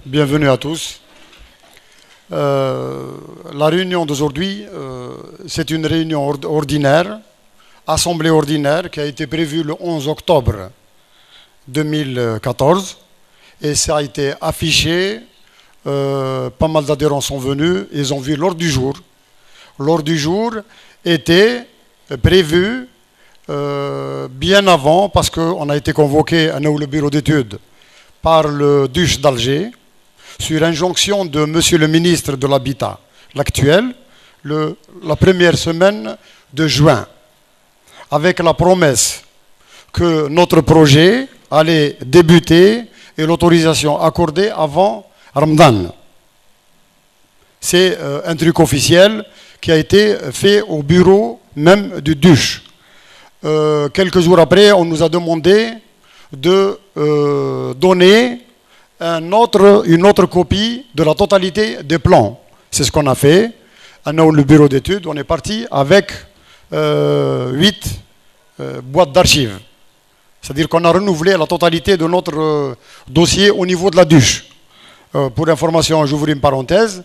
Bienvenue à tous. La réunion d'aujourd'hui, c'est une réunion ordinaire, assemblée ordinaire, qui a été prévue le 11 octobre 2014 et ça a été affiché. Pas mal d'adhérents sont venus, ils ont vu l'ordre du jour. L'ordre du jour était prévu bien avant parce qu'on a été convoqué à le bureau d'études par le DUCH d'Alger sur injonction de Monsieur le ministre de l'Habitat, l'actuel, la première semaine de juin, avec la promesse que notre projet allait débuter et l'autorisation accordée avant Ramadan. C'est un truc officiel qui a été fait au bureau même du DUCH. Quelques jours après, on nous a demandé de donner une autre copie de la totalité des plans. C'est ce qu'on a fait. Le bureau d'études, on est parti avec 8 boîtes d'archives. C'est-à-dire qu'on a renouvelé la totalité de notre dossier au niveau de la DUCH. Pour information, j'ouvre une parenthèse.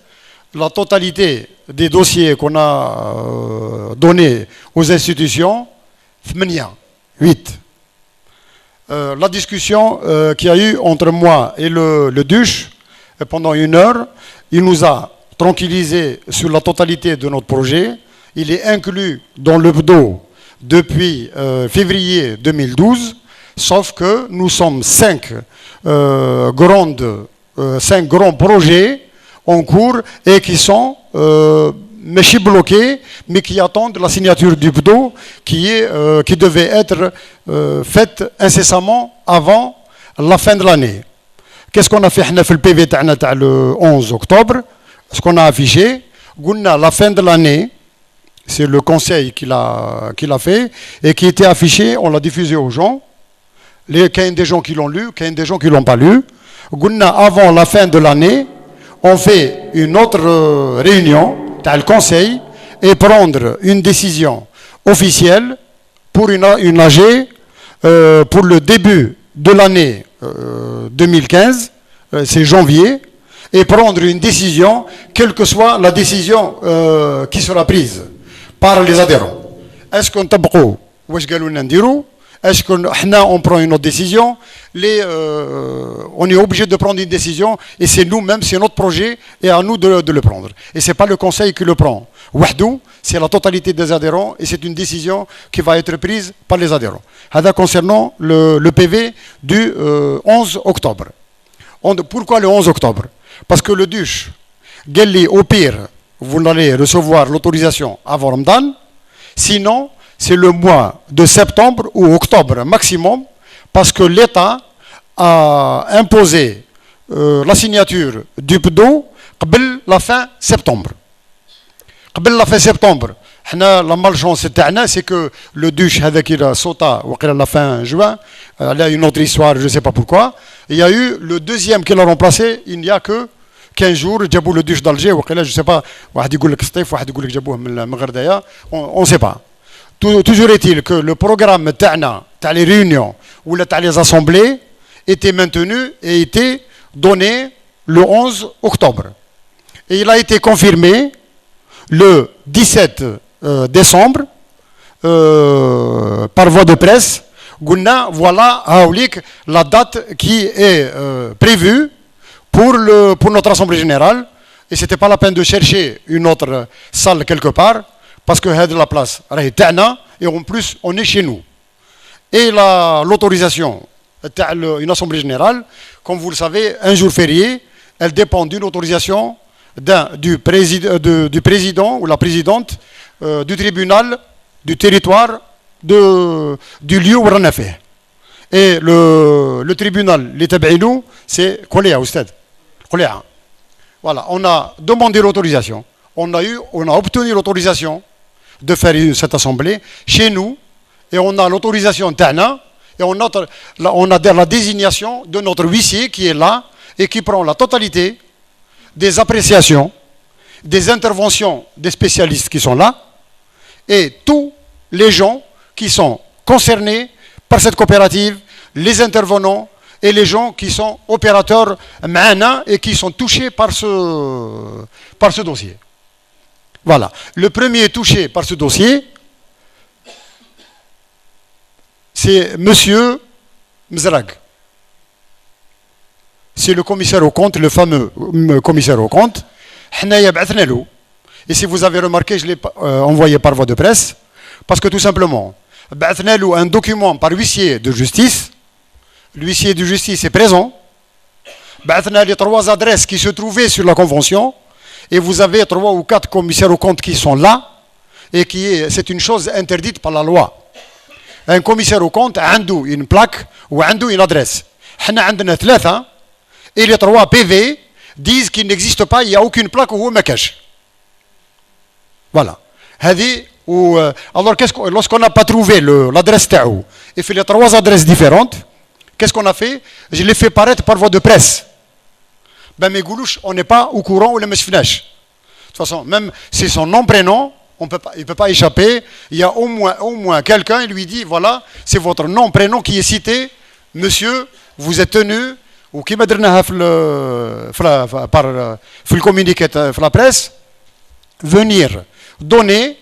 La totalité des dossiers qu'on a donnés aux institutions, 8. La discussion qu'il y a eu entre moi et le DUCH pendant 1 heure, il nous a tranquillisé sur la totalité de notre projet. Il est inclus dans le BDO depuis février 2012, sauf que nous sommes 5 grands projets en cours et qui sont bloqués, mais qui attendent la signature du BDO qui devait être faite incessamment avant la fin de l'année. Qu'est-ce qu'on a fait le PV le 11 octobre? Ce qu'on a affiché, la fin de l'année, c'est le conseil qui l'a fait et qui était affiché, on l'a diffusé aux gens. Il y a des gens qui l'ont lu, il y a des gens qui ne l'ont pas lu. Avant la fin de l'année, on fait une autre réunion, le conseil, et prendre une décision officielle pour une AG pour le début de l'année 2015, c'est janvier, et prendre une décision, quelle que soit la décision qui sera prise par les adhérents. Est-ce qu'on tabqou واش قالوا لنا نديرو Est-ce qu'on prend une autre décision? On est obligé de prendre une décision et c'est nous-mêmes, c'est notre projet et à nous de le prendre. Et ce n'est pas le conseil qui le prend. Wahdou, c'est la totalité des adhérents et c'est une décision qui va être prise par les adhérents. Concernant le PV du 11 octobre. Pourquoi le 11 octobre? Parce que le DUCH, au pire, vous allez recevoir l'autorisation avant Ramadan. Sinon, c'est le mois de septembre ou octobre maximum, parce que l'État a imposé la signature du PDO قبل la fin septembre. قبل la fin septembre. La malchance c'est que le DUCH qui a sauté à la fin juin, il y a une autre histoire, je ne sais pas pourquoi. Il y a eu le deuxième qui l'a remplacé, il n'y a que 15 jours, جابوا le DUCH d'Alger, je ne sais pas, واحد يقول لك سطيف, واحد يقول لك جابوه من غردايا, on ne sait pas. Toujours est-il que le programme les réunions ou les assemblées était maintenu et était donné le 11 octobre. Et il a été confirmé le 17 décembre par voie de presse. Voilà la date qui est prévue pour notre assemblée générale. Et ce n'était pas la peine de chercher une autre salle quelque part. Parce que c'est de la place, et en plus, on est chez nous. Et l'autorisation d'une assemblée générale, comme vous le savez, un jour férié, elle dépend d'une autorisation du président ou la présidente du tribunal, du territoire, du lieu où on a fait. Et le tribunal, l'état Baïlou, c'est Koléa, au stade. Koléa. Voilà, on a demandé l'autorisation. On a obtenu l'autorisation de faire cette assemblée chez nous et on a l'autorisation TANA et on a la désignation de notre huissier qui est là et qui prend la totalité des appréciations, des interventions des spécialistes qui sont là et tous les gens qui sont concernés par cette coopérative, les intervenants et les gens qui sont opérateurs معنا et qui sont touchés par ce dossier. Voilà. Le premier touché par ce dossier, c'est Monsieur Mzrag. C'est le commissaire au compte, le fameux commissaire au compte. Et si vous avez remarqué, je l'ai envoyé par voie de presse, parce que tout simplement, un document par huissier de justice. L'huissier de justice est présent. Les 3 adresses qui se trouvaient sur la convention. Et vous avez 3 ou 4 commissaires aux comptes qui sont là. Et c'est une chose interdite par la loi. Un commissaire aux comptes a une plaque ou une adresse. Et les 3 PV disent qu'il n'existe pas, il n'y a aucune plaque ou un cache. Voilà. Alors, lorsqu'on n'a pas trouvé l'adresse Taou, et fait les 3 adresses différentes, qu'est-ce qu'on a fait? Je l'ai fait paraître par voie de presse. Ben, mes goulouches, on n'est pas au courant ou les meshfnash. De toute façon, même si son nom, prénom, il ne peut pas échapper. Il y a au moins quelqu'un, il lui dit, voilà, c'est votre nom, prénom qui est cité. Monsieur, vous êtes tenu, ou qui m'a donné par le communiqué de la presse, venir donner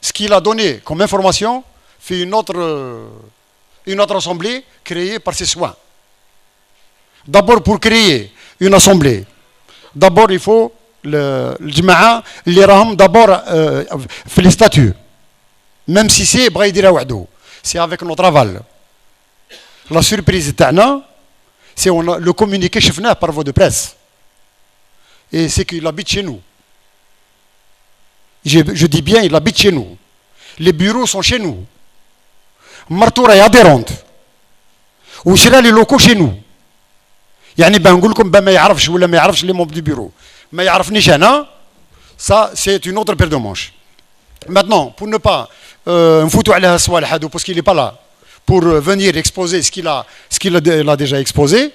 ce qu'il a donné comme information fait une autre assemblée créée par ses soins. D'abord, pour créer une assemblée, d'abord il faut le jama'a اللي راهم d'abord في les statuts, même si c'est بغا يديرها وحده, c'est avec notre aval. La surprise تاعنا c'est le communiqué شفناه par voie de presse, et c'est qu'il habite chez nous. Je dis bien, il habite chez nous. Les bureaux sont chez nous. Martoura est adhérente. Ou شرا les locaux chez nous. يعني بنقول لكم ما يعرفش ولا ما يعرفش les membres du bureau. ما يعرفنيش أنا. Ça, c'est une autre paire de manches. Maintenant, pour ne pas نفوتوا على هالسوالح هادو parce qu'il n'est pas là pour venir exposer ce qu'il a déjà exposé,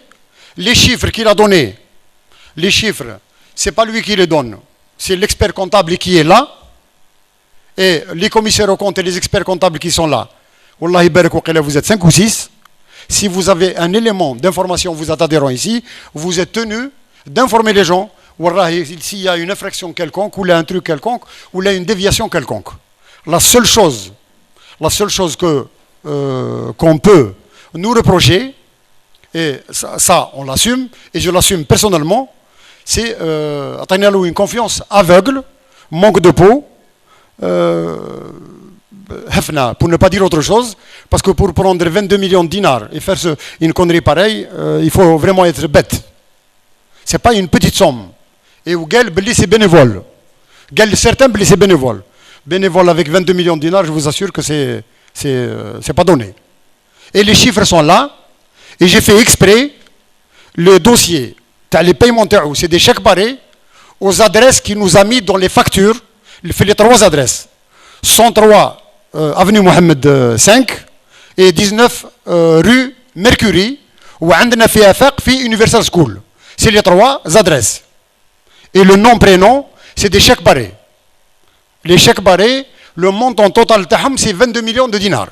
les chiffres qu'il a donnés, les chiffres, c'est pas lui qui les donne, c'est l'expert comptable qui est là, et les commissaires aux comptes et les experts comptables qui sont là. Wallahi barak wa qila, vous êtes 5 ou 6. Si vous avez un élément d'information, vous êtes adhérent ici, vous êtes tenu d'informer les gens, wallahi, s'il y a une infraction quelconque, ou là un truc quelconque, ou là une déviation quelconque. La seule chose qu'on peut nous reprocher, et ça on l'assume, et je l'assume personnellement, c'est une confiance aveugle, manque de peau, pour ne pas dire autre chose, parce que pour prendre 22 millions de dinars et faire une connerie pareille, il faut vraiment être bête. C'est pas une petite somme. Et où c'est bénévole. Certains c'est bénévole. Bénévole avec 22 millions de dinars, je vous assure que c'est pas donné. Et les chiffres sont là, et j'ai fait exprès le dossier. Les paiements, c'est des chèques barrés aux adresses qu'il nous a mis dans les factures. Il fait les 3 adresses. 103 avenue Mohamed 5 et 19 rue Mercury, où عندنا فيها فاق في Universal School. C'est les 3 adresses. Et le nom prénom, c'est des chèques barrés. Les chèques barrés, le montant total تاعهم c'est 22 millions de dinars.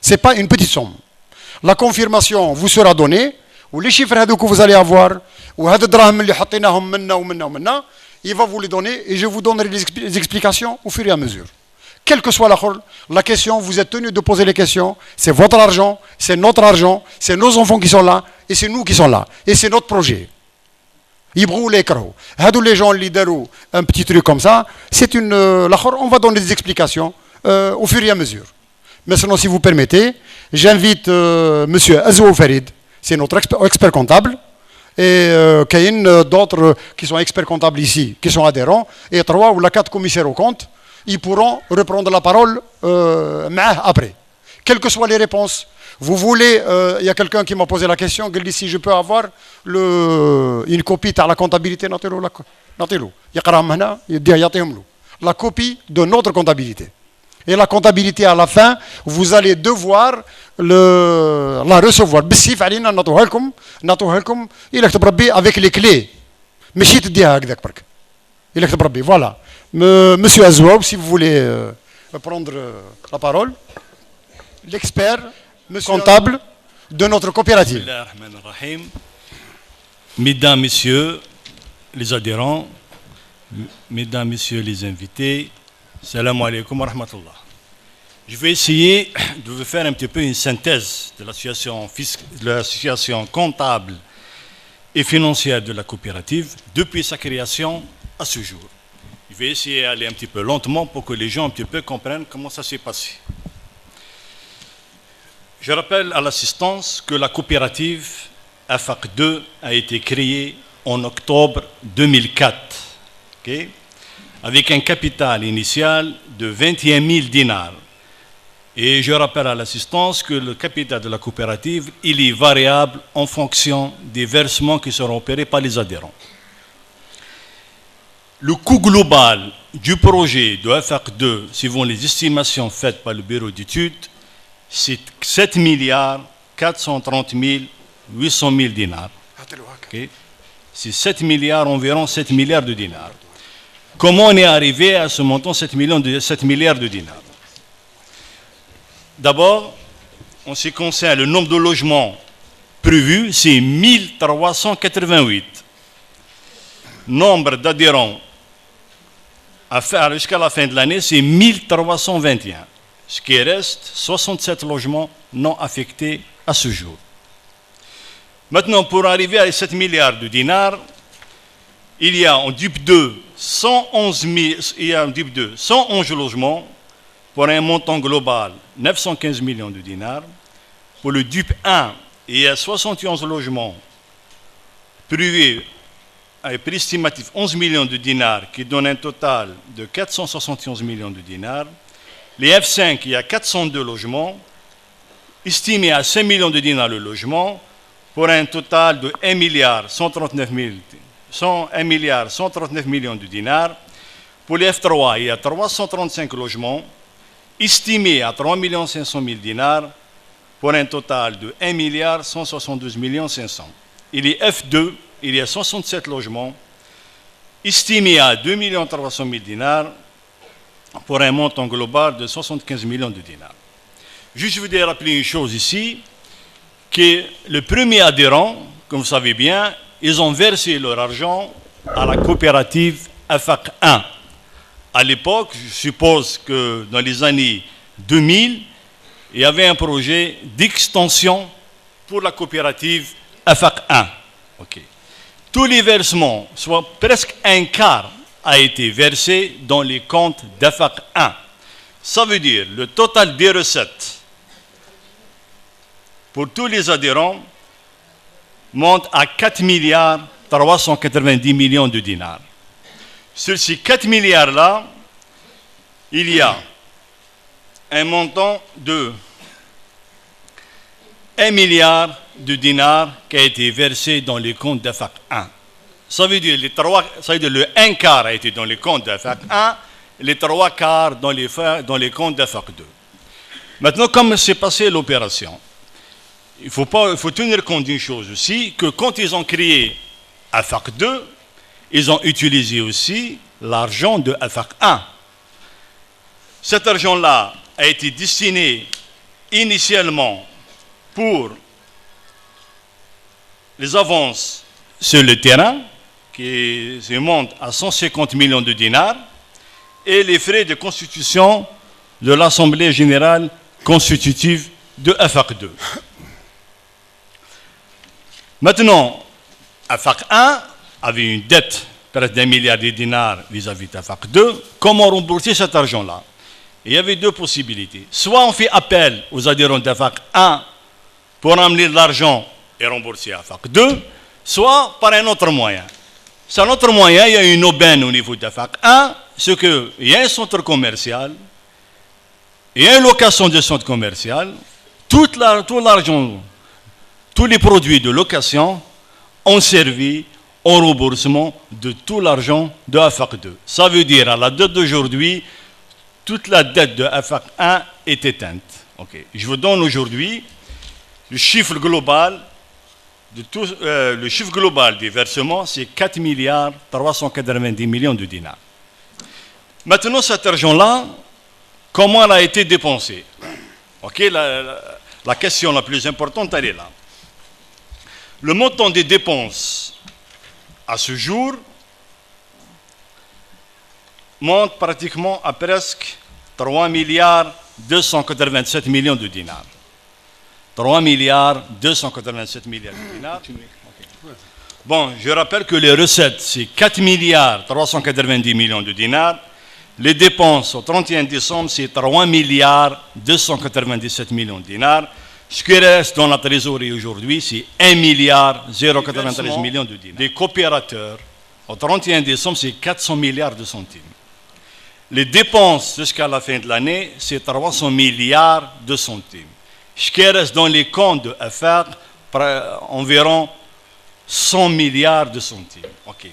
C'est pas une petite somme. La confirmation vous sera donnée, ou les chiffres que vous allez avoir, ou هاد الدراهم اللي حطيناهم منا ومنا ومنا, il va vous les donner et je vous donnerai les explications au fur et à mesure. Quelle que soit la question, vous êtes tenu de poser les questions. C'est votre argent, c'est notre argent, c'est nos enfants qui sont là, et c'est nous qui sommes là. Et c'est notre projet. يبغوا ولا يكرهوا. هادو les gens اللي داروا un petit truc comme ça, c'est on va donner des explications au fur et à mesure. Maintenant, si vous permettez, j'invite monsieur Azou Farid, c'est notre expert comptable, et Kayin, d'autres qui sont experts comptables ici, qui sont adhérents, et 3 ou 4 commissaires aux comptes, ils pourront reprendre la parole après. Quelles que soient les réponses. Vous voulez, il y a quelqu'un qui m'a posé la question, il dit si je peux avoir une copie de la comptabilité, la copie de notre comptabilité. Et la comptabilité à la fin, vous allez devoir la recevoir. Avec les clés. Voilà. Monsieur Azouab, si vous voulez prendre la parole. L'expert, monsieur comptable, de notre coopérative. Mesdames, Messieurs les adhérents, Mesdames, Messieurs les invités, salam alaikum wa rahmatullah. Je vais essayer de vous faire un petit peu une synthèse de la situation comptable et financière de la coopérative depuis sa création à ce jour. Je vais essayer d'aller un petit peu lentement pour que les gens un petit peu comprennent comment ça s'est passé. Je rappelle à l'assistance que la coopérative AFAC 2 a été créée en octobre 2004, okay, avec un capital initial de 21 000 dinars. Et je rappelle à l'assistance que le capital de la coopérative, il est variable en fonction des versements qui seront opérés par les adhérents. Le coût global du projet de AFAC 2, suivant les estimations faites par le bureau d'études, c'est 7 milliards 430 800 000 dinars. Okay. C'est 7 milliards, environ 7 milliards de dinars. Comment on est arrivé à ce montant, 7 milliards de dinars? D'abord, en ce qui concerne le nombre de logements prévus, c'est 1388. Nombre d'adhérents à faire jusqu'à la fin de l'année, c'est 1321. Ce qui reste, 67 logements non affectés à ce jour. Maintenant, pour arriver à 7 milliards de dinars, il y a en DUP 2 111 logements pour un montant global 915 millions de dinars. Pour le DUP 1, il y a 71 logements privés à un prix estimatif 11 millions de dinars qui donne un total de 471 millions de dinars. Les F5, il y a 402 logements estimés à 5 millions de dinars le logement pour un total de 1 milliard 139 millions de dinars. Pour les F3, il y a 335 logements estimés à 3 500 000 dinars pour un total de 1 milliard 172 millions 500. Et les F2, il y a 67 logements estimés à 2 300 000 dinars pour un montant global de 75 millions de dinars. Juste, je voudrais rappeler une chose ici, que le premier adhérent, comme vous savez bien, ils ont versé leur argent à la coopérative AFAC 1. À l'époque, je suppose que dans les années 2000, il y avait un projet d'extension pour la coopérative AFAC 1. Okay. Tous les versements, soit presque un quart, a été versé dans les comptes d'AFAC 1. Ça veut dire le total des recettes pour tous les adhérents monte à 4 milliards 390 millions de dinars. Sur ces 4 milliards-là, il y a un montant de 1 milliard de dinars qui a été versé dans les comptes d'AFAC 1. Ça veut dire le 1 quart a été dans les comptes d'AFAC 1, les 3 quarts dans les comptes d'AFAC 2. Maintenant, comme s'est passée l'opération, il faut tenir compte d'une chose aussi, que quand ils ont créé AFAC 2, ils ont utilisé aussi l'argent de AFAC 1. Cet argent-là a été destiné initialement pour les avances sur le terrain, qui se montent à 150 millions de dinars, et les frais de constitution de l'Assemblée générale constitutive de AFAC 2. Maintenant, AFAC 1 avait une dette presque d'1 milliard de dinars vis-à-vis d'AFAC 2. Comment rembourser cet argent-là? Il y avait deux possibilités. Soit on fait appel aux adhérents d'AFAC 1 pour amener de l'argent et rembourser AFAC 2, soit par un autre moyen. C'est un autre moyen, il y a une aubaine au niveau d'AFAC 1, c'est qu'il y a un centre commercial, il y a une location de centre commercial, tout l'argent, tous les produits de location ont servi au remboursement de tout l'argent de AFAC 2. Ça veut dire, à la date d'aujourd'hui, toute la dette de AFAC 1 est éteinte. Okay. Je vous donne aujourd'hui le chiffre global des versements, c'est 4 milliards 390 millions de dinars. Maintenant, cet argent-là, comment elle a été dépensée? Okay, la question la plus importante, elle est là. Le montant des dépenses à ce jour monte pratiquement à presque 3 milliards 287 millions de dinars. 3 milliards 287 milliards de dinars. Bon, je rappelle que les recettes, c'est 4 milliards 390 millions de dinars. Les dépenses au 31 décembre, c'est 3 milliards 297 millions de dinars. Ce qui reste dans la trésorerie aujourd'hui, c'est 1 milliard 093 millions de dinars. Les coopérateurs, au 31 décembre, c'est 400 milliards de centimes. Les dépenses jusqu'à la fin de l'année, c'est 300 milliards de centimes. Ce qui reste dans les comptes de FR, environ 100 milliards de centimes. Ok.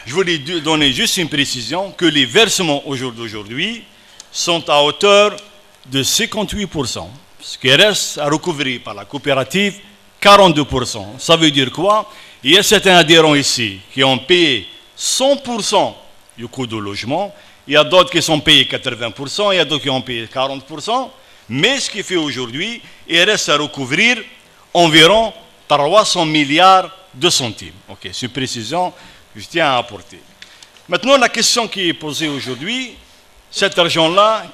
Je voulais donner juste une précision que les versements d'aujourd'hui sont à hauteur de 58%. Ce qui reste à recouvrir par la coopérative, 42%. Ça veut dire quoi? Il y a certains adhérents ici qui ont payé 100% du coût de logement. Il y a d'autres qui sont payés 80%. Il y a d'autres qui ont payé 40%. Mais ce qui fait aujourd'hui, il reste à recouvrir environ 300 milliards de centimes. Ok, c'est une précision que je tiens à apporter. Maintenant, la question qui est posée aujourd'hui, cet argent-là,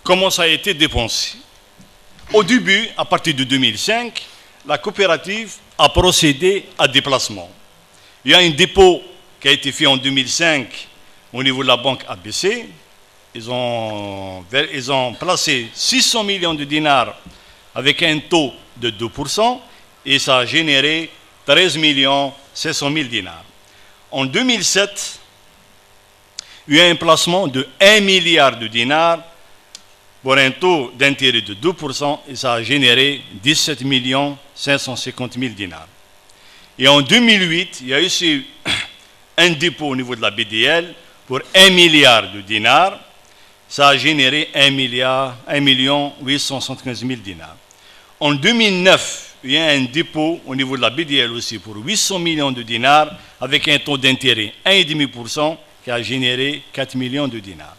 comment ça a été dépensé? Au début, à partir de 2005, la coopérative a procédé à des placements. Il y a un dépôt qui a été fait en 2005 au niveau de la banque ABC. Ils ont placé 600 millions de dinars avec un taux de 2% et ça a généré 13 500 000 dinars. En 2007, il y a un placement de 1 milliard de dinars pour un taux d'intérêt de 2% et ça a généré 17 550 000 dinars. Et en 2008, il y a eu un dépôt au niveau de la BDL pour 1 milliard de dinars. Ça a généré 1 875 000 dinars. En 2009, il y a un dépôt au niveau de la BDL aussi pour 800 millions de dinars avec un taux d'intérêt 1,5% qui a généré 4 millions de dinars.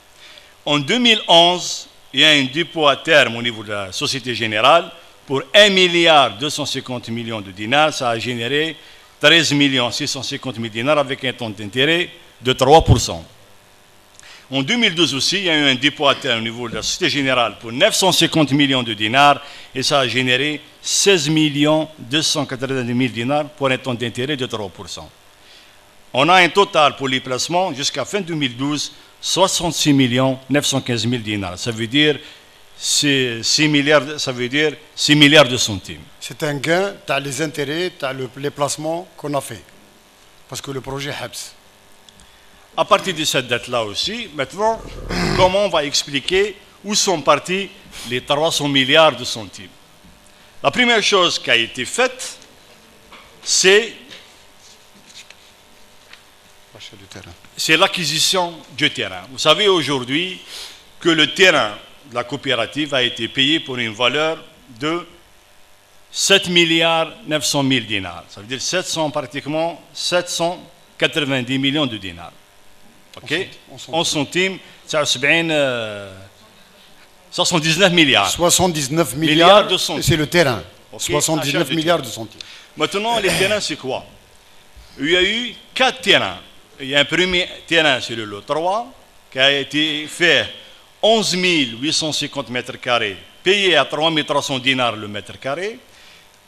En 2011, il y a un dépôt à terme au niveau de la Société Générale pour 1 milliard 250 millions de dinars. Ça a généré 13 650 000 dinars avec un taux d'intérêt de 3%. En 2012 aussi, il y a eu un dépôt à terme au niveau de la Société Générale pour 950 millions de dinars et ça a généré 16 280 000 dinars pour un taux d'intérêt de 3%. On a un total pour les placements jusqu'à fin 2012, 66 915 000 dinars. Ça veut dire 6 milliards de centimes. C'est un gain, tu as les intérêts, tu as les placements qu'on a fait. Parce que le projet HEPS. À partir de cette date-là aussi, maintenant, comment on va expliquer où sont partis les 300 milliards de centimes? La première chose qui a été faite, c'est l'acquisition du terrain. Vous savez aujourd'hui que le terrain de la coopérative a été payé pour une valeur de 7 milliards 900 000 dinars. Ça veut dire pratiquement 790 millions de dinars. Ok, en centimes, ça a 79 milliards. 79 milliards de centimes. C'est le terrain. Okay. 79 milliards de centimes. Maintenant, les terrains, c'est quoi? Il y a eu 4 terrains. Il y a un premier terrain, c'est le lot 3, qui a été fait 11 850 mètres carrés, payé à 3 300 dinars le mètre carré.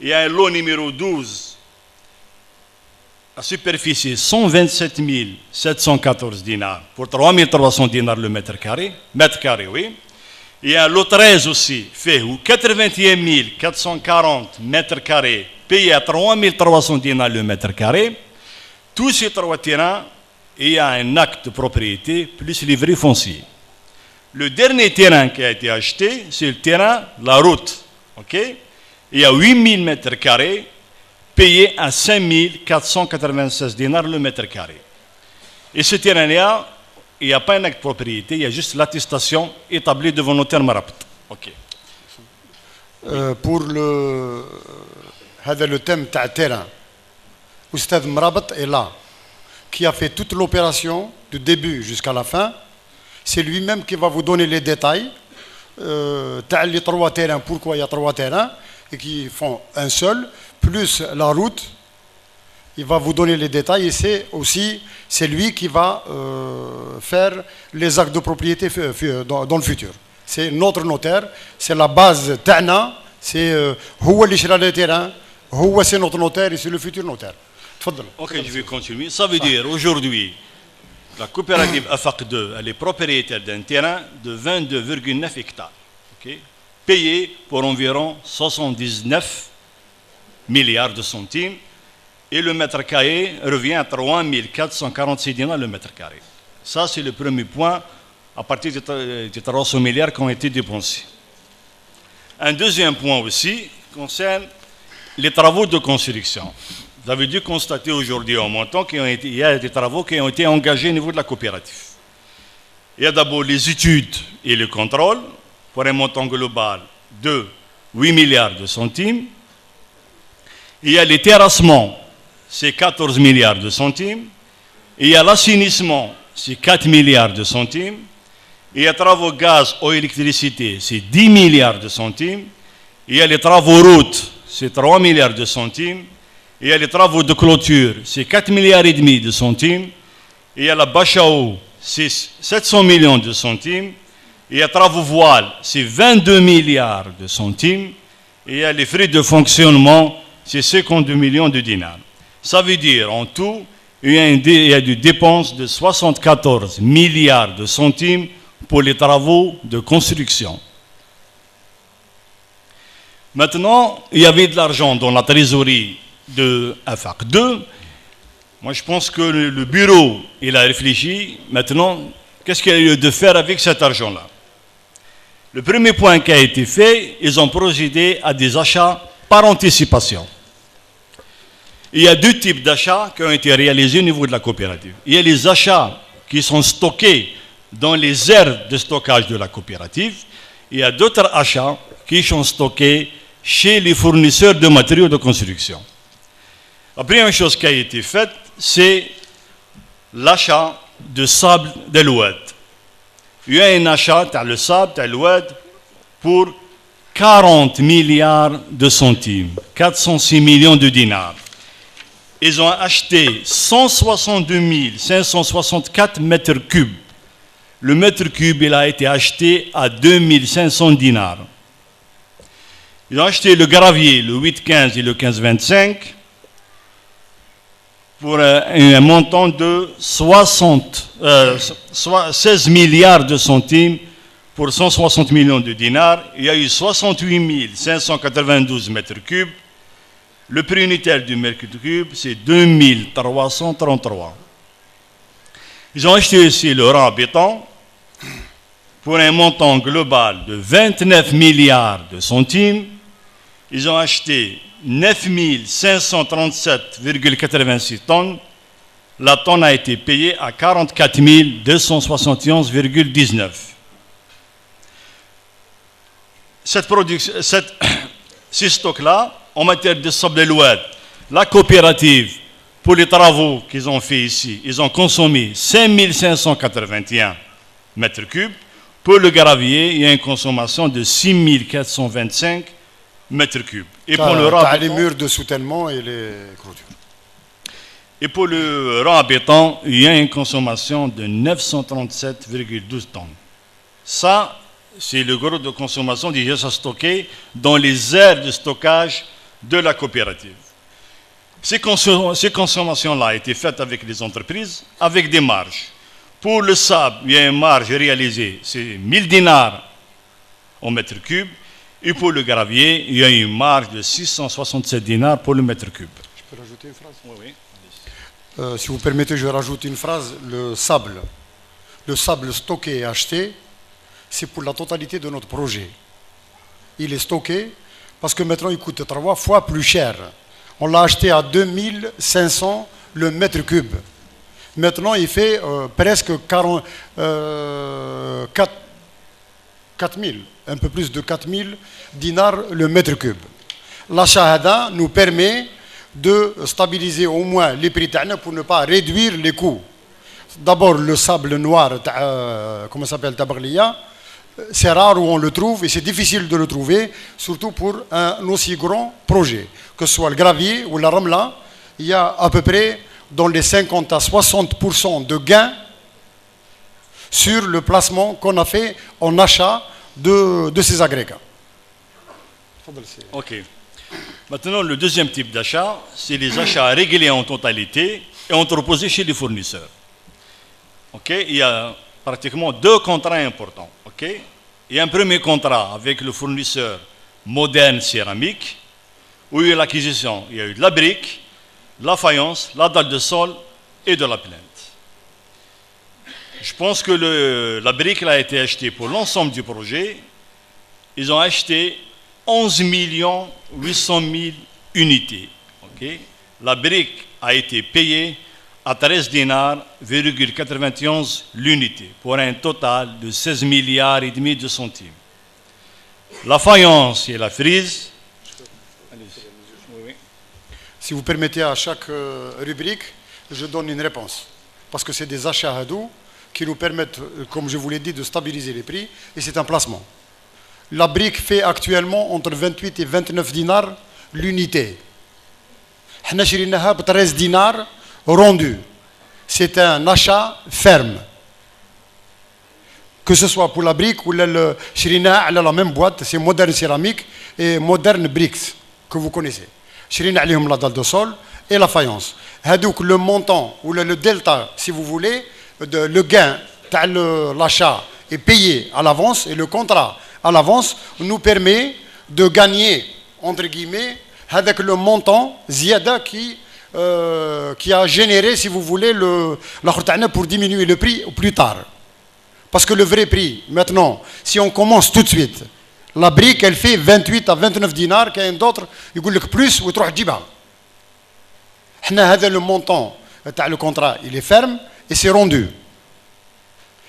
Il y a un lot numéro 12, la superficie 127 714 dinars pour 3 300 dinars le mètre carré, oui. Il y a un lot 13 aussi, fait 81 440 mètres carrés, payé à 3 300 dinars le mètre carré. Tous ces 3 terrains, il y a un acte de propriété plus livret foncier. Le dernier terrain qui a été acheté, c'est le terrain de la route. Okay? Il y a 8000 mètres carrés, payé à 5 496 dinars le mètre carré. Et ce terrain-là, il n'y a pas un acte de propriété, il y a juste l'attestation établie devant le notaire Marabt. Okay. Pour le thème de terrain, Oustad Marabt est là, qui a fait toute l'opération du début jusqu'à la fin. C'est lui-même qui va vous donner les détails. t'as les 3 terrains, pourquoi il y a 3 terrains, et qui font un seul, plus la route. Il va vous donner les détails et c'est lui qui va faire les actes de propriété dans le futur. C'est notre notaire, c'est la base Tana, c'est هو اللي شرى les terrains, c'est notre notaire et c'est le futur notaire. Ok, je vais continuer. Ça veut dire aujourd'hui, la coopérative AFAC 2, elle est propriétaire d'un terrain de 22,9 hectares, okay, payé pour environ 79 milliards de centimes. Et le mètre carré revient à 3 446 dinars le mètre carré. Ça, c'est le premier point à partir des 300 milliards qui ont été dépensés. Un deuxième point aussi concerne les travaux de construction. Vous avez dû constater aujourd'hui en montant qu'il y a des travaux qui ont été engagés au niveau de la coopérative. Il y a d'abord les études et le contrôle pour un montant global de 8 milliards de centimes. Il y a les terrassements, c'est 14 milliards de centimes. Il y a l'assainissement, c'est 4 milliards de centimes. Il y a les travaux gaz ou électricité, c'est 10 milliards de centimes. Il y a les travaux routes, c'est 3 milliards de centimes. Il y a les travaux de clôture, c'est 4 milliards et demi de centimes. Il y a la bâche à eau, c'est 700 millions de centimes. Il y a les travaux voiles, c'est 22 milliards de centimes. Et il y a les frais de fonctionnement, c'est 52 millions de dinars. Ça veut dire, en tout, il y a des dépenses de 74 milliards de centimes pour les travaux de construction. Maintenant, il y avait de l'argent dans la trésorerie de AFAC 2. Moi, je pense que le bureau, il a réfléchi. Maintenant, qu'est-ce qu'il y a lieu de faire avec cet argent-là? Le premier point qui a été fait, ils ont procédé à des achats par anticipation. Il y a deux types d'achats qui ont été réalisés au niveau de la coopérative. Il y a les achats qui sont stockés dans les aires de stockage de la coopérative. Il y a d'autres achats qui sont stockés chez les fournisseurs de matériaux de construction. La première chose qui a été faite, c'est l'achat de sable de l'Oued. Il y a un achat dans le sable de l'Oued pour 40 milliards de centimes, 406 millions de dinars. Ils ont acheté 162 564 mètres cubes. Le mètre cube, il a été acheté à 2500 dinars. Ils ont acheté le gravier, le 8,15 et le 15,25 pour un montant de 16 milliards de centimes pour 160 millions de dinars. Il y a eu 68 592 mètres cubes. Le prix unitaire du mètre cube, c'est 2333. Ils ont acheté aussi le rang béton pour un montant global de 29 milliards de centimes. Ils ont acheté 9 537,86 tonnes. La tonne a été payée à 44 271,19. Ces stocks-là, en matière de sable de l'Oued, la coopérative, pour les travaux qu'ils ont fait ici, ils ont consommé 5 581 mètres cubes. Pour le gravier, il y a une consommation de 6 425 mètres cubes. Et pour le rang les murs de soutènement et les clôtures. Et pour le rang à béton, il y a une consommation de 937,12 tonnes. Ça, c'est le gros de consommation déjà stocké dans les aires de stockage de la coopérative. Ces consommations-là ont été faites avec les entreprises, avec des marges. Pour le sable, il y a une marge réalisée, c'est 1000 dinars au mètre cube. Et pour le gravier, il y a une marge de 667 dinars pour le mètre cube. Je peux rajouter une phrase? Oui. Si vous permettez, je rajoute une phrase. Le sable stocké et acheté, c'est pour la totalité de notre projet. Il est stocké parce que maintenant il coûte 3 fois plus cher. On l'a acheté à 2500 le mètre cube. Maintenant il fait presque 4000, un peu plus de 4000 dinars le mètre cube. L'achat nous permet de stabiliser au moins les prix pour ne pas réduire les coûts. D'abord le sable noir, comment ça s'appelle, Tabarlia, c'est rare où on le trouve et c'est difficile de le trouver, surtout pour un aussi grand projet. Que ce soit le gravier ou la ramla, il y a à peu près dans les 50 à 60% de gains sur le placement qu'on a fait en achat de ces agrégats. Ok. Maintenant, le deuxième type d'achat, c'est les achats réglés en totalité et entreposés chez les fournisseurs. Ok. Il y a pratiquement deux contrats importants. Ok. Il y a un premier contrat avec le fournisseur Moderne Céramique, où il y a eu l'acquisition, il y a eu de la brique, de la faïence, la dalle de sol et de la plainte. Je pense que la brique a été achetée pour l'ensemble du projet. Ils ont acheté 11 800 000 unités. Okay. La brique a été payée à 13 dinars,91 l'unité, pour un total de 16 milliards et demi de centimes. La faïence et la frise. Si vous permettez à chaque rubrique, je donne une réponse. Parce que c'est des achats hadou qui nous permettent, comme je vous l'ai dit, de stabiliser les prix, et c'est un placement. La brique fait actuellement entre 28 et 29 dinars l'unité. On a acheté 13 dinars rendus. C'est un achat ferme. Que ce soit pour la brique ou la même boîte, c'est Moderne Céramique et Moderne Bricks, que vous connaissez. Chirina alayhum la dalle de sol et la faïence. Hadouk le montant ou le delta, si vous voulez, le gain, l'achat est payé à l'avance et le contrat à l'avance nous permet de gagner, entre guillemets, avec le montant ziada qui a généré, si vous voulez, la khurtana pour diminuer le prix plus tard. Parce que le vrai prix, maintenant, si on commence tout de suite, la brique, elle fait 28 à 29 dinars, qu'un d'autre, il dit plus, ou trop djiba. Le montant, le contrat, il est ferme et c'est rendu.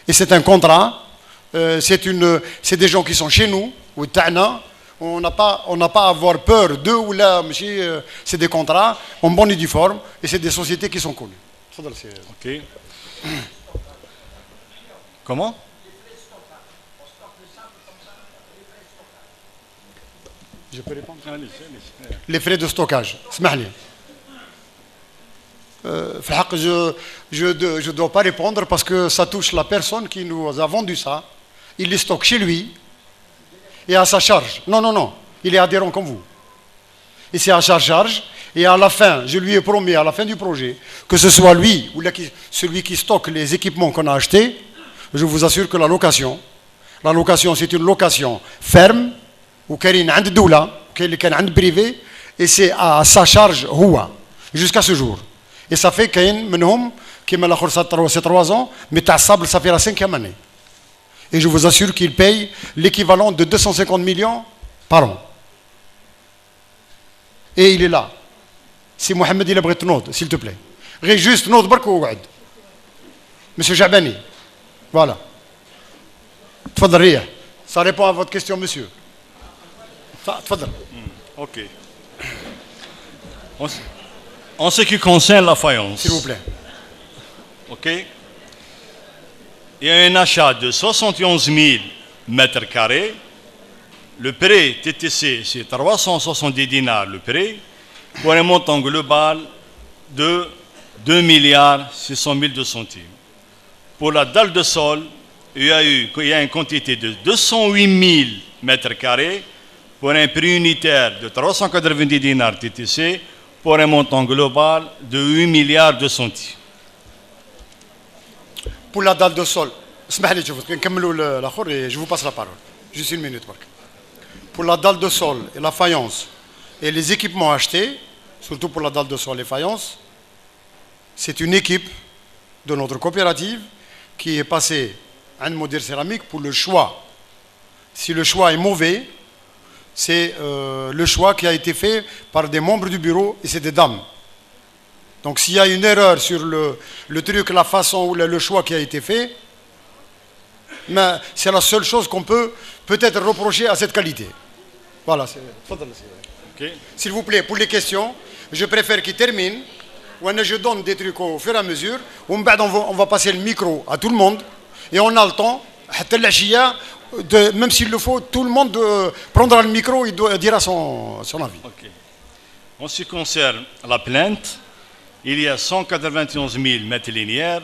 Et c'est un contrat, c'est des gens qui sont chez nous, ou on n'a pas à avoir peur d'eux ou là, c'est des contrats en bonne et due forme et c'est des sociétés qui sont connues. Ok. Comment? Je peux répondre? Les frais de stockage. Je ne dois pas répondre parce que ça touche la personne qui nous a vendu ça. Il les stocke chez lui et à sa charge. Non. Il est adhérent comme vous. Et c'est à sa charge. Et à la fin, je lui ai promis à la fin du projet, que ce soit lui ou celui qui stocke les équipements qu'on a achetés, je vous assure que la location, c'est une location ferme, ou qu'elle est doula, qu'elle est privée, et c'est à sa charge, jusqu'à ce jour. Et ça fait qu'il qui m'a la c'est 3 ans, mais sable, ça fait la 5e année. Et je vous assure qu'il paye l'équivalent de 250 millions par an. Et il est là. Si Mohamed il a besoin de note, s'il te plaît. Juste note, Monsieur Jabani. Voilà. Ça répond à votre question, monsieur. Ok. En ce qui concerne la faïence. S'il vous plaît. Ok. Il y a un achat de 71 000 mètres carrés. Le prêt TTC, c'est 370 dinars le prêt, pour un montant global de 2 milliards 600 000 de centimes. Pour la dalle de sol, il y a une quantité de 208 000 mètres carrés pour un prix unitaire de 390 dinars TTC pour un montant global de 8 milliards de centimes. Pour la dalle de sol, je vous passe la parole. Juste une minute. Pour la dalle de sol et la faïence et les équipements achetés, surtout pour la dalle de sol et faïence, c'est une équipe de notre coopérative qui est passée à une Moderne Céramique pour le choix. Si le choix est mauvais, c'est le choix qui a été fait par des membres du bureau et c'est des dames. Donc s'il y a une erreur sur le truc, la façon ou le choix qui a été fait, mais c'est la seule chose qu'on peut peut-être reprocher à cette qualité. Voilà. Okay. S'il vous plaît, pour les questions, je préfère qu'ils terminent. Je donne des trucs au fur et à mesure. On va passer le micro à tout le monde. Et on a le temps, même s'il le faut, tout le monde prendra le micro et dira son avis. Ok. En ce qui concerne la plainte, il y a 191 000 mètres linéaires.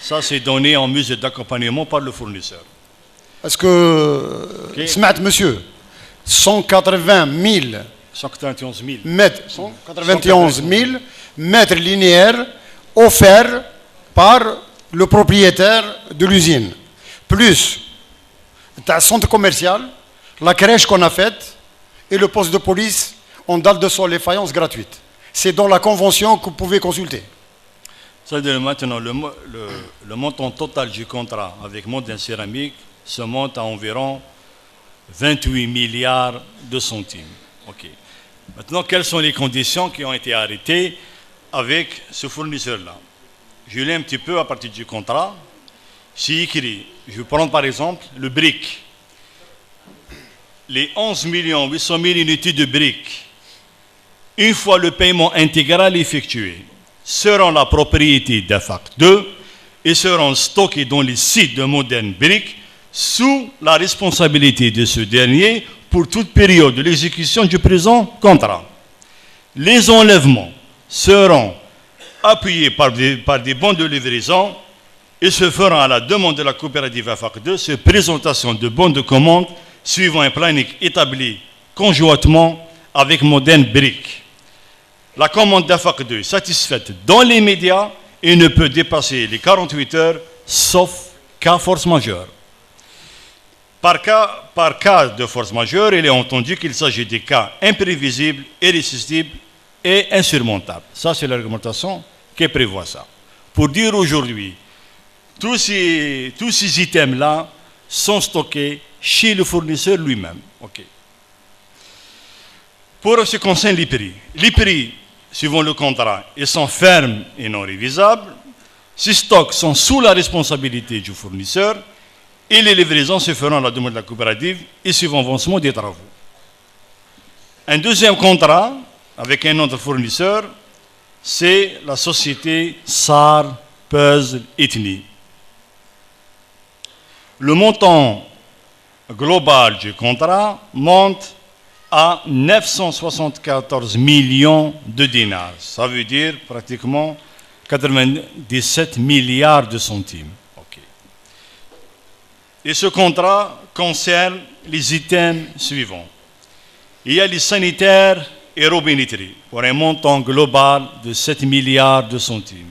Ça, c'est donné en mesure d'accompagnement par le fournisseur. Est-ce que, Smat, monsieur, 180 000 191 000 mètres, 191 000 mètres linéaires offerts par le propriétaire de l'usine, plus un centre commercial, la crèche qu'on a faite et le poste de police en dalle de sol et faïence gratuite. C'est dans la convention que vous pouvez consulter. C'est-à-dire maintenant, le montant total du contrat avec Modène Céramique se monte à environ 28 milliards de centimes. Ok. Maintenant, quelles sont les conditions qui ont été arrêtées avec ce fournisseur-là? Je lis un petit peu à partir du contrat. C'est écrit, je vais prendre par exemple le brick. Les 11 800 000 unités de briques, une fois le paiement intégral effectué, seront la propriété d'AFAC 2 et seront stockées dans les sites de Modène Brick sous la responsabilité de ce dernier pour toute période de l'exécution du présent contrat. Les enlèvements seront appuyés par des bons de livraison et se feront à la demande de la coopérative AFAC 2 sur présentation de bons de commande suivant un planning établi conjointement avec Modène Brick. La commande d'AFAC 2 est satisfaite dans les médias et ne peut dépasser les 48 heures, sauf cas force majeure. Par cas de force majeure, il est entendu qu'il s'agit des cas imprévisibles, irrésistibles et insurmontables. Ça, c'est l'argumentation qui prévoit ça. Pour dire aujourd'hui, tous ces items-là sont stockés chez le fournisseur lui-même. Okay. Pour ce qui concerne les prix, suivant le contrat, ils sont fermes et non révisables. Ces stocks sont sous la responsabilité du fournisseur et les livraisons se feront à la demande de la coopérative et suivant l'avancement des travaux. Un deuxième contrat avec un autre fournisseur, c'est la société SAR Puzzle Ethnie. Le montant global du contrat monte à 974 millions de dinars. Ça veut dire pratiquement 97 milliards de centimes. Okay. Et ce contrat concerne les items suivants. Il y a les sanitaires et robinetterie pour un montant global de 7 milliards de centimes.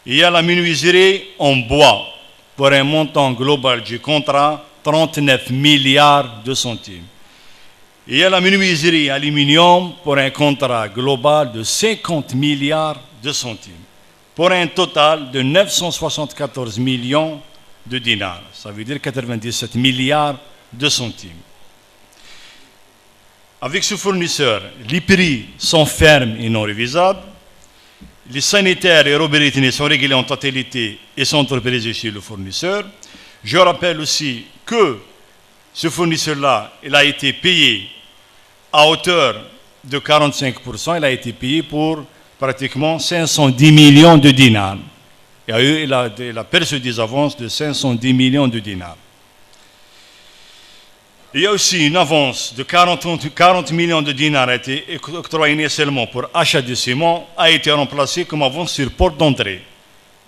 Il y a la menuiserie en bois pour un montant global du contrat 39 milliards de centimes. Il y a la menuiserie aluminium pour un contrat global de 50 milliards de centimes, pour un total de 974 millions de dinars. Ça veut dire 97 milliards de centimes. Avec ce fournisseur, les prix sont fermes et non révisables. Les sanitaires et robinetterie sont réglés en totalité et sont entreprisés chez le fournisseur. Je rappelle aussi que ce fournisseur-là, il a été payé à hauteur de 45%. Il a été payé pour pratiquement 510 millions de dinars. Il a perçu des avances de 510 millions de dinars. Il y a aussi une avance de 40 millions de dinars a été octroyée seulement pour achat de ciment, a été remplacée comme avance sur porte d'entrée.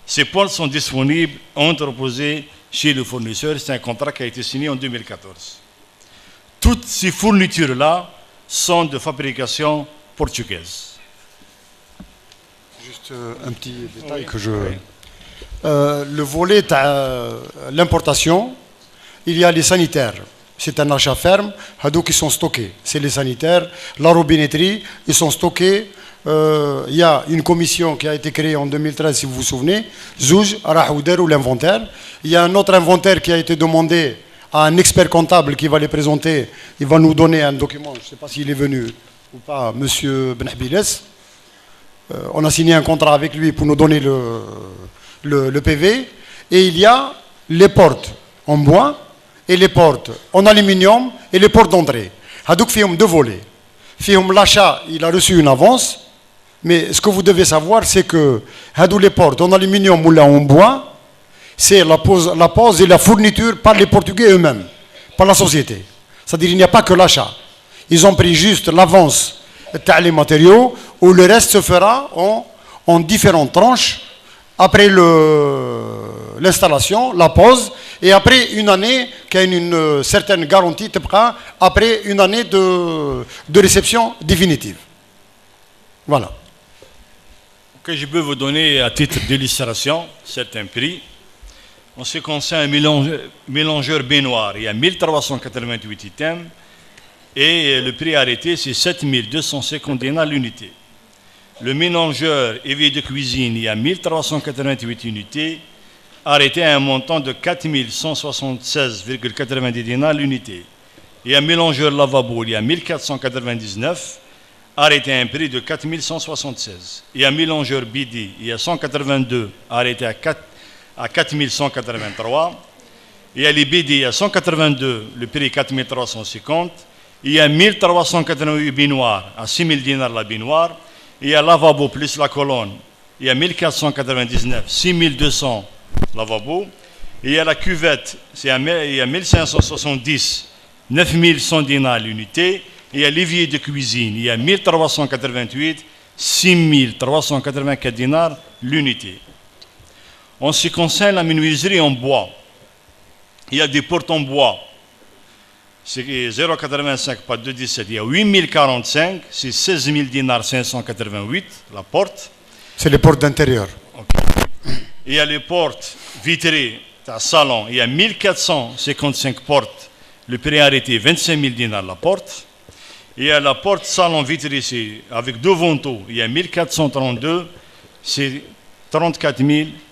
Ces portes sont disponibles, entreposées chez le fournisseur. C'est un contrat qui a été signé en 2014. Toutes ces fournitures-là sont de fabrication portugaise. Juste un petit détail que je... le volet de l'importation, il y a les sanitaires. C'est un achat ferme, donc ils sont stockés. C'est les sanitaires, la robinetterie, ils sont stockés. Il y a une commission qui a été créée en 2013, si vous vous souvenez, Zouj, Arahouder ou l'inventaire. Il y a un autre inventaire qui a été demandé à un expert comptable qui va les présenter. Il va nous donner un document, je ne sais pas s'il est venu ou pas, M. Benhabiles. On a signé un contrat avec lui pour nous donner le PV. Et il y a les portes en bois et les portes en aluminium et les portes d'entrée. Hadouk fihom deux volets. Fihom l'achat, il a reçu une avance, mais ce que vous devez savoir, c'est que hadou les portes en aluminium ou là en bois, c'est la pose et la fourniture par les Portugais eux-mêmes. par la société. C'est-à-dire qu'il n'y a pas que l'achat. Ils ont pris juste l'avance les matériaux, où le reste se fera en différentes tranches après l'installation, la pose, et après une année qui a une certaine garantie, après une année de réception définitive. Voilà. Okay, je peux vous donner à titre d'illustration certains prix. En ce qui concerne un mélangeur baignoire, il y a 1388 items et le prix arrêté c'est 7250 dinars l'unité. Le mélangeur évier de cuisine, il y a 1388 unités, arrêté à un montant de 4176,90 dinars l'unité. Il y a un mélangeur lavabo, il y a 1499, arrêté à un prix de 4176. Il y a un mélangeur bidi, il y a 182, arrêté à 4183. Il y a les bidi, il y a 182, le prix 4350. Il y a 1388 baignoires à 6000 dinars la baignoire. Il y a lavabo plus la colonne, il y a 1499, 6200 lavabo. Il y a la cuvette, il y a 1570, 9100 dinars l'unité. Il y a l'évier de cuisine, il y a 1388, 6384 dinars l'unité. En ce qui concerne la menuiserie en bois, il y a des portes en bois. C'est 0,85 par 2,17. Il y a 8045, c'est 16 000 dinars 588, la porte. C'est les portes d'intérieur. Okay. Il y a les portes vitrées à salon. Il y a 1455 portes. Le prix arrêté 25 000 dinars la porte. Il y a la porte salon vitrée avec deux vantaux. Il y a 1432, c'est 34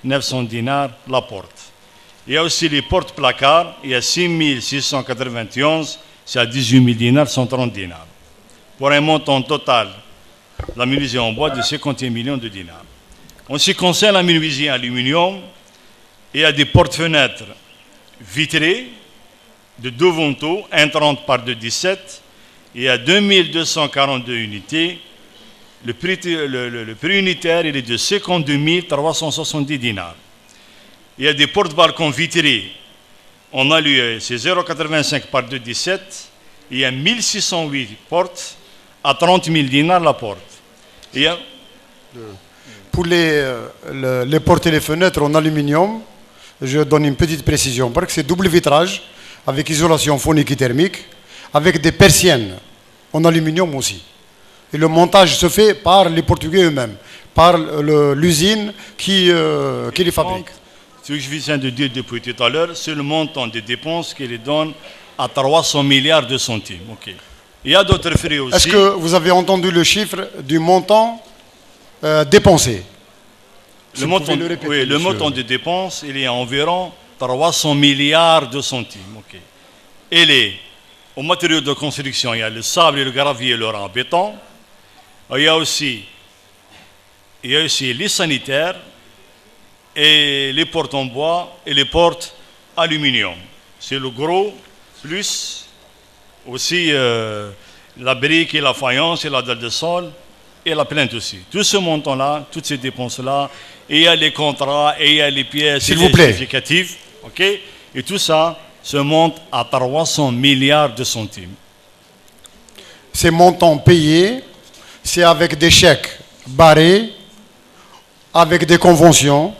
900 dinars la porte. Il y a aussi les portes placards, il y a 6 691, c'est à 18 000 dinars, 130 dinars. Pour un montant total, la menuiserie en bois de 51 millions de dinars. En ce qui concerne la menuiserie en aluminium, il y a des portes-fenêtres vitrées de deux vantaux, 1,30 par 2,17. Il y a 2242 unités. Le prix unitaire il est de 52 370 dinars. Il y a des portes-balcons vitrés. On a lu, c'est 0,85 par 2,17. Il y a 1608 portes à 30 000 dinars la porte. Il y a... Pour les portes et les fenêtres en aluminium, je donne une petite précision. Parce que c'est double vitrage avec isolation phonique et thermique, avec des persiennes en aluminium aussi. Et le montage se fait par les Portugais eux-mêmes, par l'usine qui les fabrique. Ce que je viens de dire depuis tout à l'heure, c'est le montant des dépenses qui les donne à 300 milliards de centimes. Okay. Il y a d'autres frais aussi. Est-ce que vous avez entendu le chiffre du montant dépensé? Le montant de dépenses, il est à environ 300 milliards de centimes. Okay. Et aux matériaux de construction, il y a le sable et le gravier et le rang béton. Il y a aussi les sanitaires et les portes en bois et les portes aluminium. C'est le gros, plus aussi la brique et la faïence et la dalle de sol et la plainte aussi. Tout ce montant-là, toutes ces dépenses-là, et il y a les contrats, et il y a les pièces justificatives, okay? Et tout ça se monte à 300 milliards de centimes. Ces montants payés, c'est avec des chèques barrés, avec des conventions,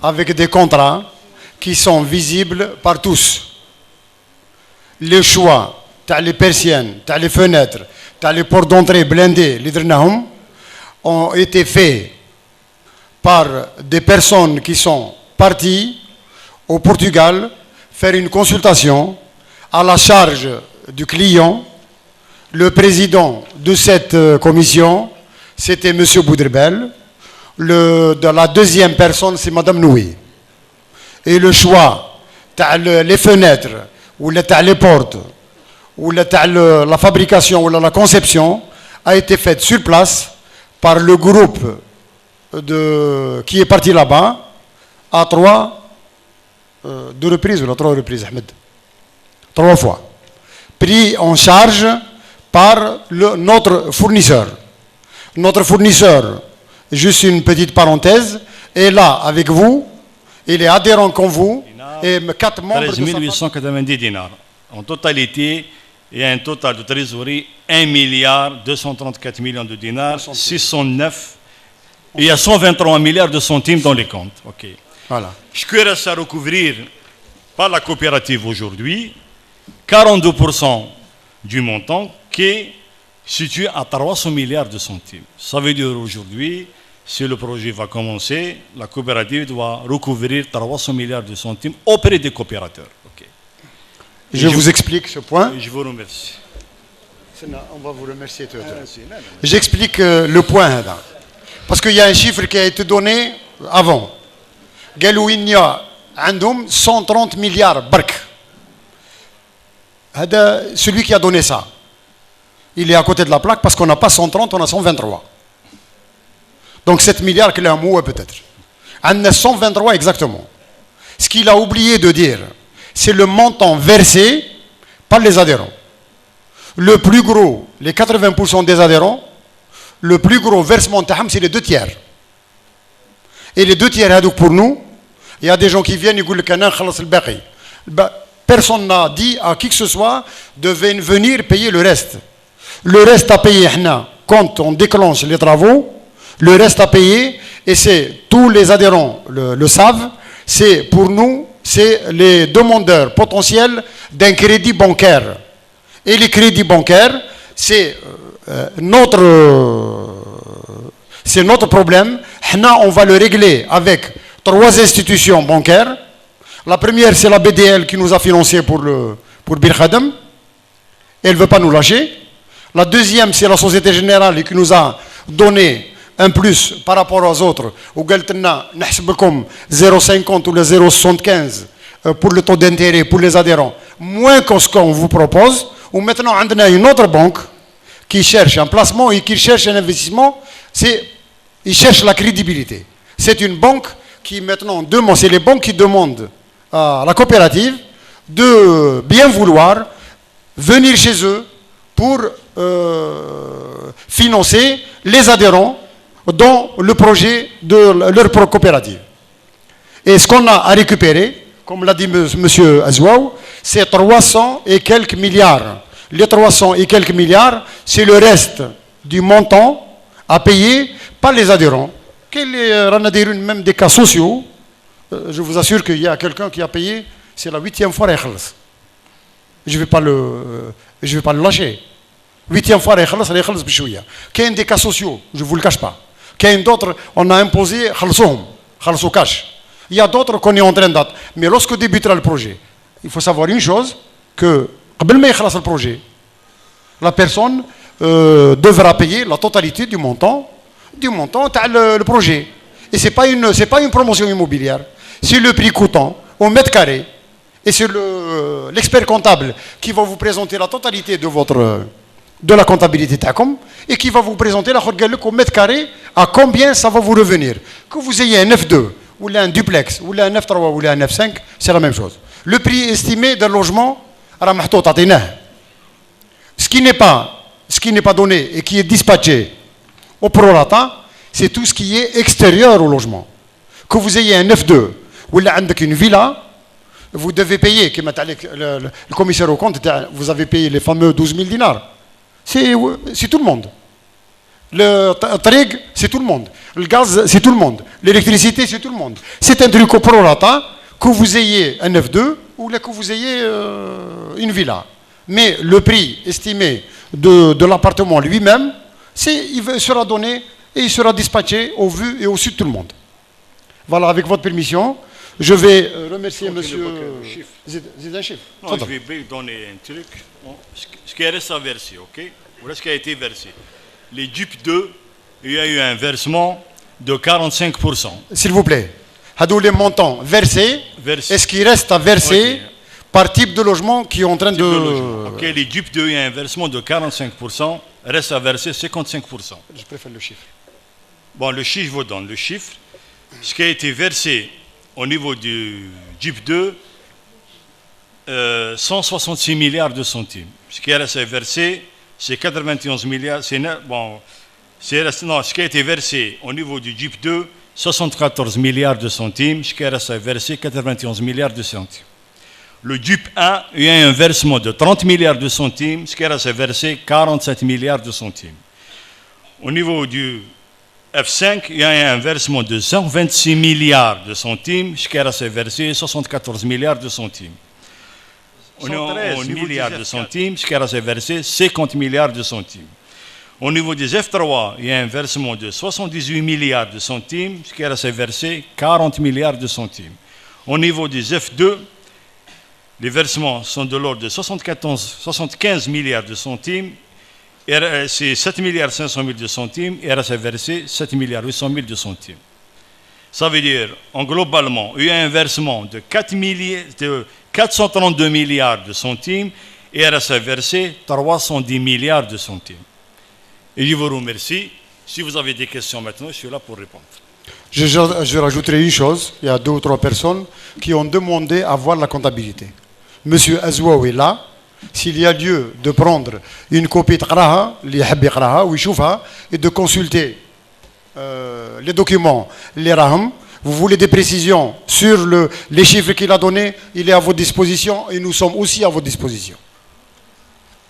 avec des contrats qui sont visibles par tous. Les choix, les persiennes, les fenêtres, les portes d'entrée blindées, les drnahum, ont été faits par des personnes qui sont parties au Portugal faire une consultation à la charge du client. Le président de cette commission, c'était M. Boudrebel. De la deuxième personne, c'est Mme Noui. Et le choix, les fenêtres, ou les portes, ou la fabrication, ou la conception, a été faite sur place par le groupe qui est parti là-bas à deux reprises, ou trois reprises, Ahmed. 3 fois. Pris en charge par notre fournisseur. Notre fournisseur, juste une petite parenthèse, est là avec vous, il est adhérent comme vous, et 4 membres 13 890 dinars En totalité, il y a un total de trésorerie 1 milliard 234 millions de dinars, 609. Il y a 123 milliards de centimes dans les comptes. Ok. Voilà. Ce qui reste à recouvrir par la coopérative aujourd'hui, 42% du montant qui est situé à 300 milliards de centimes. Ça veut dire aujourd'hui, si le projet va commencer, la coopérative doit recouvrir 300 milliards de centimes auprès des coopérateurs. Okay. Je vous explique ce point. Je vous remercie. On va vous remercier tout à l'heure. J'explique le point. Parce qu'il y a un chiffre qui a été donné avant. قالوا il y a 130 milliards برك. Celui qui a donné ça, il est à côté de la plaque parce qu'on n'a pas 130, on a 123. Donc 7 milliards qu'il a un mot peut-être. On a 123 exactement. Ce qu'il a oublié de dire, c'est le montant versé par les adhérents. Le plus gros, les 80% des adhérents, le plus gros versement c'est les 2 tiers. Et les 2 tiers, pour nous, il y a des gens qui viennent et disent personne n'a dit à qui que ce soit de venir payer le reste. Le reste à payer, quand on déclenche les travaux, le reste à payer, et c'est tous les adhérents le savent, c'est pour nous, c'est les demandeurs potentiels d'un crédit bancaire. Et les crédits bancaires, c'est notre problème. On va le régler avec 3 institutions bancaires. La première, c'est la BDL qui nous a financé pour Bir Khadem. Elle ne veut pas nous lâcher. La deuxième, c'est la Société Générale qui nous a donné un plus par rapport aux autres. Ou 0,50 ou le 0,75 pour le taux d'intérêt pour les adhérents, moins que ce qu'on vous propose. Ou maintenant, on a une autre banque qui cherche un placement et qui cherche un investissement. Il cherche la crédibilité. C'est une banque qui maintenant demande, c'est les banques qui demandent à la coopérative de bien vouloir venir chez eux pour financer les adhérents dans le projet de leur coopérative. Et ce qu'on a à récupérer, comme l'a dit M. Azouaou, c'est 300 et quelques milliards. Les 300 et quelques milliards, c'est le reste du montant à payer par les adhérents. Même des cas sociaux, je vous assure qu'il y a quelqu'un qui a payé, c'est la 8e fois. Je ne vais pas le lâcher. 8e fois, il y a des cas sociaux, je ne vous le cache pas. Il y a d'autres, on a imposé cash. Il y a d'autres qu'on est en train d'attendre. Mais lorsque débutera le projet, il faut savoir une chose, que le projet, la personne devra payer la totalité du montant le projet. Et ce n'est pas une promotion immobilière. C'est le prix coûtant au mètre carré. Et c'est l'expert comptable qui va vous présenter la totalité de la comptabilité TACOM et qui va vous présenter la au mètre carré à combien ça va vous revenir. Que vous ayez un F2 ou un duplex ou un F3 ou un F5, c'est la même chose. Le prix estimé d'un logement, ce qui n'est pas donné et qui est dispatché au prorata, c'est tout ce qui est extérieur au logement. Que vous ayez un F2 ou une villa, vous devez payer, le commissaire au compte, vous avez payé les fameux 12 000 dinars. C'est tout le monde. Le trig, c'est tout le monde. Le gaz, c'est tout le monde. L'électricité, c'est tout le monde. C'est un truc au prorata, que vous ayez un F2 ou que vous ayez une villa. Mais le prix estimé de l'appartement lui-même, il sera donné et il sera dispatché au vu et au su de tout le monde. Voilà, avec votre permission, je vais remercier monsieur... C'est un chiffre. Non, je vais donner un truc. Ce qui reste à verser, ok? Voilà ce qui a été versé. Les DUP 2, il y a eu un versement de 45%. S'il vous plaît, hadou les montants versés, est-ce qu'il reste à verser par type de logement qui est en train de... Ok, les DUP 2, il y a un versement de 45%, reste à verser 55%. Je préfère le chiffre. Bon, le chiffre, je vous donne le chiffre. Ce qui a été versé au niveau du DUP 2, 166 milliards de centimes. Ce qui reste à verser, c'est 91 milliards. Ce qui a été versé au niveau du DUP 2, 74 milliards de centimes. Ce qui reste à verser, 91 milliards de centimes. le DUP 1, il y a un versement de 30 milliards de centimes, ce qui a versé 47 milliards de centimes. Au niveau du F5, il y a un versement de 126 milliards de centimes, ce qui a versé 74 milliards de centimes. Au niveau milliards de centimes, ce qui a versé 50 milliards de centimes. Au niveau des F3, il y a un versement de 78 milliards de centimes, ce qui a versé 40 milliards de centimes. Au niveau des F2, les versements sont de l'ordre de 75 milliards de centimes, c'est 7 milliards 500 000 de centimes, et RSA versé 7 milliards 800 000 de centimes. Ça veut dire, globalement, il y a un versement de 432 milliards de centimes, et RSA versé 310 milliards de centimes. Et je vous remercie. Si vous avez des questions maintenant, je suis là pour répondre. Je rajouterai une chose. Il y a 2 ou 3 personnes qui ont demandé à voir la comptabilité. Monsieur Azouaou est là. S'il y a lieu de prendre une copie de Qaraha, et de consulter les documents, les raham, vous voulez des précisions sur les chiffres qu'il a donnés, il est à votre disposition et nous sommes aussi à votre disposition.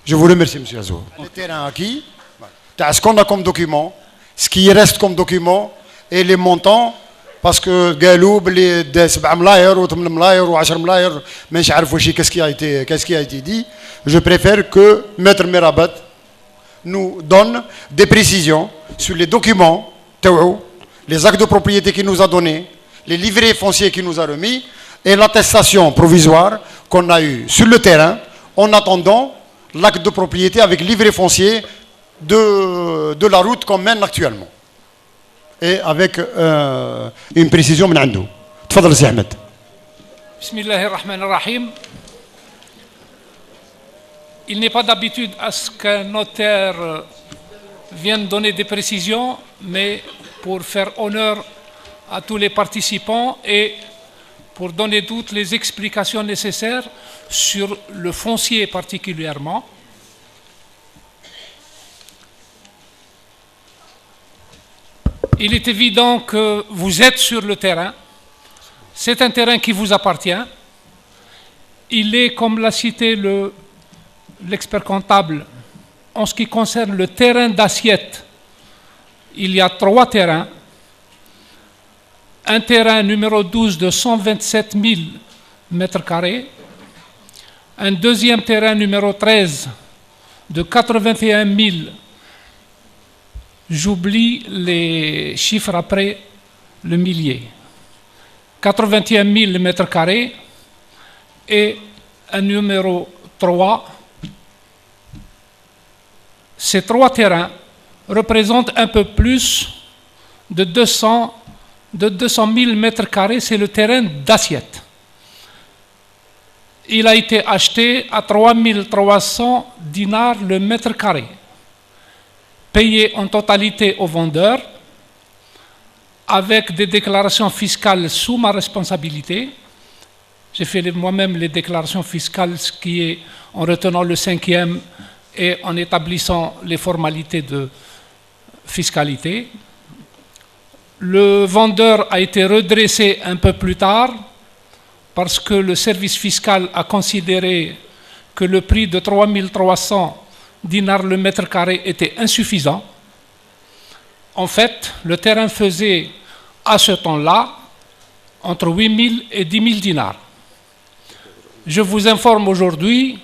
Je vous remercie, monsieur Azouaou. Le terrain acquis, ce qu'on a comme document, ce qui reste comme document et les montants. Parce que قالوا بلي 7 ملاير و8 ملاير و10 ملاير مانيش عارف واش qu'est-ce qui a été dit. Je préfère que Maître Merabat nous donne des précisions sur les documents, les actes de propriété qu'il nous a donnés, les livrets fonciers qu'il nous a remis et l'attestation provisoire qu'on a eue sur le terrain en attendant l'acte de propriété avec livret foncier de la route qu'on mène actuellement. Et avec une précision من عنده. تفضل سي أحمد. بسم الله الرحمن الرحيم. Il n'est pas d'habitude à ce qu'un notaire vienne donner des précisions, mais pour faire honneur à tous les participants et pour donner toutes les explications nécessaires sur le foncier particulièrement. Il est évident que vous êtes sur le terrain. C'est un terrain qui vous appartient. Il est, comme l'a cité l'expert comptable, en ce qui concerne le terrain d'assiette, il y a 3 terrains. Un terrain numéro 12 de 127 000 mètres carrés. Un deuxième terrain numéro 13 de 81 000. J'oublie les chiffres après le millier. 81 000 mètres carrés et un numéro 3. Ces 3 terrains représentent un peu plus de 200 000 mètres carrés. C'est le terrain d'assiette. Il a été acheté à 3 300 dinars le mètre carré, payé en totalité au vendeur, avec des déclarations fiscales sous ma responsabilité. J'ai fait moi-même les déclarations fiscales, ce qui est en retenant le 5e et en établissant les formalités de fiscalité. Le vendeur a été redressé un peu plus tard parce que le service fiscal a considéré que le prix de 3 300 dinars le mètre carré était insuffisant. En fait, le terrain faisait à ce temps-là entre 8 000 et 10 000 dinars. Je vous informe aujourd'hui,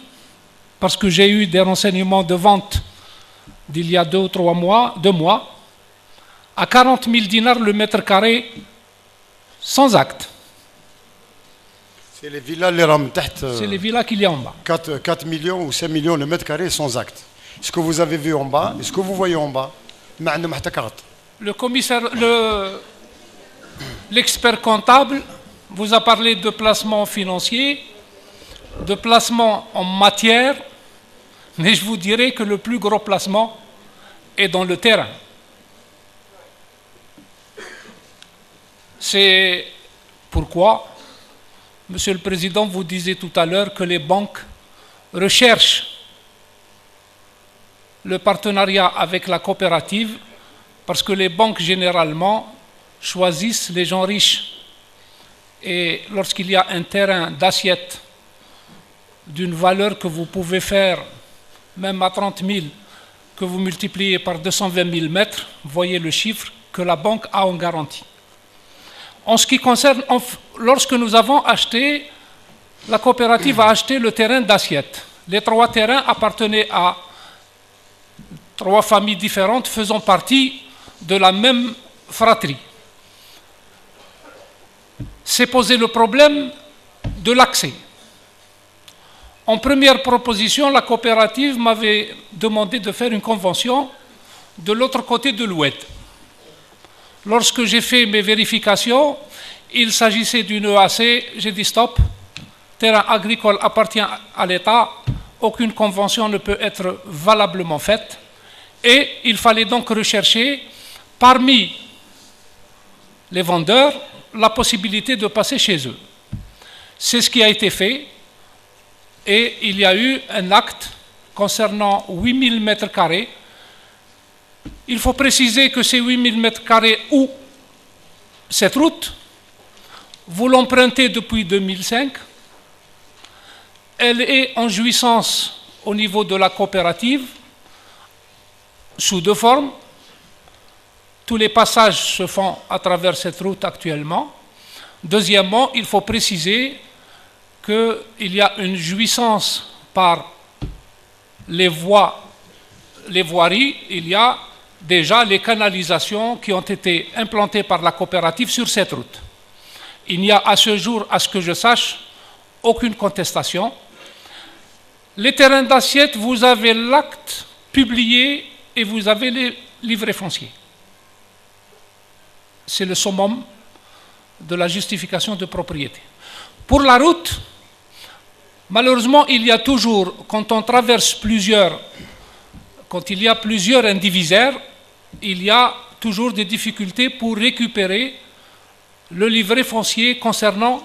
parce que j'ai eu des renseignements de vente d'il y a 2 mois, à 40 000 dinars le mètre carré sans acte. C'est les villas les ram C'est les villas qu'il y a en bas. 4 millions ou 5 millions le mètre carré sans acte. Ce que vous avez vu en bas et ce que vous voyez en bas, le commissaire, l'expert comptable vous a parlé de placement financier, de placement en matière, mais je vous dirais que le plus gros placement est dans le terrain. C'est pourquoi, Monsieur le Président, vous disiez tout à l'heure que les banques recherchent le partenariat avec la coopérative parce que les banques généralement choisissent les gens riches. Et lorsqu'il y a un terrain d'assiette d'une valeur que vous pouvez faire, même à 30 000, que vous multipliez par 220 000 mètres, voyez le chiffre que la banque a en garantie. En ce qui concerne, lorsque nous avons acheté, la coopérative a acheté le terrain d'Assiette. Les 3 terrains appartenaient à 3 familles différentes faisant partie de la même fratrie. C'est posé le problème de l'accès. En première proposition, la coopérative m'avait demandé de faire une convention de l'autre côté de l'Oued. Lorsque j'ai fait mes vérifications, il s'agissait d'une EAC, j'ai dit stop, terrain agricole appartient à l'État, aucune convention ne peut être valablement faite, et il fallait donc rechercher parmi les vendeurs la possibilité de passer chez eux. C'est ce qui a été fait, et il y a eu un acte concernant 8000 mètres carrés. Il faut préciser que ces 8000 mètres carrés ou cette route, vous l'empruntez depuis 2005, elle est en jouissance au niveau de la coopérative sous 2 formes. Tous les passages se font à travers cette route actuellement. Deuxièmement, il faut préciser qu'il y a une jouissance par les voiries, il y a déjà les canalisations qui ont été implantées par la coopérative sur cette route. Il n'y a à ce jour, à ce que je sache, aucune contestation. Les terrains d'Assiette, vous avez l'acte publié et vous avez les livrets fonciers. C'est le summum de la justification de propriété. Pour la route, malheureusement, il y a toujours, quand on traverse quand il y a plusieurs indivisaires, il y a toujours des difficultés pour récupérer le livret foncier concernant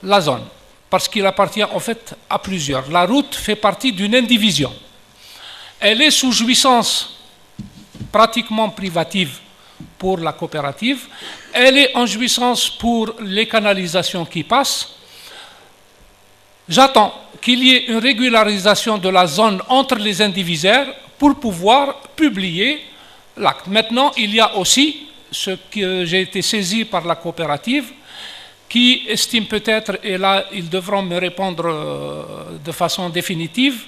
la zone, parce qu'il appartient en fait à plusieurs. La route fait partie d'une indivision. Elle est sous jouissance pratiquement privative pour la coopérative. Elle est en jouissance pour les canalisations qui passent. J'attends qu'il y ait une régularisation de la zone entre les indivisaires pour pouvoir publier l'acte. Maintenant, il y a aussi ce que j'ai été saisi par la coopérative qui estime peut-être, et là ils devront me répondre de façon définitive,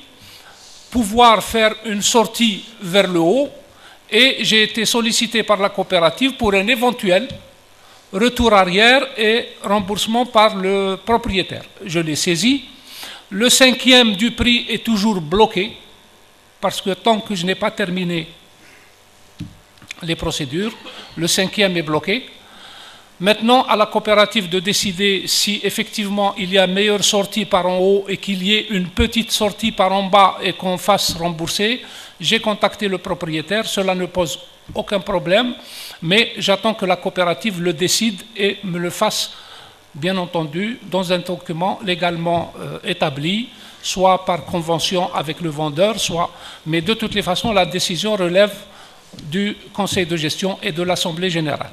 pouvoir faire une sortie vers le haut, et j'ai été sollicité par la coopérative pour un éventuel retour arrière et remboursement par le propriétaire. Je l'ai saisi. Le 5e du prix est toujours bloqué, parce que tant que je n'ai pas terminé les procédures, le 5e est bloqué. Maintenant, à la coopérative de décider si effectivement il y a meilleure sortie par en haut et qu'il y ait une petite sortie par en bas et qu'on fasse rembourser. J'ai contacté le propriétaire, cela ne pose aucun problème, mais j'attends que la coopérative le décide et me le fasse, bien entendu, dans un document légalement établi, soit par convention avec le vendeur, soit... Mais de toutes les façons, la décision relève du Conseil de gestion et de l'Assemblée générale.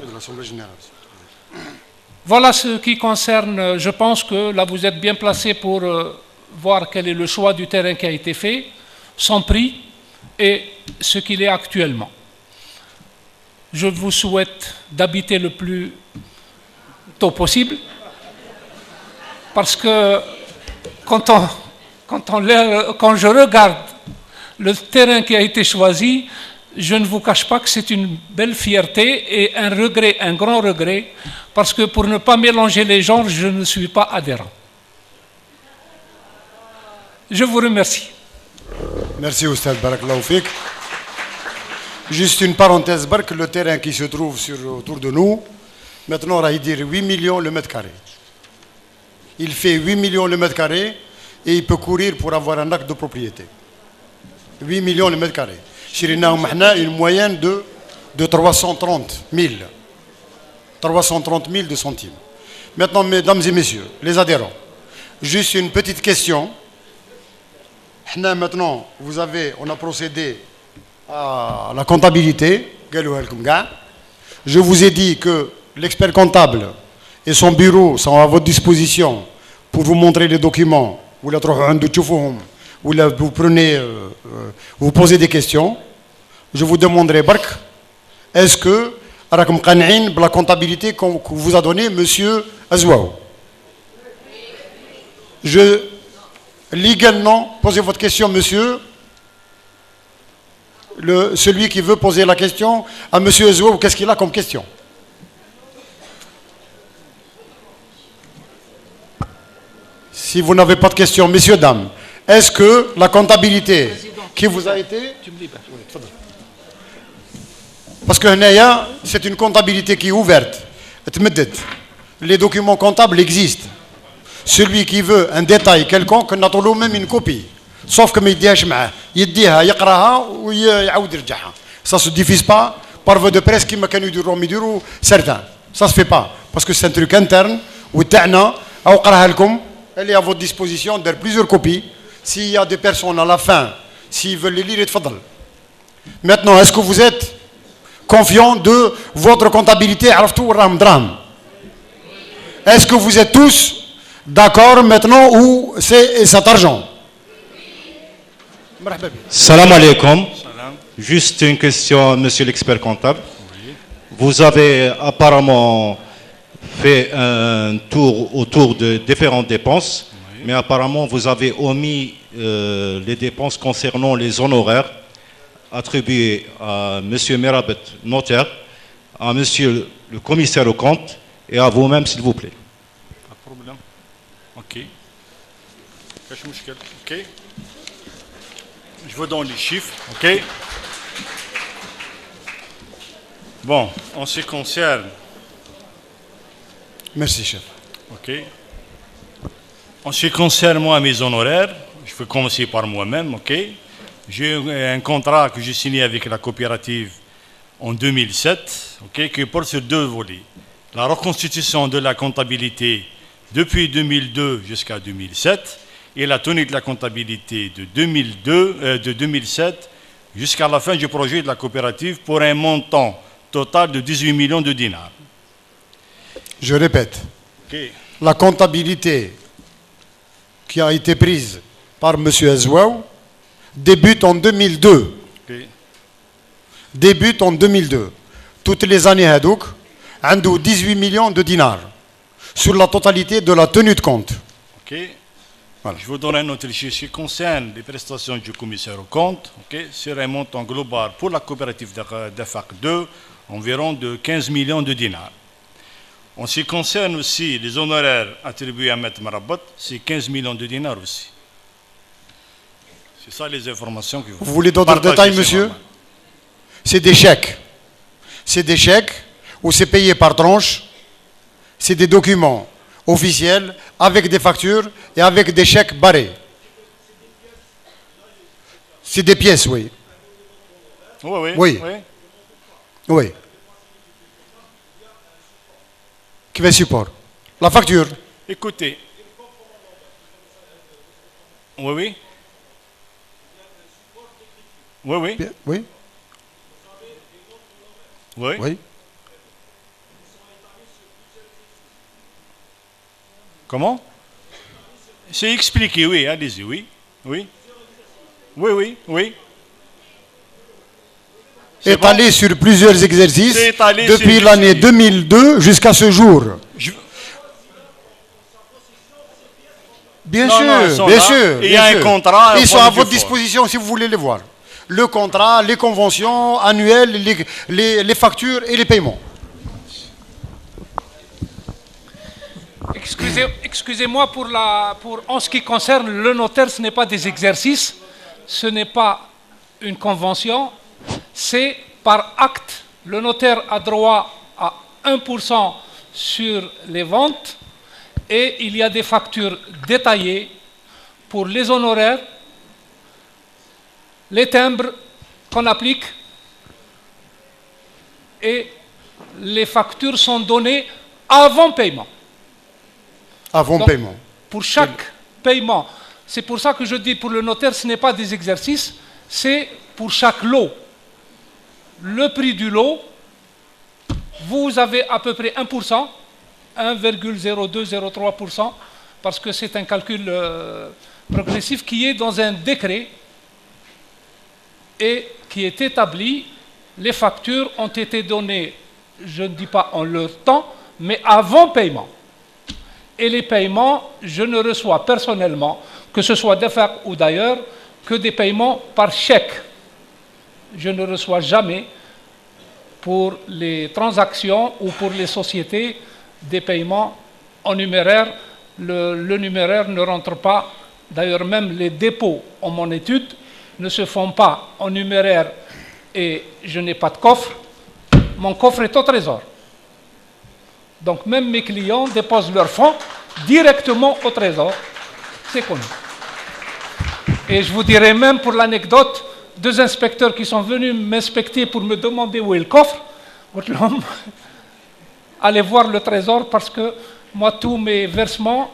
Voilà ce qui concerne, je pense que là vous êtes bien placé pour voir quel est le choix du terrain qui a été fait, son prix et ce qu'il est actuellement. Je vous souhaite d'habiter le plus tôt possible, parce que quand je regarde le terrain qui a été choisi, je ne vous cache pas que c'est une belle fierté et un regret, un grand regret, parce que pour ne pas mélanger les genres, je ne suis pas adhérent. Je vous remercie. Merci Oustad, barakallahu fik. Juste une parenthèse, Bark, le terrain qui se trouve autour de nous, maintenant on va y dire 8 millions le mètre carré. Il fait 8 millions le mètre carré et il peut courir pour avoir un acte de propriété. 8 millions le mètre carré. Une moyenne de 330 000. 330 000 de centimes. Maintenant, mesdames et messieurs, les adhérents, juste une petite question. Maintenant, on a procédé à la comptabilité. Je vous ai dit que l'expert comptable et son bureau sont à votre disposition pour vous montrer les documents ولا تروحوا عنده تشوفوهم ولا vous prenez vous posez des questions, je vous demanderai برك est-ce que راكم قانعين بلا comptabilité que vous a donné monsieur Azouaou? Je légalement posez votre question monsieur. Celui qui veut poser la question à monsieur Azouaou, qu'est-ce qu'il a comme question? Si vous n'avez pas de question, messieurs, dames, est-ce que la comptabilité qui vous a été... Parce que c'est une comptabilité qui est ouverte. Les documents comptables existent. Celui qui veut un détail quelconque, on a même une copie. Sauf que ça ne se diffuse pas par voie de presse qui m'a connu du Romiduro, certains. Ça ne se fait pas. Parce que c'est un truc interne. Elle est à votre disposition de plusieurs copies. S'il y a des personnes à la fin, s'ils veulent les lire, maintenant, est-ce que vous êtes confiant de votre comptabilité? Est-ce que vous êtes tous d'accord maintenant où c'est cet argent? Salam alaikum. Juste une question, monsieur l'expert comptable. Oui. Vous avez apparemment fait un tour autour de différentes dépenses, oui. Mais apparemment vous avez omis les dépenses concernant les honoraires attribués à monsieur Merabet, notaire, à monsieur le commissaire aux comptes et à vous-même, s'il vous plaît. Pas de problème. Ok. Ok. Je vous donne les chiffres. Ok. Bon, en ce qui concerne... Merci, chef. Ok. En ce qui concerne moi mes honoraires, je vais commencer par moi-même. Ok. J'ai un contrat que j'ai signé avec la coopérative en 2007, ok, qui porte sur deux volets. La reconstitution de la comptabilité depuis 2002 jusqu'à 2007 et la tenue de la comptabilité de 2007 jusqu'à la fin du projet de la coopérative pour un montant total de 18 millions de dinars. Je répète, Okay. La comptabilité qui a été prise par M. Azouaou débute en 2002. Okay. Débute en 2002. Toutes les années, Hadouk, a 18 millions de dinars sur la totalité de la tenue de compte. Okay. Voilà. Je vous donne un autre chiffre qui concerne les prestations du commissaire au compte. Okay. C'est un montant global pour la coopérative d'AFAC 2, environ de 15 millions de dinars. En ce qui concerne aussi les honoraires attribués à Maître Marabat, c'est 15 millions de dinars aussi. C'est ça les informations que vous voulez d'autres détails, monsieur? C'est des chèques. C'est des chèques où c'est payé par tranche. C'est des documents officiels avec des factures et avec des chèques barrés. C'est des pièces, oui. Oui, oui. Oui. Oui. Oui. Qui fait support? La facture. Écoutez. Oui, oui. Oui, oui. Oui. Oui. Oui. Comment? C'est expliqué, oui, allez-y, oui. Oui. Oui, oui, oui. Étalé sur plusieurs exercices depuis sur... l'année 2002 jusqu'à ce jour. Bien sûr, bien sûr. Il y a un contrat. Ils sont à votre disposition si vous voulez les voir. Le contrat, les conventions annuelles, les factures et les paiements. Excusez-moi en ce qui concerne le notaire, ce n'est pas des exercices, ce n'est pas une convention, c'est par acte. Le notaire a droit à 1% sur les ventes et il y a des factures détaillées pour les honoraires, les timbres qu'on applique et les factures sont données avant paiement. Avant Donc, paiement. Pour chaque paiement. C'est pour ça que je dis pour le notaire, ce n'est pas des exercices, c'est pour chaque lot. Le prix du lot, vous avez à peu près 1%, 1,0203% parce que c'est un calcul progressif qui est dans un décret et qui est établi. Les factures ont été données, je ne dis pas en leur temps, mais avant paiement. Et les paiements, je ne reçois personnellement, que ce soit d'affaires ou d'ailleurs, que des paiements par chèque. Je ne reçois jamais, pour les transactions ou pour les sociétés, des paiements en numéraire. Le numéraire ne rentre pas. D'ailleurs, même les dépôts en mon étude ne se font pas en numéraire et je n'ai pas de coffre. Mon coffre est au trésor. Donc même mes clients déposent leurs fonds directement au trésor. C'est connu. Et je vous dirais même pour l'anecdote, 2 inspecteurs qui sont venus m'inspecter pour me demander où est le coffre. Allez voir le trésor parce que moi, tous mes versements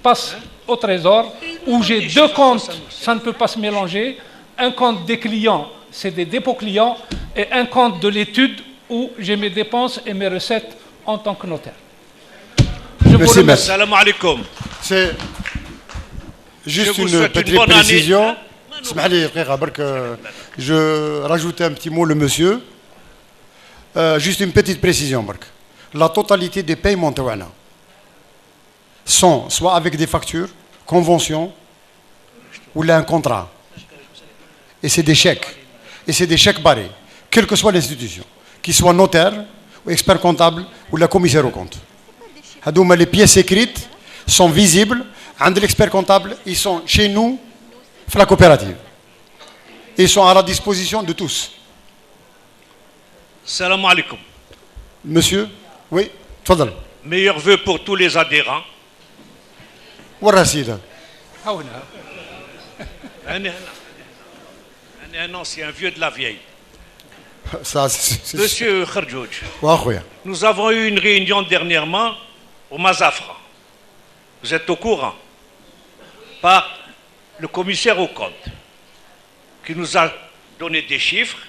passent au trésor où j'ai 2 comptes, ça ne peut pas se mélanger. Un compte des clients, c'est des dépôts clients, et un compte de l'étude où j'ai mes dépenses et mes recettes en tant que notaire. Je vous remercie. Salam alaikum. C'est juste une petite précision. Je rajoute un petit mot, le monsieur. Juste une petite précision. La totalité des paiements sont soit avec des factures, conventions, ou là un contrat. Et c'est des chèques. Et c'est des chèques barrés, quelle que soit l'institution, qu'ils soient notaire, ou expert comptable, ou la commissaire aux comptes. Les pièces écrites sont visibles. L'expert comptable, ils sont chez nous, la coopérative. Ils sont à la disposition de tous. Salam alaikum. Monsieur, oui, tfadal. Meilleurs vœux pour tous les adhérents. Warasida. Un ancien vieux de la vieille. Ça, Monsieur Khardjouj, ouais. nous avons eu une réunion dernièrement au Mazafra. Vous êtes au courant? Par le commissaire aux comptes, qui nous a donné des chiffres.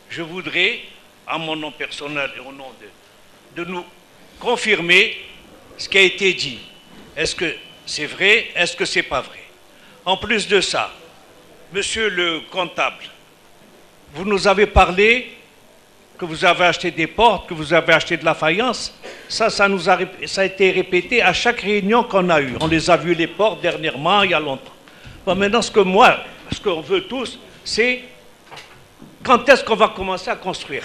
Je voudrais, à mon nom personnel et au nom de nous confirmer ce qui a été dit. Est-ce que c'est vrai? Est-ce que c'est pas vrai? En plus de ça, monsieur le comptable, vous nous avez parlé que vous avez acheté des portes, que vous avez acheté de la faïence. Ça a été répété à chaque réunion qu'on a eue. On les a vus les portes dernièrement, il y a longtemps. Bon, maintenant, ce qu'on veut tous, c'est quand est-ce qu'on va commencer à construire?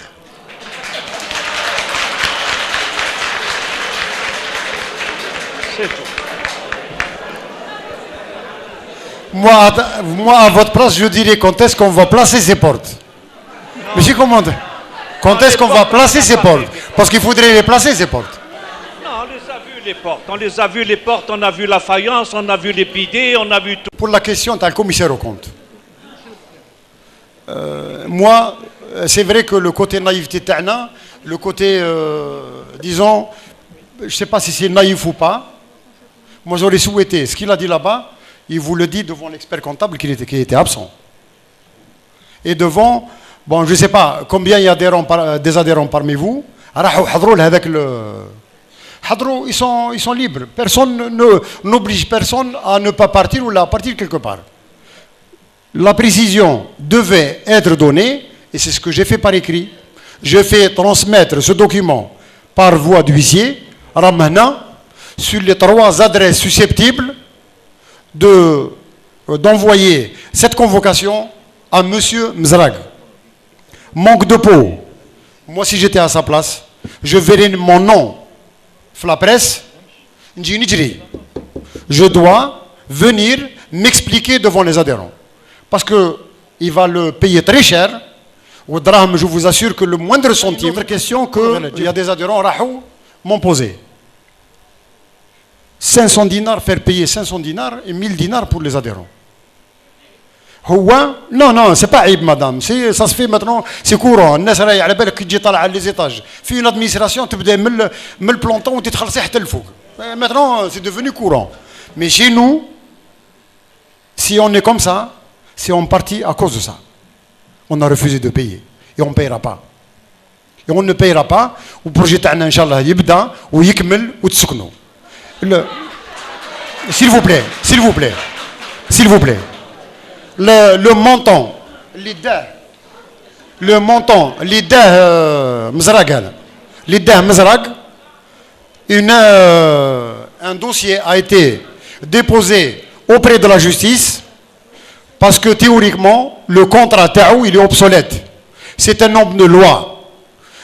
C'est tout. Moi, à votre place, je dirais quand est-ce qu'on va placer ces portes. Monsieur commande, quand est-ce qu'on va placer ces portes? Parce qu'il faudrait les placer, ces portes. Non, on les a vues les portes. On les a vues les portes, on a vu la faïence, on a vu les bidets, on a vu tout. Pour la question, tu as le commissaire au compte. Moi, c'est vrai que le côté naïveté ta'na, le côté, disons, je ne sais pas si c'est naïf ou pas. Moi, j'aurais souhaité, ce qu'il a dit là-bas, il vous le dit devant l'expert comptable qui était absent. Et devant, bon, je ne sais pas combien il y a des adhérents parmi vous. Avec ils sont libres. Personne n'oblige personne à ne pas partir ou à partir quelque part. La précision devait être donnée, et c'est ce que j'ai fait par écrit. Je fais transmettre ce document par voie d'huissier, Ramana, sur les 3 adresses susceptibles d'envoyer cette convocation à M. Mzrag. Manque de peau. Moi, si j'étais à sa place, je verrais mon nom dans la presse. Je dois venir m'expliquer devant les adhérents. Parce qu'il va le payer très cher. Au drame, je vous assure que le moindre centime. Une autre question qu'il y a des adhérents m'ont posé. 500 dinars, faire payer 500 dinars et 1000 dinars pour les adhérents. Non, c'est pas aïb, madame. Ça se fait maintenant, c'est courant. الناس راهي على بالك كي تجي طالع على les étages. في une administration, تبدا من le planton وتتخلصي حتى الفوق. Maintenant, c'est devenu courant. Mais chez nous, si on est comme ça, c'est en partie à cause de ça. On a refusé de payer. Et on ne payera pas. Et on ne payera pas. Ou projet تاعنا إن شاء الله يبدأ ويكمل وتسكنوا. s'il vous plaît, s'il vous plaît, s'il vous plaît. Le montant, le montant, un dossier a été déposé auprès de la justice parce que théoriquement, le contrat Taou, il est obsolète. C'est un homme de loi.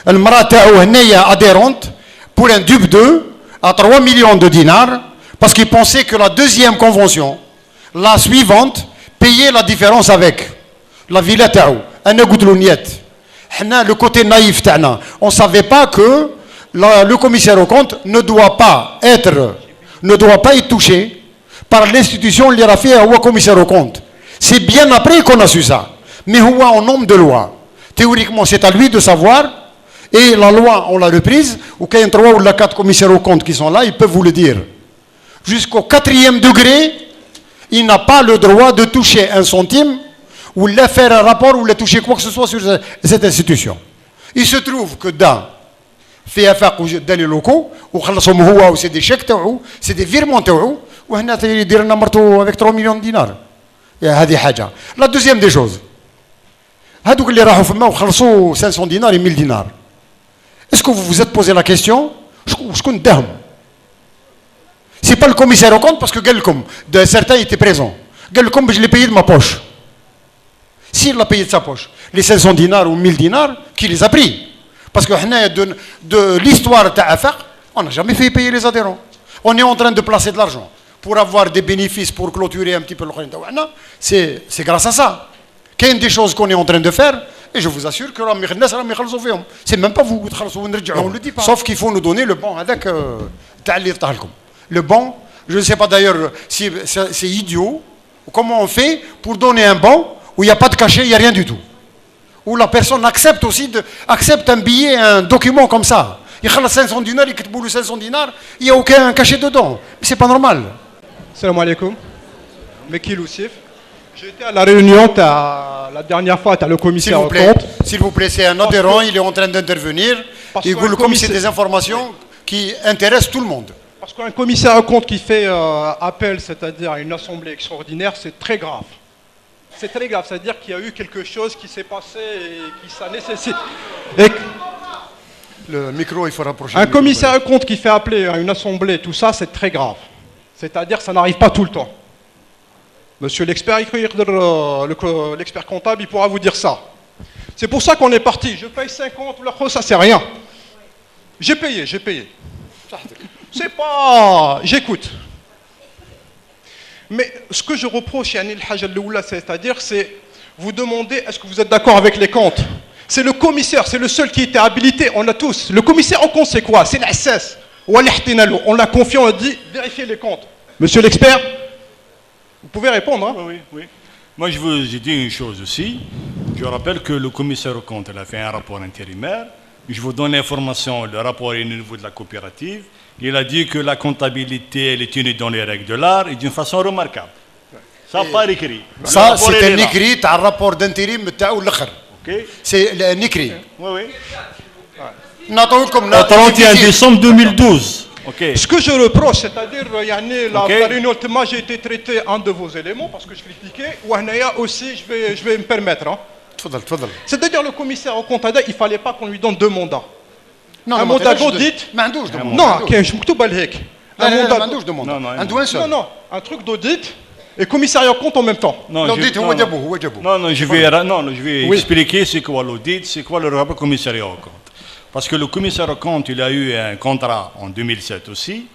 Le Mara Taou est adhérente pour un DUP 2 à 3 millions de dinars parce qu'il pensait que la deuxième convention, la suivante, payait la différence avec la villa Taou. Le côté naïf, on ne savait pas que le commissaire au compte ne doit pas être touché par l'institution l'Irafi ou commissaire au compte. C'est bien après qu'on a su ça. Mais en nom de loi. Théoriquement, c'est à lui de savoir. Et la loi, on l'a reprise. Ou qu'il y a 3 ou 4 commissaires au compte qui sont là, ils peuvent vous le dire. Jusqu'au 4e degré, il n'a pas le droit de toucher un centime ou de faire un rapport ou de toucher quoi que ce soit sur cette institution. Il se trouve que dans les locaux, c'est des chèques, c'est des virements, avec 3 millions de dinars. La deuxième des choses, هذوك اللي راحوا فما وخلصوا 500 dinars et 1000 dinars. Est-ce que vous vous êtes posé la question? C'est pas le commissaire au compte parce que certains étaient présents. Je l'ai payé de ma poche. S'il l'a payé de sa poche, les 500 dinars ou 1000 dinars, qui les a pris? Parce que de l'histoire d'Afaq, on n'a jamais fait payer les adhérents. On est en train de placer de l'argent pour avoir des bénéfices, pour clôturer un petit peu le Khorin. C'est grâce à ça. Qu'il y a des choses qu'on est en train de faire, et je vous assure que c'est même pas vous, on ne le dit pas. Sauf qu'il faut nous donner le bon avec le bon. Je ne sais pas d'ailleurs si c'est idiot. Comment on fait pour donner un bon où il n'y a pas de cachet, il n'y a rien du tout. Où la personne accepte aussi accepte un billet, un document comme ça. Il a 500 dinars, il quitte 500 dinars, il n'y a aucun cachet dedans. Mais c'est pas normal. Salam alaikum. Mekil Oussif. J'étais à la réunion, la dernière fois, tu as le commissaire au compte. S'il vous plaît, c'est un adhérent, il est en train d'intervenir. Et comme c'est des informations qui intéressent tout le monde. Parce qu'un commissaire au compte qui fait appel, c'est-à-dire à une assemblée extraordinaire, c'est très grave. C'est très grave, c'est-à-dire qu'il y a eu quelque chose qui s'est passé et qui ça nécessite. Le micro, il faut rapprocher. Un commissaire au compte qui fait appeler à une assemblée, tout ça, c'est très grave. C'est-à-dire que ça n'arrive pas tout le temps. Monsieur l'expert, l'expert comptable, il pourra vous dire ça. C'est pour ça qu'on est parti. Je paye 50, ça c'est rien. J'ai payé. C'est pas... J'écoute. Mais ce que je reproche à Anil Hajj Loula, c'est-à-dire, c'est vous demander est-ce que vous êtes d'accord avec les comptes. C'est le commissaire, c'est le seul qui était habilité, on a tous. Le commissaire au compte, c'est quoi? C'est l'ASS. On l'a confié, on a dit vérifiez les comptes. Monsieur l'expert, vous pouvez répondre. Hein? Oui. Moi, j'ai dit une chose aussi. Je rappelle que le commissaire au compte a fait un rapport intérimaire. Je vous donne l'information, le rapport est au niveau de la coopérative. Il a dit que la comptabilité, elle est tenue dans les règles de l'art et d'une façon remarquable. Ça pas écrit. Ça, c'est un écrit, un rapport d'intérim, c'est un écrit. Oui. Au 31 décembre 2012. Okay. Ce que je reproche, c'est-à-dire, la réunion, moi j'ai été traité un de vos éléments parce que je critiquais, ou aussi, je vais me permettre. Hein. C'est-à-dire, le commissaire au compte, il ne fallait pas qu'on lui donne 2 mandats. Non, un mandat d'audit. Non, un truc d'audit et commissariat au compte en même temps. Je vais expliquer c'est quoi l'audit, c'est quoi le rapport commissariat au compte. Parce que le commissaire au compte, il a eu un contrat en 2007 aussi,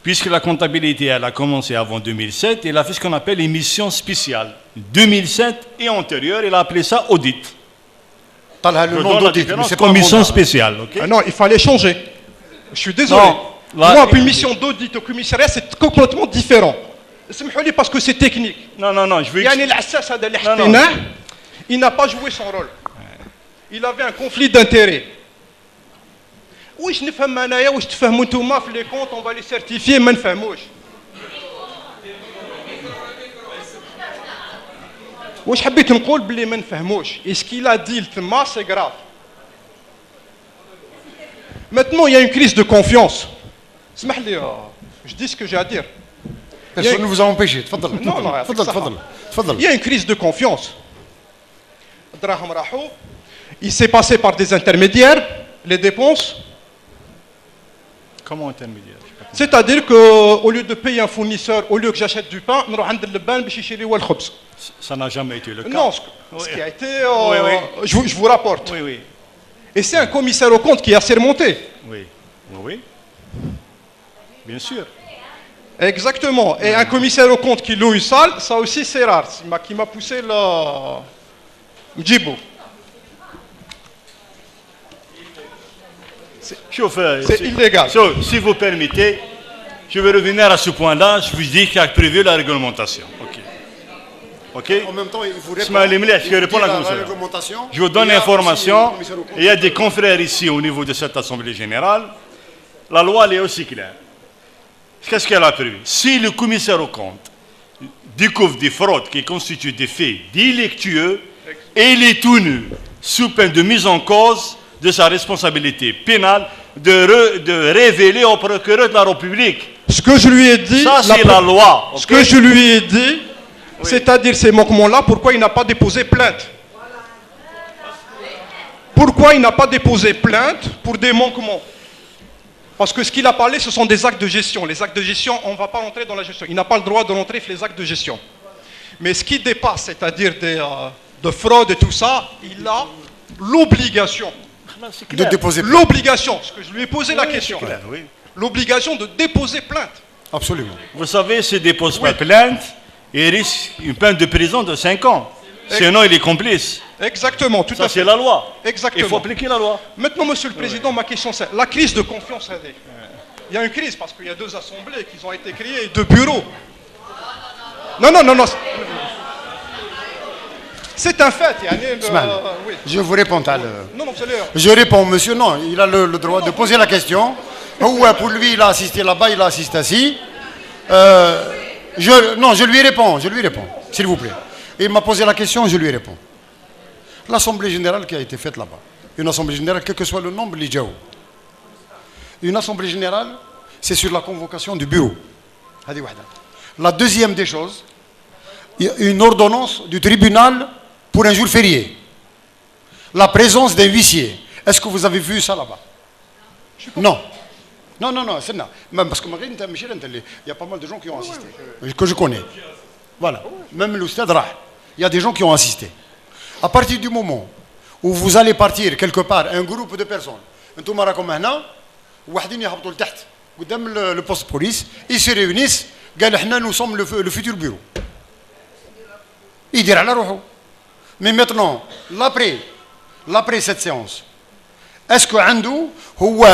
puisque la comptabilité, elle a commencé avant 2007, il a fait ce qu'on appelle une mission spéciale. 2007 et antérieur, il a appelé ça audit. Le nom d'audit, mais c'est pas commission spéciale. Okay? Ah non, il fallait changer. Je suis désolé. Moi, une mission d'audit au commissariat, c'est complètement différent. Parce que c'est technique. Non, je vais il n'a pas joué son rôle. Il avait un conflit d'intérêts. Oui, je ne fais pas de oui, je fais les comptes, on va les certifier, mais je ne واش حبيت نقول باللي ما نفهموش et ce qu'il a dit التما c'est grave. Maintenant il y a une crise de confiance. اسمح لي je dis ce que j'ai à dire. Personne ne vous a empêché. Non, non, il y a une crise de confiance. Il s'est passé par des intermédiaires, les dépenses. Comment intermédiaire? C'est-à-dire qu'au lieu de payer un fournisseur, au lieu que j'achète du pain, Ça n'a jamais été le cas. non, ce qui a été, Oui, oui. je vous rapporte. Oui, oui. Et c'est un commissaire au compte qui a surmonté. Oui, oui, oui. Bien sûr. Exactement. Et un commissaire au compte qui loue une salle, ça aussi c'est rare. Qui m'a poussé le Mdjibou. C'est illégal. Si vous permettez, je vais revenir à ce point-là. Je vous dis qu'il y a prévu la réglementation. OK. OK. En même temps, il vous répond à la réglementation. Je vous donne l'information. Il y a des confrères ici au niveau de cette Assemblée générale. La loi elle est aussi claire. Qu'est-ce qu'elle a prévu? Si le commissaire au compte découvre des fraudes qui constituent des faits délictueux, et il est tenu sous peine de mise en cause de sa responsabilité pénale de révéler au procureur de la République. Ce que je lui ai dit, ça c'est la loi. Ce que je lui ai dit, c'est-à-dire ces manquements-là, pourquoi il n'a pas déposé plainte? Pourquoi il n'a pas déposé plainte pour des manquements? Parce que ce qu'il a parlé, ce sont des actes de gestion. Les actes de gestion, on ne va pas rentrer dans la gestion. Il n'a pas le droit de rentrer les actes de gestion. Mais ce qui dépasse, c'est-à-dire de fraude et tout ça, il a l'obligation de déposer plainte. L'obligation, ce que je lui ai posé la question. Oui. L'obligation de déposer plainte. Absolument. Vous savez, s'il ne dépose pas plainte, il risque une peine de prison de 5 ans. Sinon, il est complice. Exactement, tout à fait. Ça, c'est la loi. Exactement. Il faut appliquer la loi. Maintenant, Monsieur le Président, ma question c'est, la crise de confiance, il y a une crise parce qu'il y a 2 assemblées qui ont été créées et 2 bureaux. Non. C'est un fait. Oui. Je vous réponds. Non, vous allez... Je réponds, monsieur, non, il a le droit de poser la question. Pour lui, il a assisté là-bas, il a assisté ici. Je lui réponds, s'il vous plaît. Il m'a posé la question, je lui réponds. L'Assemblée générale qui a été faite là-bas, une Assemblée générale, quel que soit le nombre, une Assemblée générale, c'est sur la convocation du bureau. La deuxième des choses, une ordonnance du tribunal pour un jour férié. La présence d'un huissier. Est-ce que vous avez vu ça là-bas? Non. Non, c'est non. Même parce que il y a pas mal de gens qui ont assisté, que je connais. Voilà. Même le stade Rah, il y a des gens qui ont assisté. À partir du moment où vous allez partir quelque part, un groupe de personnes, le poste de police, ils se réunissent, nous sommes le futur bureau. Ils diront à la roue. Mais maintenant, l'après cette séance, est-ce qu'il a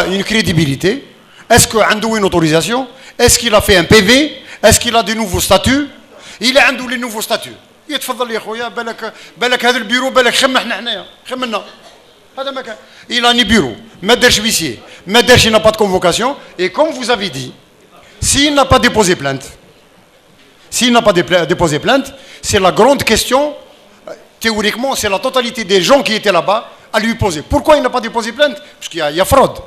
une crédibilité? Est-ce qu'il a une autorisation? Est-ce qu'il a fait un PV? Est-ce qu'il a de nouveaux statuts? Il a les nouveaux statuts. يتفضل يا خويا بالك هذا البيرو بالك خمحنا حنايا خمنا هذا ما كان. Il a un bureau, ما دارش huissier, ما دارش, il n'a pas de convocation. Et comme vous avez dit, s'il n'a pas déposé plainte, c'est la grande question. Théoriquement, c'est la totalité des gens qui étaient là-bas à lui poser. Pourquoi il n'a pas déposé plainte? Parce qu'il y a fraude.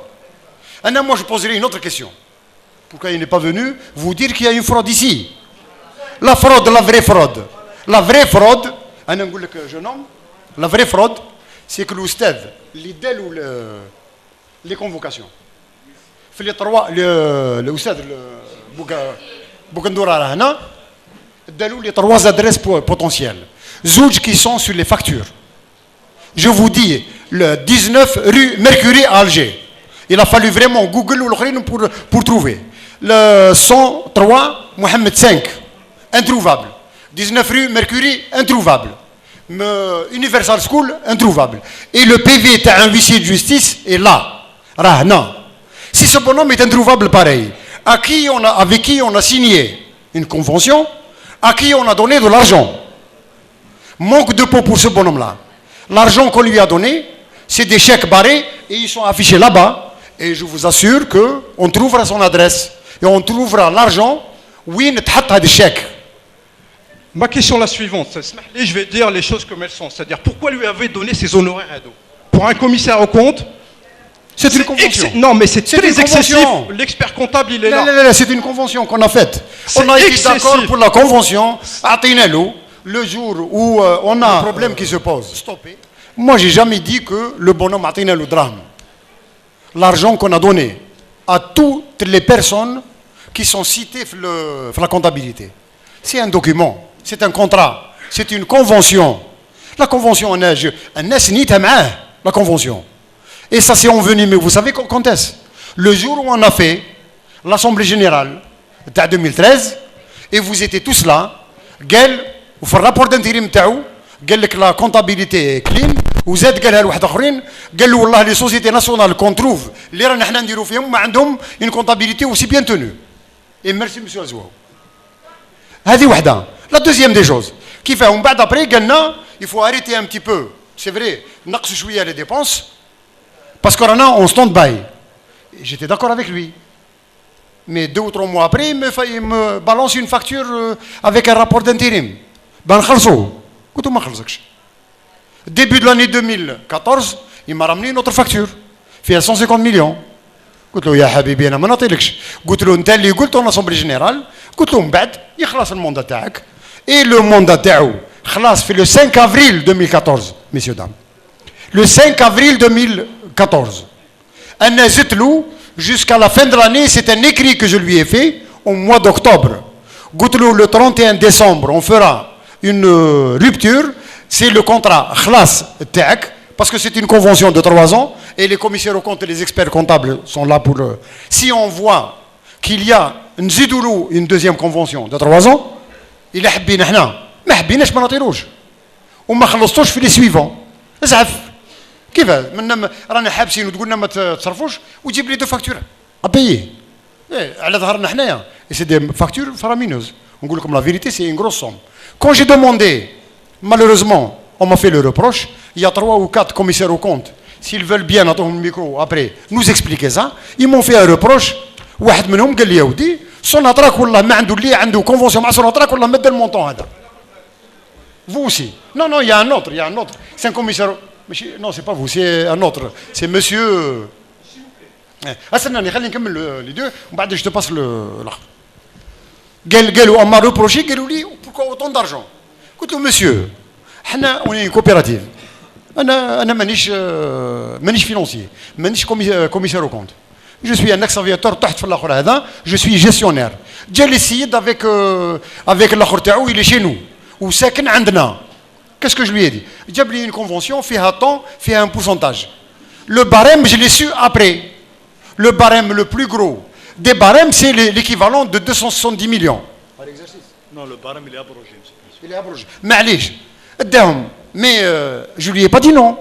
Moi, je poserai une autre question. Pourquoi il n'est pas venu vous dire qu'il y a une fraude ici? La fraude, la vraie fraude. La vraie fraude, la vraie fraude, c'est que l'oustad, l'idéal ou les convocations. Les 3, l'oustad, Bougandoura, les 3 adresses potentielles. Zouj qui sont sur les factures. Je vous dis, le 19 rue Mercury à Alger. Il a fallu vraiment Google ou l'Ukraine pour trouver. Le 103, Mohamed 5, introuvable. 19 rue Mercury, introuvable. Universal School, introuvable. Et le PV, tu as un huissier de justice, est là. Non. Si ce bonhomme est introuvable pareil, avec qui on a signé une convention, à qui on a donné de l'argent. Manque de peau pour ce bonhomme-là. L'argent qu'on lui a donné, c'est des chèques barrés et ils sont affichés là-bas. Et je vous assure qu'on trouvera son adresse et on trouvera l'argent. Oui, on a des chèques. Ma question est la suivante. Et je vais dire les choses comme elles sont. C'est-à-dire, pourquoi lui avez donné ces honoraires à dos? Pour un commissaire au compte, C'est une convention. Non, mais c'est C'est très une excessif. convention. L'expert comptable, il est لا là. لا لا, c'est une convention qu'on a faite. C'est On a été excessif. d'accord pour la convention. Atteignez-le. Le jour où on a un problème qui se pose. Stoppez. Moi, j'ai jamais dit que le bonhomme a le drame. L'argent qu'on a donné à toutes les personnes qui sont citées dans la comptabilité. C'est un document, c'est un contrat, c'est une convention. La convention, on a la convention. Et ça s'est envenimé, vous savez quand est-ce? Le jour où on a fait l'Assemblée Générale de 2013, et vous étiez tous là, قال وفي الرابور d'intérim تاعو قال لك la comptabilité clean وزاد قالها لواحد اخرين قال له والله لي سوسيتي ناسيونال كون تروف اللي رانا حنا نديرو فيهم ما عندهم une comptabilité aussi bien tenue. Et merci monsieur Azouao. هذه وحده. La deuxième des choses كيفاه ومن بعد après قالنا il faut arrêter un petit peu. C'est vrai نقصوا شويه les dépenses parce que رانا on stand by. J'étais d'accord avec lui. Mais 2 ou 3 mois après, il me balance une facture avec un rapport d'intérim. Ben, début de l'année 2014, il m'a ramené une autre facture. Fait 150 millions. قلت له يا حبيبي انا ما نعطيلكش. قلت له انت اللي قلت الاسامبلي جينيرال قلت له من بعد يخلص الموندا تاعك. Et le mandat تاعو خلاص في le 5 avril 2014, messieurs dames. Le 5 avril 2014. انا زدت له jusqu'à la fin de l'année, c'est un écrit que je lui ai fait au mois d'octobre. Le 31 décembre, on fera une rupture. C'est le contrat khlas TEC, parce que c'est une convention de 3 ans, et les commissaires aux comptes et les experts comptables sont là pour... Si on voit qu'il y a une deuxième convention de 3 ans, il a حبينا احنا ما حبيناش ما نعطيلوش وما خلصتوش في les suivants. زعف كيف من رانا حابسين وتقولنا ما تصرفوش وتجيب لي 2 فاكتور ابيي على ظهرنا حنايا سي دي فاكتور فرامينوز نقول لكم لا فيريتي سي ان غروس سوم كون جي دوموندي malheureusement on m'a fait le reproche il y a 3 ou 4 commissaires aux comptes s'ils veulent bien نعطوهم الميكرو après nous expliquer ça ils m'ont fait un reproche واحد منهم قال لي يا ودي سوناتراك والله ما عنده اللي عنده كونفونسيون مع سوناتراك والله مد المونطون هذا vous aussi non non il y a un autre c'est un commissaire. Non, c'est pas vous, c'est un autre. C'est monsieur. Les deux. Je te passe le. On m'a reproché, pourquoi autant d'argent? Écoute, monsieur, on est une coopérative. أنا مانيش financier, مانيش commissaire au compte. Je suis un ex-aviateur تحت في الآخر هذا, je suis gestionnaire. جا لي السيد avec الآخر تاعو, il est chez nous. وساكن عندنا. Qu'est-ce que je lui ai dit? J'ai oublié une convention, fait un temps, fait un pourcentage. Le barème, je l'ai su après. Le barème le plus gros des barèmes, c'est l'équivalent de 270 millions. Par exercice. Non, le barème, il est abrogé. Il est abrogé. Mais je lui ai pas dit non.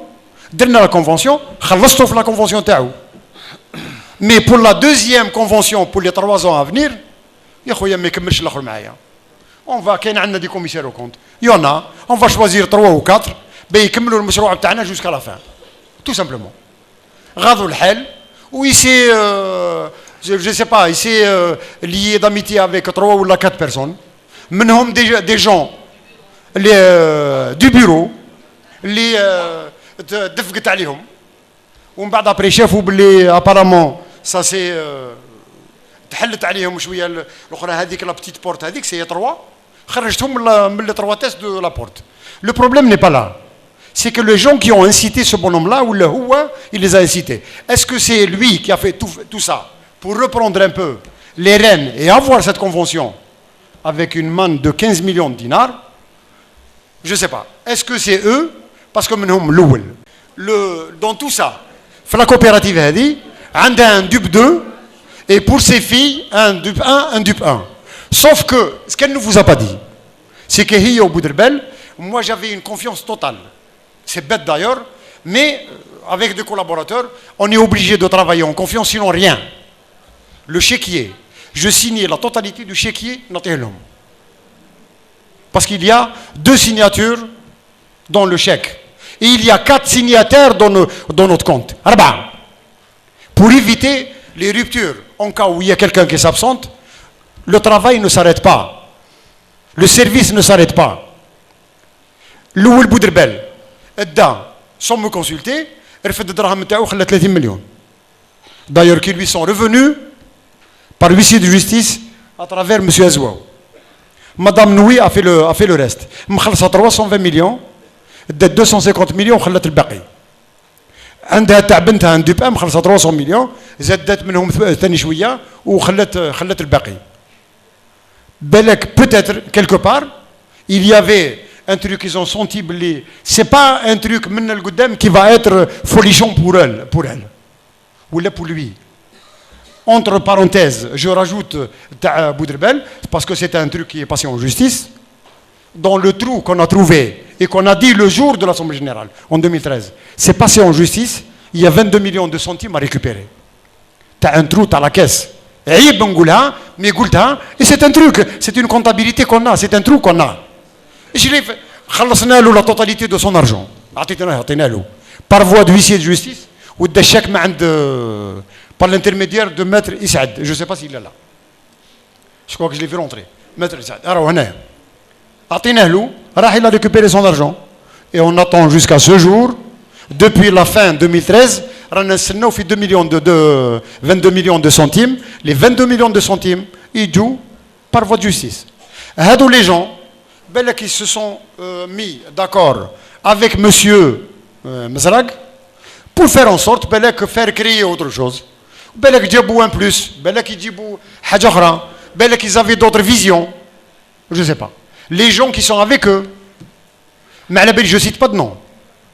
Dernière la convention, خلصت la convention تاعو. Mais pour la deuxième convention, pour les 3 ans à venir, يا خويا ما يكملش الاخر معايا. On va كاين عندنا des commissaires au compte. Il y en a, on va choisir 3 ou 4 بيكملوا المشروع بتاعنا jusqu'à la fin. Tout simplement. غاضوا الحال ou il s'est je sais pas, il s'est lié d'amitié avec 3 ou 4 personnes. منهم des gens du bureau اللي دفقت عليهم ومن بعد après شافوا باللي apparemment ça c'est تحلت عليهم شويه الاخرى هذيك لا بتيت بورت هذيك سي 3 خرجتهم من les 3 tests de la porte. Le problème n'est pas là. C'est que les gens qui ont incité ce bonhomme-là, ou le Houa, il les a incités. Est-ce que c'est lui qui a fait tout ça pour reprendre un peu les rênes et avoir cette convention avec une manne de 15 millions de dinars? Je ne sais pas. Est-ce que c'est eux? Parce que dans tout ça, la coopérative a dit, on a un dupe 2, et pour ses filles, un dupe 1, un dupe 1. Sauf que, ce qu'elle ne vous a pas dit, c'est que au bout de Bel, moi j'avais une confiance totale. C'est bête d'ailleurs, mais avec des collaborateurs, on est obligé de travailler en confiance, sinon rien. Le chéquier, je signais la totalité du chéquier, parce qu'il y a 2 signatures dans le chèque. Et il y a 4 signataires dans notre compte. Pour éviter les ruptures, en cas où il y a quelqu'un qui s'absente, le travail ne s'arrête pas. Le service ne s'arrête pas. L'oul Boudrbel, sans me consulter, elle fait de drame 30 millions. d'ailleurs qui lui sont revenus par huissier de justice à travers M. Azouaou. Madame Noui a fait le reste. مخلصة 320 millions, 250 millions وخلت الباقي. عندها تاع بنتها ان دوبا مخلصة 300 مليون زادت منهم ثاني شوية خلت الباقي. بالك peut-être quelque part il y avait un truc qu'ils ont senti blé. C'est pas un truc من القدام qui va être folichon pour elle ou là pour lui. Entre parenthèses, je rajoute ta Boudrebel parce que c'est un truc qui est passé en justice. Dans le trou qu'on a trouvé et qu'on a dit le jour de l'Assemblée Générale, en 2013, c'est passé en justice, il y a 22 millions de centimes à récupérer. Tu as un trou, tu as la caisse. Et c'est un truc, c'est une comptabilité qu'on a, c'est un trou qu'on a. Je l'ai fait, la totalité de son argent. Par voie de huissier de justice, ou de chèque par l'intermédiaire de Maître Issaad. Je ne sais pas s'il est là. Je crois que je l'ai vu rentrer. Maître Issaad. Alors, il a récupéré son argent. Et on attend jusqu'à ce jour, depuis la fin 2013, on a fait 22 millions de centimes. Les 22 millions de centimes, ils jouent par voie de justice. Les gens qui se sont mis d'accord avec M. Mzrag pour faire en sorte de faire créer autre chose. Ils ont un plus, ils avaient d'autres visions. Je ne sais pas. Les gens qui sont avec eux, mais je ne cite pas de nom.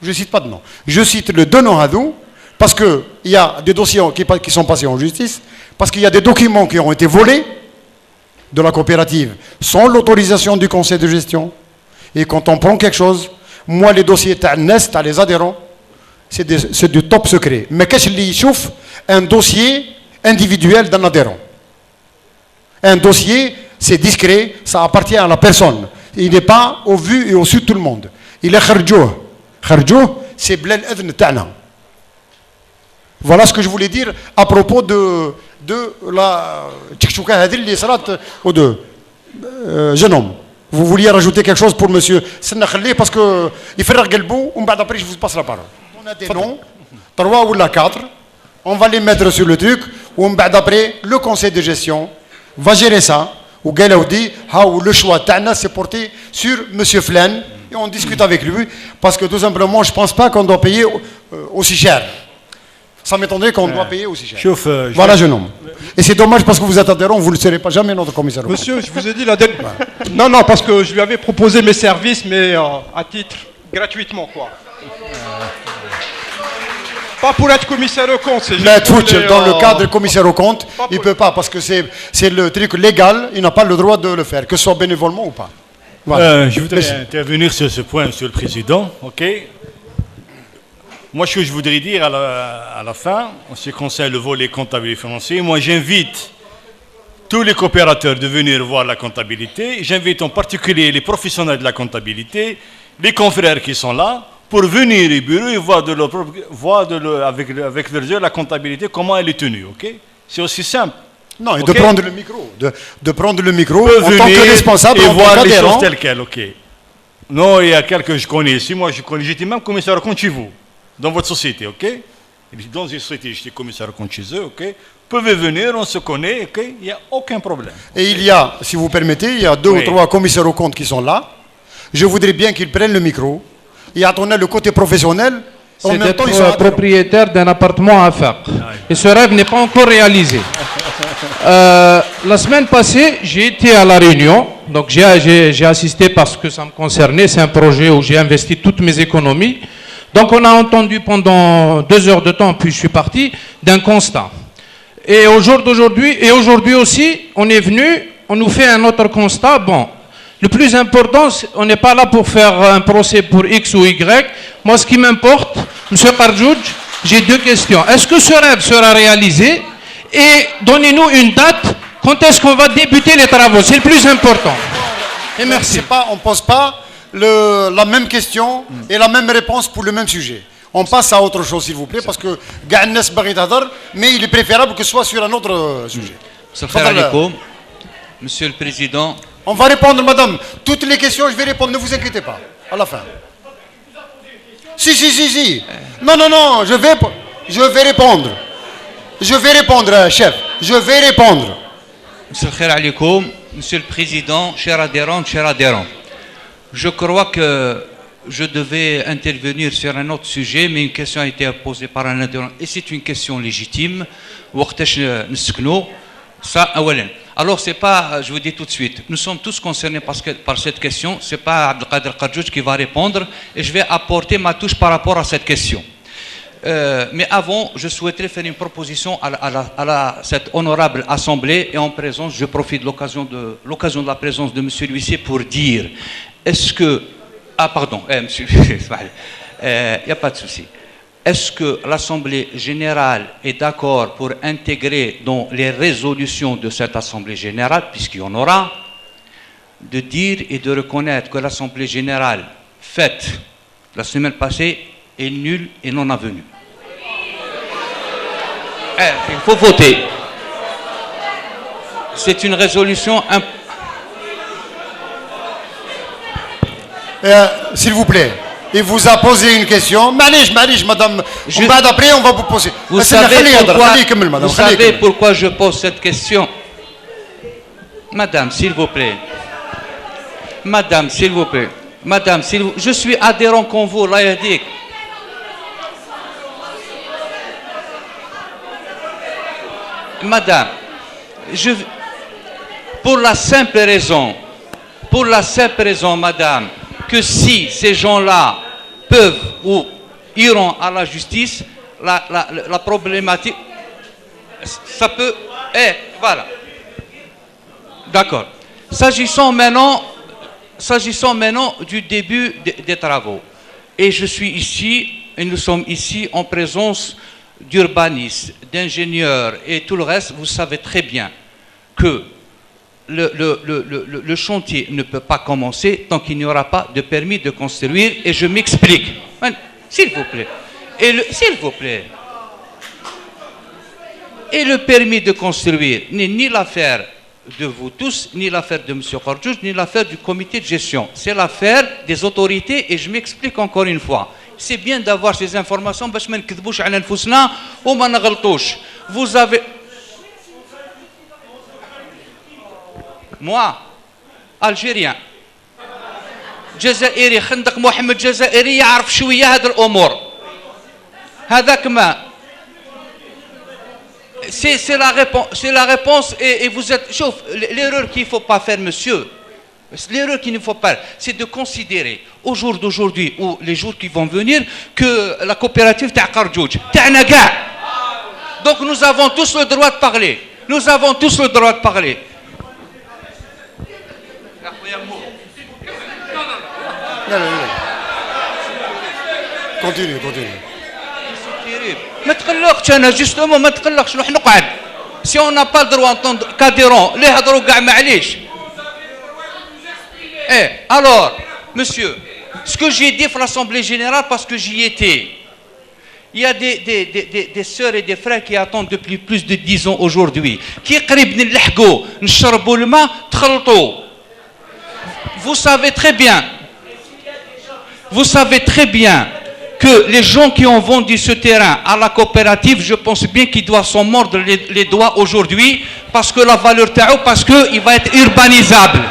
Je cite le deux noms à nous, parce qu'il y a des dossiers qui sont passés en justice, parce qu'il y a des documents qui ont été volés de la coopérative sans l'autorisation du conseil de gestion. Et quand on prend quelque chose, moi les dossiers t'as les adhérents, c'est du top secret. Mais qu'est-ce qu'il chauffe un dossier individuel d'un adhérent? Un dossier, c'est discret, ça appartient à la personne. Il n'est pas au vu et au su de tout le monde. Il est kharjouh. Kharjouh, c'est blel adn ta'na. Voilà ce que je voulais dire à propos de la tchikchouka hadil li sarat ou de jeune homme. Vous vouliez rajouter quelque chose pour monsieur Senna Khalli parce que il fait regalbou, après je vous passe la parole. On a des noms, 3 ou 4, on va les mettre sur le truc, ou après le conseil de gestion va gérer ça. Ou Galaoudi, le choix Tana s'est porté sur M. Flan et on discute avec lui parce que tout simplement je ne pense pas qu'on doit payer aussi cher. Ça m'étonnerait qu'on doit payer aussi cher. Voilà, jeune homme. Et c'est dommage parce que vous êtes adhérent, vous ne serez pas jamais notre commissaire. Monsieur, je vous ai dit la dernière. Non, parce que je lui avais proposé mes services, mais à titre gratuitement, quoi. Pas pour être commissaire au compte, c'est juste dans le cadre de commissaire au compte, il ne peut pas, parce que c'est le truc légal, il n'a pas le droit de le faire, que ce soit bénévolement ou pas. Voilà. Je voudrais intervenir sur ce point, Monsieur le Président. Ok. Moi, ce que je voudrais dire à la fin, en ce qui concerne le volet comptable et financier, moi j'invite tous les coopérateurs de venir voir la comptabilité. J'invite en particulier les professionnels de la comptabilité, les confrères qui sont là, pour venir au bureau et voir avec leurs yeux la comptabilité, comment elle est tenue. Okay? C'est aussi simple. Non, et de prendre le micro. De prendre le micro en tant que responsable. Et voir les choses telles quelles. Okay. Non, il y a quelqu'un que je connais ici. Moi, j'étais même commissaire au compte chez vous, dans votre société. Okay? Dans une société, j'étais commissaire au compte chez eux. Okay? Vous pouvez venir, on se connaît. Okay? Il n'y a aucun problème. Et il y a, si vous permettez, il y a 2 ou 3 commissaires au compte qui sont là. Je voudrais bien qu'ils prennent le micro. Il y a le côté professionnel. C'est d'être propriétaire d'un appartement à faire. Et ce rêve n'est pas encore réalisé. La semaine passée, j'ai été à La Réunion. Donc j'ai assisté parce que ça me concernait. C'est un projet où j'ai investi toutes mes économies. Donc on a entendu pendant 2 heures de temps, puis je suis parti, d'un constat. Et au jour d'aujourd'hui, et aujourd'hui aussi, on est venu, on nous fait un autre constat. Bon. Le plus important, on n'est pas là pour faire un procès pour X ou Y. Moi, ce qui m'importe, M. Kharjouj, j'ai 2 questions. Est-ce que ce rêve sera réalisé? Et donnez-nous une date. Quand est-ce qu'on va débuter les travaux? C'est le plus important. Et merci. On ne pose pas la même question et la même réponse pour le même sujet. On passe à autre chose, s'il vous plaît, parce que mais il est préférable que ce soit sur un autre sujet. Monsieur le Président. On va répondre, madame. Toutes les questions, je vais répondre. Ne vous inquiétez pas. À la fin. Si. Non. Je vais répondre. Je vais répondre, chef. Je vais répondre. Monsieur le Khair alikoum, Monsieur le Président, chers adhérents, je crois que je devais intervenir sur un autre sujet, mais une question a été posée par un adhérent, et c'est une question légitime. Ça, alors c'est pas, je vous dis tout de suite, nous sommes tous concernés par cette question, c'est pas Abdelkader Kardjouj qui va répondre, et je vais apporter ma touche par rapport à cette question. Mais avant, je souhaiterais faire une proposition à cette honorable assemblée, et en présence, je profite de l'occasion de la présence de monsieur l'huissier pour dire, est-ce que, ah pardon, monsieur, il n'y a pas de souci. Est-ce que l'Assemblée générale est d'accord pour intégrer dans les résolutions de cette Assemblée générale, puisqu'il y en aura, de dire et de reconnaître que l'Assemblée générale faite la semaine passée est nulle et non avenue? Il faut voter. C'est une résolution... S'il vous plaît. Il vous a posé une question. Malèche, madame. Après, on va vous poser. Vous savez pourquoi je pose cette question? Madame, s'il vous plaît. Madame, s'il vous plaît. Madame, je suis adhérent comme vous, là, il dit. Madame, pour la simple raison, madame, que si ces gens-là peuvent ou iront à la justice, la problématique, ça peut... voilà. D'accord. S'agissant maintenant du début des travaux, et je suis ici, et nous sommes ici en présence d'urbanistes, d'ingénieurs et tout le reste, vous savez très bien que le chantier ne peut pas commencer tant qu'il n'y aura pas de permis de construire, et je m'explique. S'il vous plaît. S'il vous plaît. Et le permis de construire n'est ni l'affaire de vous tous, ni l'affaire de M. Kardjouj, ni l'affaire du comité de gestion. C'est l'affaire des autorités, et je m'explique encore une fois. C'est bien d'avoir ces informations, parce que vous avez... Moi, Algérien, جزائري خندق محمد جزائري يعرف شوية هذه الأمور هذاك ما c'est la réponse et vous êtes chauffe l'erreur qu'il ne faut pas faire monsieur l'erreur qu'il ne faut pas c'est de considérer au jour d'aujourd'hui ou les jours qui vont venir que la coopérative تاع Kardjouj تاعنا كاع donc nous avons tous le droit de parler Continue. ما تقلقش انا جوستومون ما تقلقش نروح نقعد si on n'a pas le droit d'entendre qu'adhérents les هضروا كاع معليش alors monsieur ce que j'ai dit pour l'Assemblée générale parce que j'y étais il y a des sœurs et des frères qui attendent depuis plus de 10 ans aujourd'hui qui قريب نلحقوا نشربوا الماء تخلطوا vous savez très bien que les gens qui ont vendu ce terrain à la coopérative, je pense bien qu'ils doivent s'en mordre les doigts aujourd'hui parce que la valeur taou, parce qu'il va être urbanisable.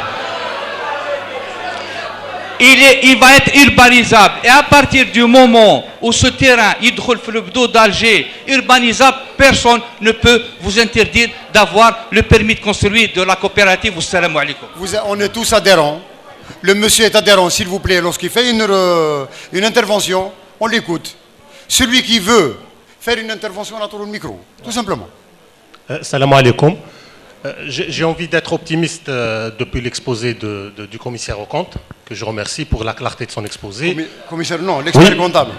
Il va être urbanisable. Et à partir du moment où ce terrain, il dans le bdo d'Alger, urbanisable, personne ne peut vous interdire d'avoir le permis de construire de la coopérative. Assalamu alaikum. On est tous adhérents. Le monsieur est adhérent, s'il vous plaît, lorsqu'il fait une intervention, on l'écoute. Celui qui veut faire une intervention, on a le micro, tout simplement. Salam alaikum. J'ai envie d'être optimiste depuis l'exposé du commissaire aux comptes, que je remercie pour la clarté de son exposé. Commissaire, non, l'expert comptable.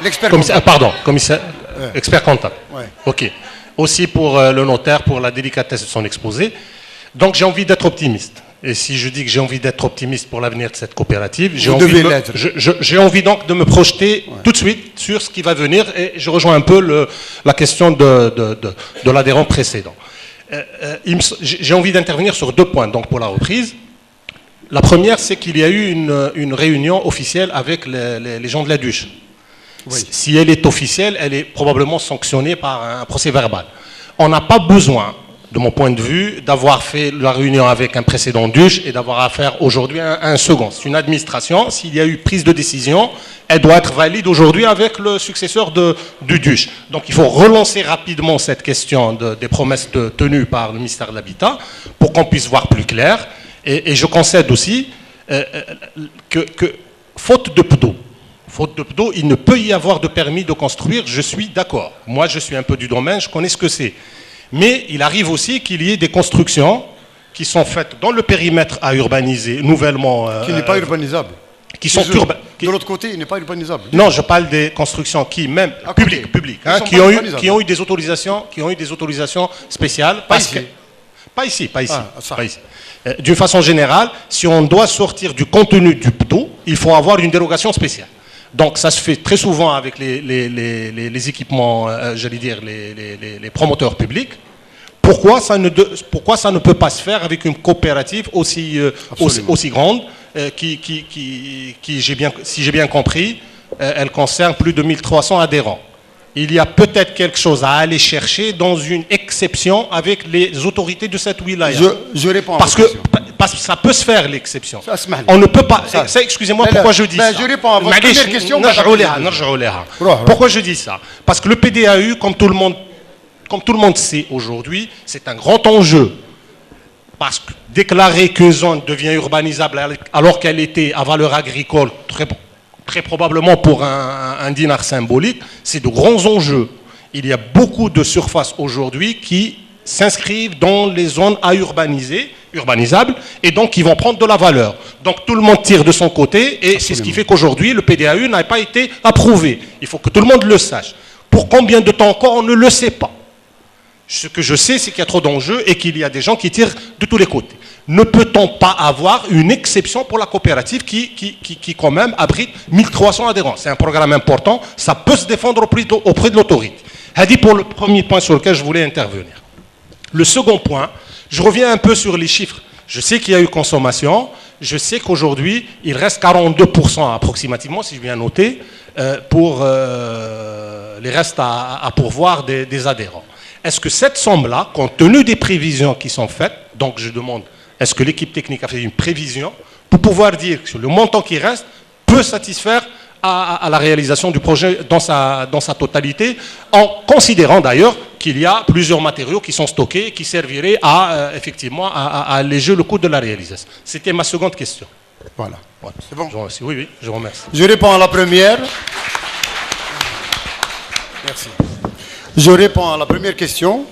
L'expert comptable. Pardon, commissaire, expert comptable. Ouais. Ok. Aussi pour le notaire, pour la délicatesse de son exposé. Donc j'ai envie d'être optimiste. Et si je dis que j'ai envie d'être optimiste pour l'avenir de cette coopérative, j'ai envie donc de me projeter tout de suite sur ce qui va venir. Et je rejoins un peu la question de l'adhérent précédent. J'ai envie d'intervenir sur 2 points donc pour la reprise. La première, c'est qu'il y a eu une réunion officielle avec les gens de la DUCH. Oui. Si elle est officielle, elle est probablement sanctionnée par un procès verbal. On n'a pas besoin, de mon point de vue, d'avoir fait la réunion avec un précédent DUJ et d'avoir affaire aujourd'hui à un second. C'est une administration, s'il y a eu prise de décision, elle doit être valide aujourd'hui avec le successeur du DUJ. Donc il faut relancer rapidement cette question des promesses tenues par le ministère de l'Habitat pour qu'on puisse voir plus clair. Et je concède aussi que faute de PDO, il ne peut y avoir de permis de construire, je suis d'accord. Moi, je suis un peu du domaine, je connais ce que c'est. Mais il arrive aussi qu'il y ait des constructions qui sont faites dans le périmètre à urbaniser, nouvellement... qui n'est pas urbanisable. Qui sont de l'autre côté, il n'est pas urbanisable. Non, je parle des constructions qui, même publiques, hein, qui ont eu des autorisations spéciales. Pas ici. D'une façon générale, si on doit sortir du contenu du PDO, il faut avoir une dérogation spéciale. Donc ça se fait très souvent avec les équipements, j'allais dire, les promoteurs publics. Pourquoi ça ne peut pas se faire avec une coopérative aussi grande qui si j'ai bien compris, elle concerne plus de 1300 adhérents. Il y a peut-être quelque chose à aller chercher dans une exception avec les autorités de cette wilaya. Je réponds à parce que ça peut se faire l'exception. On ne peut pas. Excusez-moi, pourquoi je dis ça. Je réponds à votre première question. Pourquoi je dis ça? Parce que le PDAU, comme tout le monde sait aujourd'hui, c'est un grand enjeu. Parce que déclarer qu'une zone devient urbanisable alors qu'elle était à valeur agricole, très probablement pour un dinar symbolique, c'est de grands enjeux. Il y a beaucoup de surfaces aujourd'hui qui s'inscrivent dans les zones à urbanisables, et donc qui vont prendre de la valeur. Donc tout le monde tire de son côté, et c'est ce qui fait qu'aujourd'hui, le PDAU n'a pas été approuvé. Il faut que tout le monde le sache. Pour combien de temps encore, on ne le sait pas. Ce que je sais, c'est qu'il y a trop d'enjeux et qu'il y a des gens qui tirent de tous les côtés. Ne peut-on pas avoir une exception pour la coopérative qui quand même abrite 1300 adhérents? C'est un programme important, ça peut se défendre auprès de l'autorité. Hadi pour le premier point sur lequel je voulais intervenir. Le second point, je reviens un peu sur les chiffres. Je sais qu'il y a eu consommation, je sais qu'aujourd'hui, il reste 42% approximativement, si je viens noter, pour les restes à pourvoir des adhérents. Est-ce que cette somme-là, compte tenu des prévisions qui sont faites, donc je demande, est-ce que l'équipe technique a fait une prévision pour pouvoir dire que le montant qui reste peut satisfaire à la réalisation du projet dans sa totalité, en considérant d'ailleurs qu'il y a plusieurs matériaux qui sont stockés et qui serviraient effectivement à alléger le coût de la réalisation. C'était ma seconde question. Voilà. C'est bon? Oui, je vous remercie. Je réponds à la première. Merci. Je réponds à la première question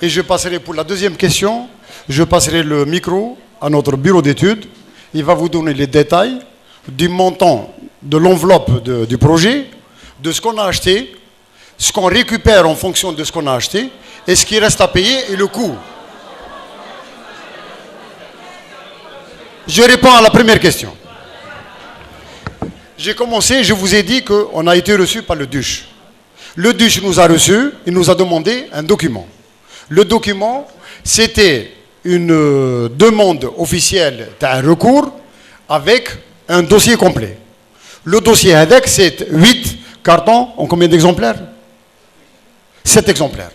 et je passerai pour la deuxième question, je passerai le micro à notre bureau d'études. Il va vous donner les détails du montant de l'enveloppe du projet, de ce qu'on a acheté, ce qu'on récupère en fonction de ce qu'on a acheté et ce qui reste à payer et le coût. Je réponds à la première question. J'ai commencé, je vous ai dit qu'on a été reçu par le DUJ. Le DUJ nous a reçus, il nous a demandé un document. Le document, c'était une demande officielle d'un recours avec un dossier complet. Le dossier avec, c'est 8 cartons en combien d'exemplaires? 7 exemplaires.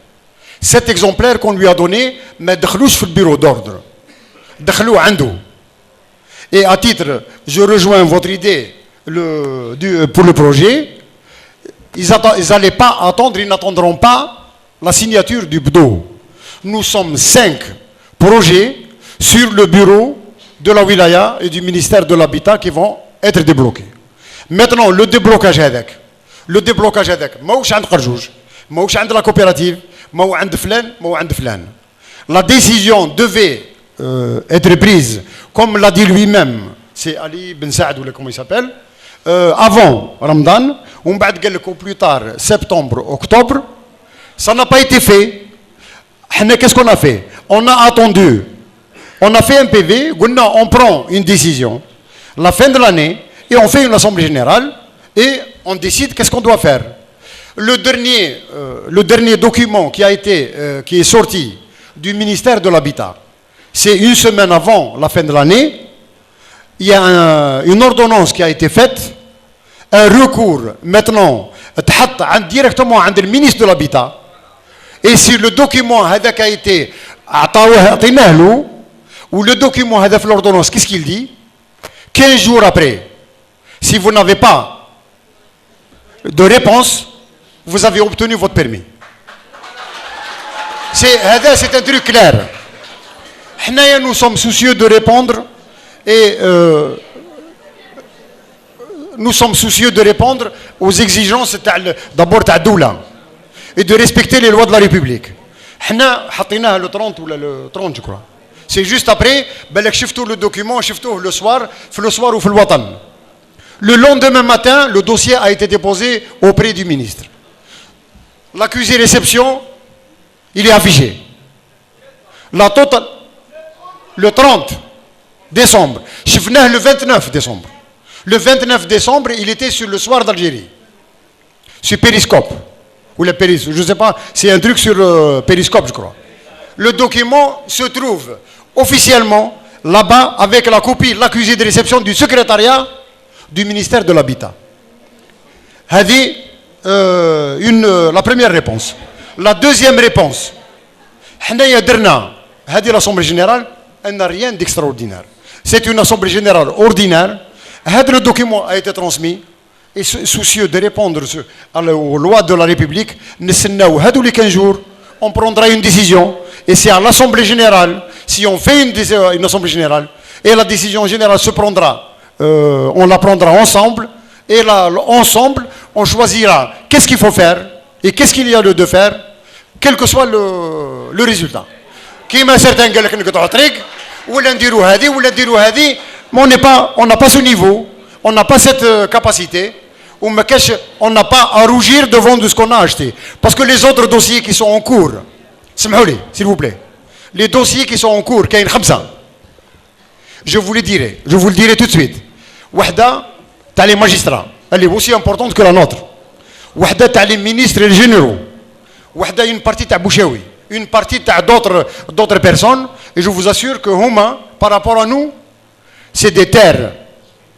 7 exemplaires qu'on lui a donnés, mais دخلوش في le bureau d'ordre. دخلوا عنده. Et à titre, je rejoins votre idée pour le projet. Ils n'allaient pas attendre, ils n'attendront pas la signature du BDO. Nous sommes 5 projets sur le bureau de la wilaya et du ministère de l'Habitat qui vont être débloqués. Maintenant, le déblocage avec, ماهوش عند قرجوج, ماهوش عند la coopérative, ماهو عند فلان, ماهو عند فلان. La décision devait être prise, comme l'a dit lui-même, c'est Ali Ben Saad ou comment il s'appelle, avant Ramadan, on va dire qu'au plus tard, septembre, octobre, ça n'a pas été fait. Qu'est-ce qu'on a fait? On a attendu, on a fait un PV, on prend une décision, la fin de l'année, et on fait une assemblée générale, et on décide qu'est-ce qu'on doit faire. Le dernier document qui est sorti du ministère de l'Habitat, c'est une semaine avant la fin de l'année. Il y a une ordonnance qui a été faite un recours maintenant directement عند le ministre de l'Habitat, et si le document هذاك a été عطيناه له, ou le document هذا في l'ordonnance, qu'est-ce qu'il dit? 15 jours après, si vous n'avez pas de réponse, vous avez obtenu votre permis. C'est un truc clair. Nous sommes soucieux de répondre et nous sommes soucieux de répondre aux exigences d'abord de Doula et de respecter les lois de la République. Nous avons le 30 ou le 30, je crois. C'est juste après, le document, le soir ou le Watan. Le lendemain matin, le dossier a été déposé auprès du ministre. L'accusé réception, il est affiché. La totale, le 30 décembre. Je venais le 29 décembre. Le 29 décembre, il était sur le soir d'Algérie. Sur Périscope. Ou le Périscope, je ne sais pas, c'est un truc sur Périscope, je crois. Le document se trouve officiellement là-bas avec la copie, l'accusé de réception du secrétariat du ministère de l'Habitat. C'est la première réponse. La deuxième réponse, l'Assemblée générale, elle n'a rien d'extraordinaire. C'est une Assemblée générale ordinaire. Le document a été transmis et soucieux de répondre aux lois de la République, les 15 jours, on prendra une décision et c'est à l'Assemblée générale, si on fait une Assemblée générale, et la décision générale se prendra, on la prendra ensemble, et là, ensemble, on choisira qu'est-ce qu'il faut faire et qu'est-ce qu'il y a lieu de faire, quel que soit le résultat. Qui m'a certains gars qui nous ou l'indirou hadi ou l'indirou hadi, mais on n'a pas ce niveau, on n'a pas cette capacité, on n'a pas à rougir devant de ce qu'on a acheté. Parce que les autres dossiers qui sont en cours, s'il vous plaît, les dossiers qui sont en cours, je vous le dirai tout de suite. Wahda, t'as les magistrats, elle est aussi importante que la nôtre. Wahda, t'as les ministres et les généraux. Wahda, une partie t'as Bouchaoui, une partie t'as d'autres personnes. Et je vous assure que Huma, par rapport à nous, c'est des terres.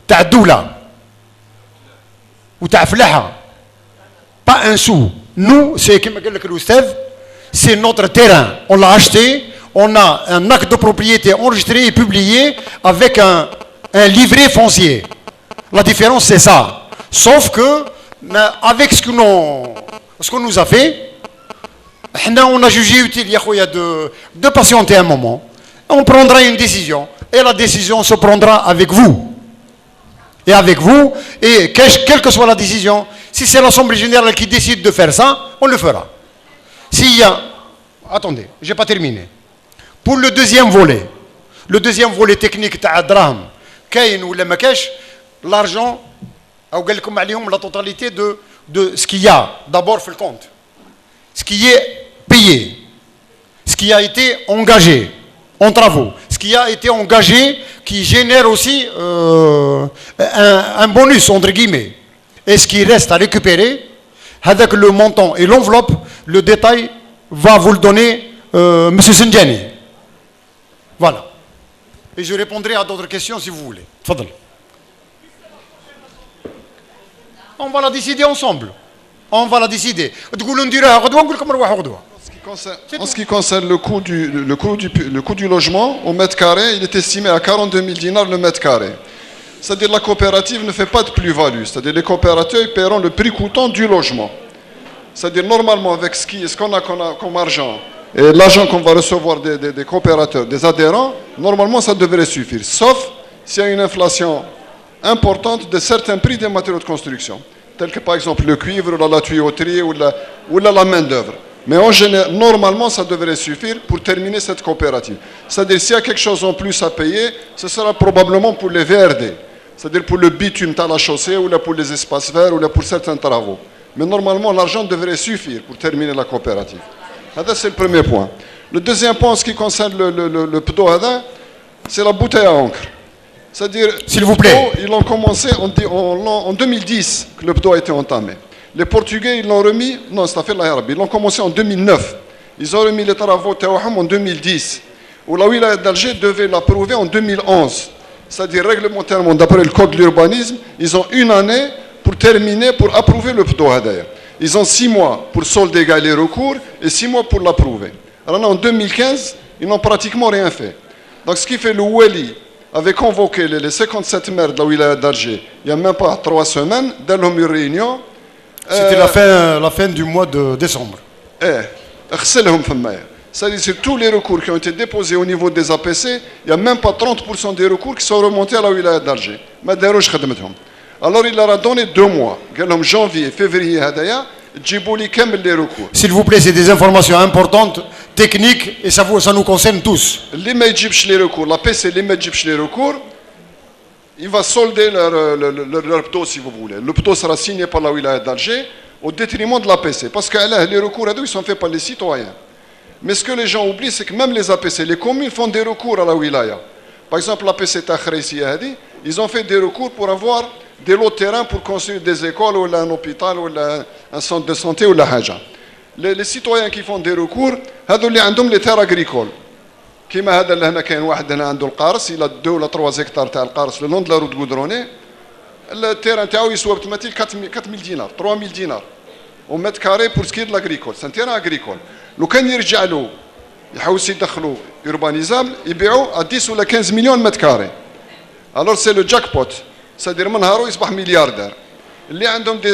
T'as Doula. Ou t'as Flaha. Pas un sou. Nous, c'est notre terrain. On l'a acheté. On a un acte de propriété enregistré et publié avec un livret foncier. La différence, c'est ça. Sauf que, avec ce qu'on nous a fait, on a jugé utile de patienter un moment. On prendra une décision. Et la décision se prendra avec vous. Et avec vous. Et quelle que soit la décision, si c'est l'Assemblée générale qui décide de faire ça, on le fera. S'il y a... Attendez, je n'ai pas terminé. Pour le deuxième volet technique, l'argent, la totalité de ce qu'il y a d'abord fait le compte. Ce qui est payé, ce qui a été engagé en travaux, ce qui a été engagé qui génère aussi un bonus entre guillemets. Et ce qui reste à récupérer, avec le montant et l'enveloppe, le détail va vous le donner M. Sindjani. Voilà. Et je répondrai à d'autres questions si vous voulez. Fadal. On va la décider ensemble. On va la décider. En ce qui concerne le coût du logement, au mètre carré, il est estimé à 42 000 dinars le mètre carré. C'est-à-dire que la coopérative ne fait pas de plus-value. C'est-à-dire que les coopérateurs paieront le prix coûtant du logement. C'est-à-dire normalement avec ce qu'on a comme argent et l'argent qu'on va recevoir des coopérateurs, des adhérents, normalement ça devrait suffire. Sauf s'il y a une inflation importante de certains prix des matériaux de construction. Tels que par exemple le cuivre, la tuyauterie ou la main-d'œuvre. Mais en général, normalement, ça devrait suffire pour terminer cette coopérative. C'est-à-dire, s'il y a quelque chose en plus à payer, ce sera probablement pour les VRD. C'est-à-dire pour le bitume à la chaussée, ou là pour les espaces verts, ou là pour certains travaux. Mais normalement, l'argent devrait suffire pour terminer la coopérative. C'est le premier point. Le deuxième point, en ce qui concerne le PDO, c'est la bouteille à encre. C'est-à-dire, s'il vous plaît, ils l'ont commencé en 2010 que le PDO a été entamé. Les Portugais, ils l'ont remis, non, c'est fait l'Arabe, ils l'ont commencé en 2009. Ils ont remis les travaux en 2010. Où la wilaya d'Alger devait l'approuver en 2011. C'est-à-dire, réglementairement, d'après le code de l'urbanisme, ils ont une année pour pour terminer, pour approuver le PDO. Ils ont 6 mois pour solder les recours et 6 mois pour l'approuver. Alors en 2015, ils n'ont pratiquement rien fait. Donc ce qui fait le Wali avait convoqué les 57 maires de la wilaya d'Alger il n'y a même pas 3 semaines, dans une réunion. C'était la fin du mois de décembre. C'est-à-dire tous les recours qui ont été déposés au niveau des APC, il n'y a même pas 30% des recours qui sont remontés à la wilaya d'Alger. Alors il leur a donné 2 mois. Janvier, février, les recours. S'il vous plaît, c'est des informations importantes, techniques, et ça nous concerne tous. Les les recours, la PC, les recours, il va solder leur PDO si vous voulez. Le PDO sera signé par la wilaya d'Alger au détriment de la PC. Parce que les recours, ils sont faits par les citoyens. Mais ce que les gens oublient, c'est que même les APC, les communes font des recours à la wilaya. Par exemple, l'APC Takhreisi, ils ont fait des recours pour avoir des lots de terrain pour construire des écoles ou un hôpital ou un centre de santé ou la haja. Les citoyens qui font des recours, ils ont les terres agricoles. كما هذا اللي هنا كاين واحد هنا عنده القارص الى 2 ولا 3 هكتار تاع القارص لو لون دو لا روت غودروني التيران تاعو يسوى بالتماثيل 4000 دينار 3000 دينار ومتر كاري بور سكي دو لاغريكول سان تيران اغريكول لو كان يرجع له يحوس يدخلوا يوربانيزابل يبيعوا 10 ولا 15 مليون متر كاري الور سي لو جاك بوت سادير من نهارو يصبح ملياردير اللي عندهم دي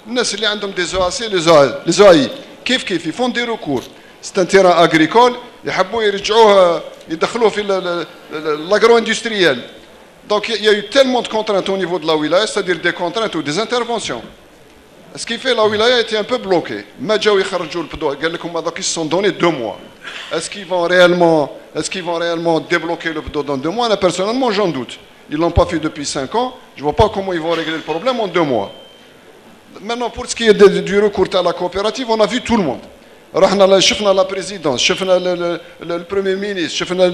الناس اللي عندهم دي زو اسي لي زو كيف يفون دي ريكور سي ان تيران اغريكول يحبوا يرجعوه يدخلوه في l'aggro industriel. Donc il y a eu tellement de contraintes au niveau de la wilaya, c'est-à-dire des contraintes ou des interventions. Ce qui fait que la wilaya était un peu bloquée. ما جاو يخرجوا البدو قال لكم هذاك ils se sont donné 2 mois. Est-ce qu'ils vont réellement débloquer le PDO dans 2 mois? Là, personnellement, j'en doute. Ils ne l'ont pas fait depuis 5 ans. Je ne vois pas comment ils vont régler le problème en 2 mois. Maintenant, pour ce qui est du recours à la coopérative, on a vu tout le monde. شفنا la présidence, شفنا le premier ministre, شفنا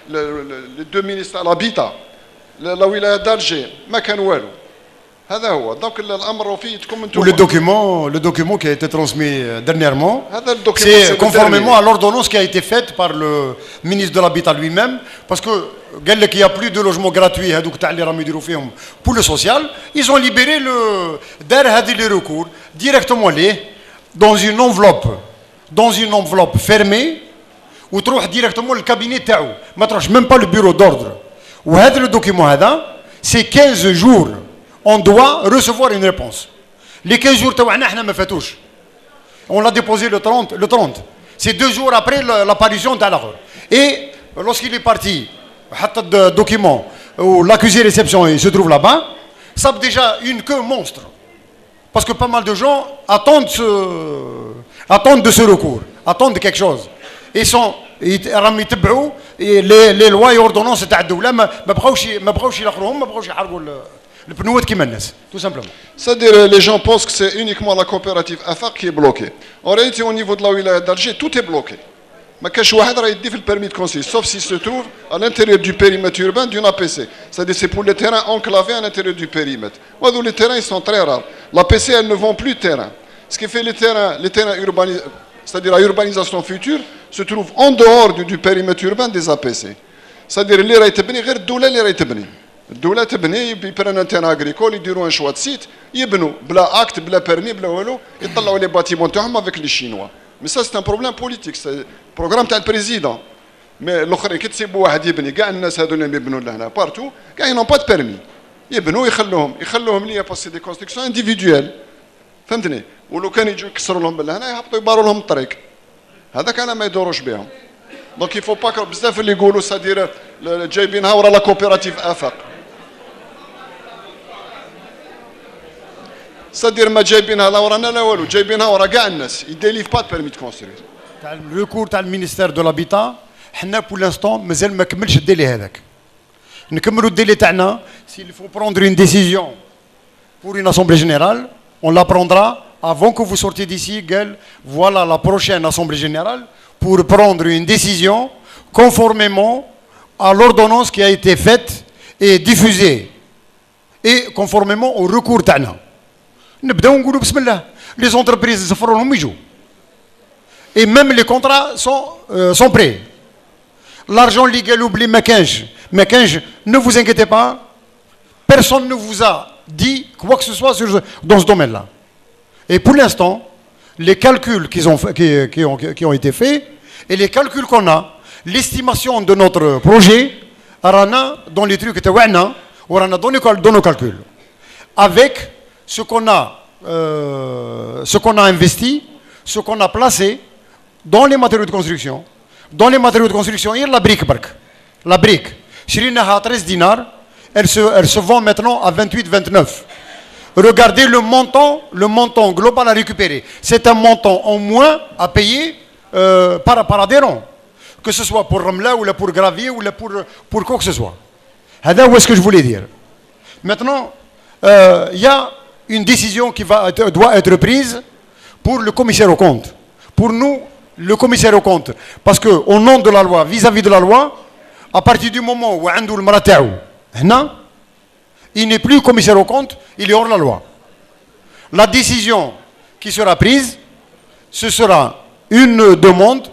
les 2 ministres à l'habitat, la wilaya d'Alger, ما كان والو. هذا هو. Donc الأمر فيه تكون انتم. Le document qui a été transmis dernièrement, c'est conformément à l'ordonnance qui a été faite par le ministre de l'Habitat lui-même, parce que قال لك il y a plus de logements gratuits هذوك تاع اللي راهم يديروا فيهم pour le social, ils ont libéré دار هذه les recours directement ليه dans une enveloppe fermée où تروح directement le cabinet تاعو ما تروحش même pas le bureau d'ordre. وهذا le document هذا c'est 15 jours on doit recevoir une réponse. Les 15 jours تاعنا احنا ما فاتوش. On l'a déposé le 30. C'est 2 jours après l'apparition تاع الاخر. Et lorsqu'il est parti حتى le document où l'accusé réception il se trouve là-bas, ça a déjà une queue monstre. Parce que pas mal de gens attendent de ce recours, attendent quelque chose. راهم يتبعوا les lois et ordonnances تاع الدولة ما بقاوش يلاخروهم ما بقاوش يحرقوا البنوات كيما الناس, tout simplement. C'est-à-dire les gens pensent que c'est uniquement la coopérative AFAC qui est bloquée. En réalité, au niveau de la wilaya d'Alger, tout est bloqué. ما كاش واحد راه يدي في البيرمي de construire, sauf s'il se trouve à l'intérieur du périmètre urbain d'une APC. C'est-à-dire c'est pour les terrains enclavés à l'intérieur du périmètre. Les terrains ils sont très rares. L'APC elle ne vend plus de terrain. Ce qui fait les terrains urbanisés, c'est-à-dire la urbanisation future, se trouve en dehors du périmètre urbain des APC. C'est-à-dire اللي راهي تبني غير الدولة اللي راهي تبني. الدولة تبني يبرن ان تيران اغريكول يديروا ان شوا de site يبنوا بلا اكت بلا بيرمي بلا والو يطلعوا لي باتيمون تاعهم avec les Chinois. Mais ça c'est un problème politique, c'est le programme تاع البريزيدون. Mais الاخرين كي تسيبوا واحد يبني كاع الناس هذول اللي يبنوا لهنا بارتو كاع ils n'ont pas de permis. يبنوا يخلوهم ليا باسي دي كونستركسيون انديفيدويل. فهمتني؟ ولو كان يجوا يكسروا لهم بالهنا يهبطوا يباروا لهم الطريق. هذاك انا ما يدوروش بهم. دونك يفو با بزاف اللي يقولوا سادير جايبينها ورا لا كوبيراتيف افاق. C'est-à-dire ما جايبينها لا ورانا لا والو, جايبينها ورا كاع الناس, ils délivrent pas de permis de construire. تاع الريكور تاع المينيستير دو لابيتا حنا pour l'instant مازال ما كملش الديلي هذاك. نكملوا الديلي تاعنا, s'il faut prendre une décision pour une assemblée générale, on la prendra avant que vous sortiez d'ici, قال voilà la prochaine assemblée générale pour prendre une décision conformément à l'ordonnance qui a été faite et diffusée et conformément au recours تاعنا. نبداو نقولوا بسم الله, les entreprises يسفروا لهم يجوا. Et même les contrats sont prêts. L'argent اللي قالوا بلي ما كانش, ne vous inquiétez pas, personne ne vous a dit quoi que ce soit dans ce domaine-là. Et pour l'instant, les calculs qui ont été faits et les calculs qu'on a, l'estimation de notre projet, dans les trucs dans nos calculs, avec ce qu'on a investi, ce qu'on a placé dans les matériaux de construction. Dans les matériaux de construction, il y a la brique. La brique, à 13 dinars, elle se vend maintenant à 28, 29. Regardez le montant global à récupérer. C'est un montant en moins à payer par adhérent. Que ce soit pour Ramla, ou pour gravier, ou pour quoi que ce soit. C'est ce que je voulais dire. Maintenant, il y a une décision qui doit être prise pour le commissaire aux comptes. Pour nous, le commissaire aux comptes. Parce qu'au nom de la loi, vis-à-vis de la loi, à partir du moment où il n'est plus commissaire aux comptes, il est hors la loi. La décision qui sera prise, ce sera une demande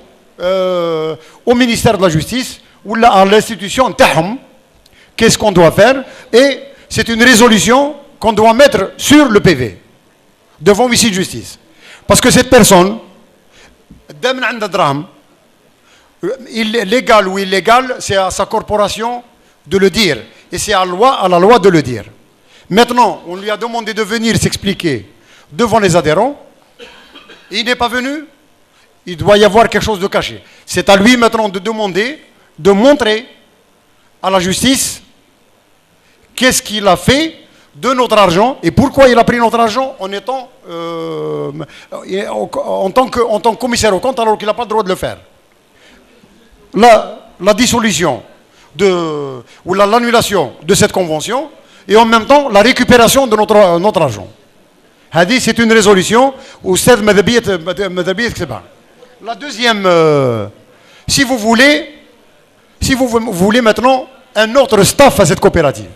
au ministère de la Justice ou à l'institution TAHM. Qu'est-ce qu'on doit faire? Et c'est une résolution qu'on doit mettre sur le PV devant l'huissier de justice. Parce que cette personne, légal ou illégal, c'est à sa corporation de le dire. Et c'est à la loi de le dire. Maintenant, on lui a demandé de venir s'expliquer devant les adhérents. Il n'est pas venu. Il doit y avoir quelque chose de caché. C'est à lui maintenant de demander, de montrer à la justice qu'est-ce qu'il a fait de notre argent et pourquoi il a pris notre argent en tant que commissaire aux comptes alors qu'il n'a pas le droit de le faire. La dissolution ou l'annulation de cette convention et en même temps la récupération de notre argent. C'est une résolution où cette la deuxième, si vous voulez maintenant un autre staff à cette coopérative,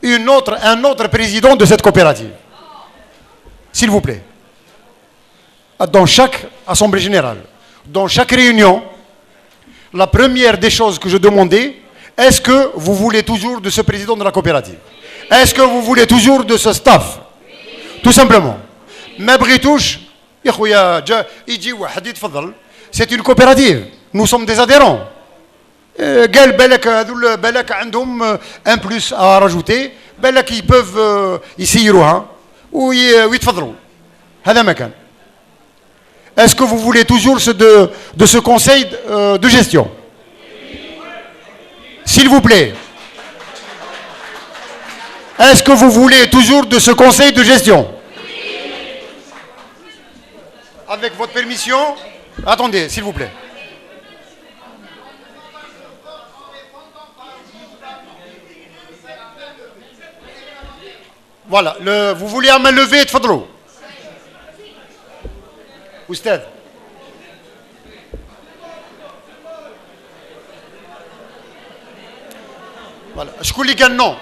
un autre président de cette coopérative, s'il vous plaît, dans chaque assemblée générale, dans chaque réunion, la première des choses que je demandais, est-ce que vous voulez toujours de ce président de la coopérative? Est-ce que vous voulez toujours de ce staff? Tout simplement. C'est une coopérative. Nous sommes des adhérents. قال بالك هذول بالك عندهم un plus à rajouter بالك ils peuvent يسيروها ويتفضلوا هذا ما كان. Est-ce que vous voulez toujours de ce conseil de gestion? S'il vous plaît. Est-ce que vous voulez toujours de ce conseil de gestion? Avec votre permission, attendez, s'il vous plaît. Voilà, vous voulez à main levée, tfadlou. Oustad. Voilà, je connais qu'un nom.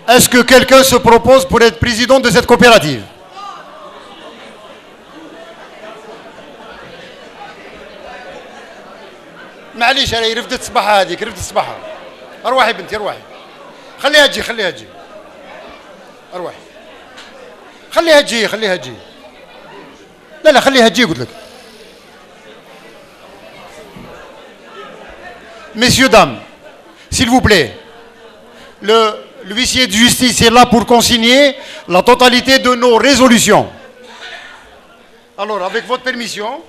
Est-ce que quelqu'un se propose pour être président de cette coopérative? معليش انا رفدت الصباحه هذيك رفدت الصباحه. ارواحي بنتي ارواحي. خليها تجي. ارواحي. خليها تجي. لا خليها تجي قلت لك. Messieurs, dames, s'il vous plaît, l'huissier de justice est là pour consigner la totalité de nos résolutions. Alors, avec votre permission,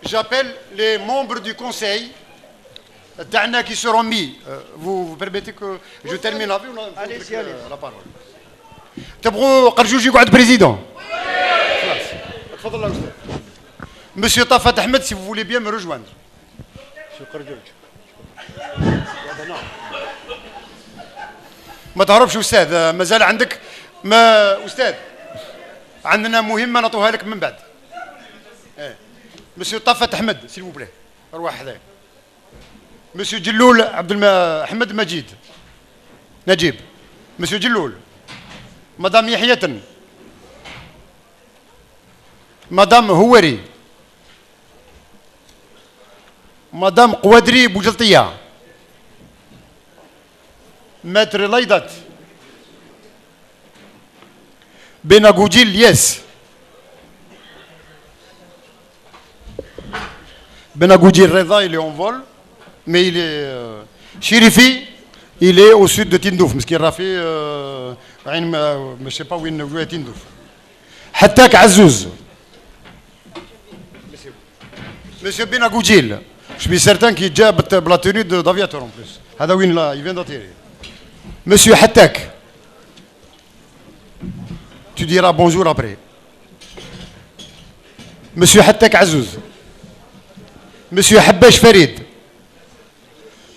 j'appelle les membres du conseil qui seront mis. Vous permettez que je termine avec allez-y. La parole. تبغوا قرجوج يقعد président. Monsieur Tafat Ahmed, si vous voulez bien me rejoindre. ما تعرفش أستاذ مازال عندك ما أستاذ عندنا مهمة نعطوها لك من بعد. Monsieur Tafat Ahmed, s'il vous plaît. أروح حذاك. Monsieur جلول أحمد مجيد. نجيب. Monsieur جلول. Madame يحيى. Madame Houari. Madame Kouadri Boujaltia. Maître Laïdat. Benagoudjil, yes. Benagoudjil Reda, il est en vol, mais il est. Chirifi, il est au sud de Tindouf, parce qu'il a fait. Je ne sais pas où il est Tindouf. Hattak Azouz. Monsieur Benagoudjil, je suis certain qu'il a déjà la tenue d'aviateur en plus. Hadawin là, il vient d'atterrir. Monsieur Hattak. Tu diras bonjour après. Monsieur Hattak Azouz. Monsieur Habbash Farid.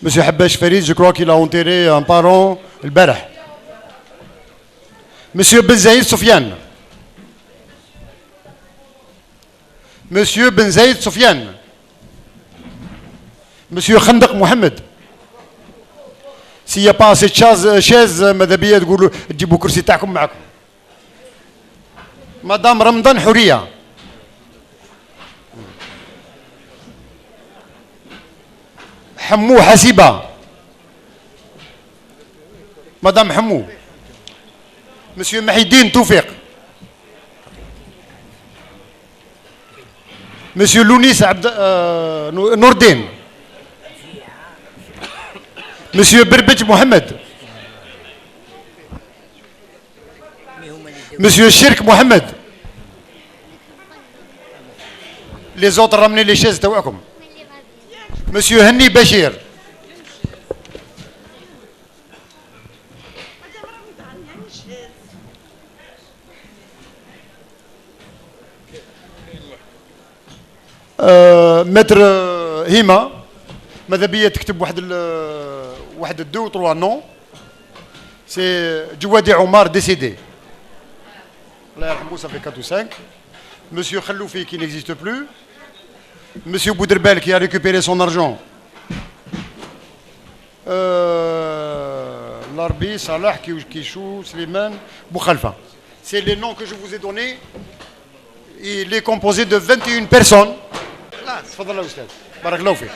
Monsieur Habbash Farid, je crois qu'il a enterré un parent, le Barah. Monsieur Ben Zaïd Soufiane. Monsieur Ben Zaïd Soufiane. Monsieur Khandaq Mohamed. S'il n'y a pas cette chaise, madabia تقولوا تجيبوا كرسي تاعكم معكم. Madame Ramdan Houria. Hamou Hasiba. Madame Hamou. Monsieur Mahidine Toufiq. Monsieur Lounis Nourdin. Monsieur Berbet Mohamed. Monsieur Shirk Mohamed. Les autres ramenez les chaises تاعكم. Monsieur Henni Bachir. Maître Hima. ماذا بيا تكتب واحد الدو trois noms. C'est Djouadi Omar décédé. Allah yarhamou, ça fait 4 ou 5. Monsieur Khalloufi qui n'existe plus. Monsieur Boudrbel qui a récupéré son argent. Larbi, Salah, Kishou, Slimane, Boukhalfa. C'est les noms que je vous ai donnés. Il est composé de 21 personnes. تفضل يا أستاذ. بارك الله فيك.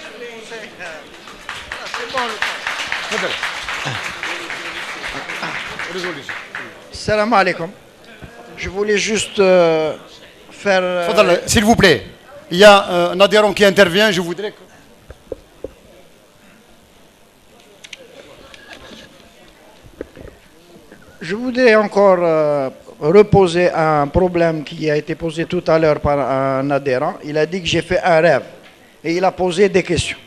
Salam alaikum. Je voulais juste faire. S'il vous plaît, il y a un adhérent qui intervient, je voudrais que. Je voudrais encore reposer un problème qui a été posé tout à l'heure par un adhérent. Il a dit que j'ai fait un rêve et il a posé des questions.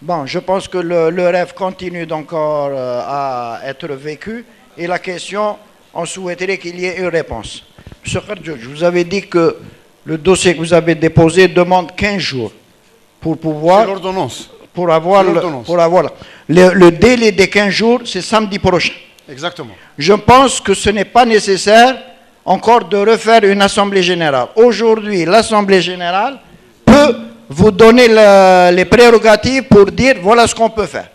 Bon, je pense que le rêve continue encore à être vécu et la question, on souhaiterait qu'il y ait une réponse. Monsieur Kardjouj, vous avez dit que le dossier que vous avez déposé demande 15 jours pour pouvoir... C'est l'ordonnance. Pour avoir le délai des 15 jours, c'est samedi prochain. Exactement. Je pense que ce n'est pas nécessaire encore de refaire une assemblée générale. Aujourd'hui, l'assemblée générale peut vous donner les prérogatives pour dire voilà ce qu'on peut faire.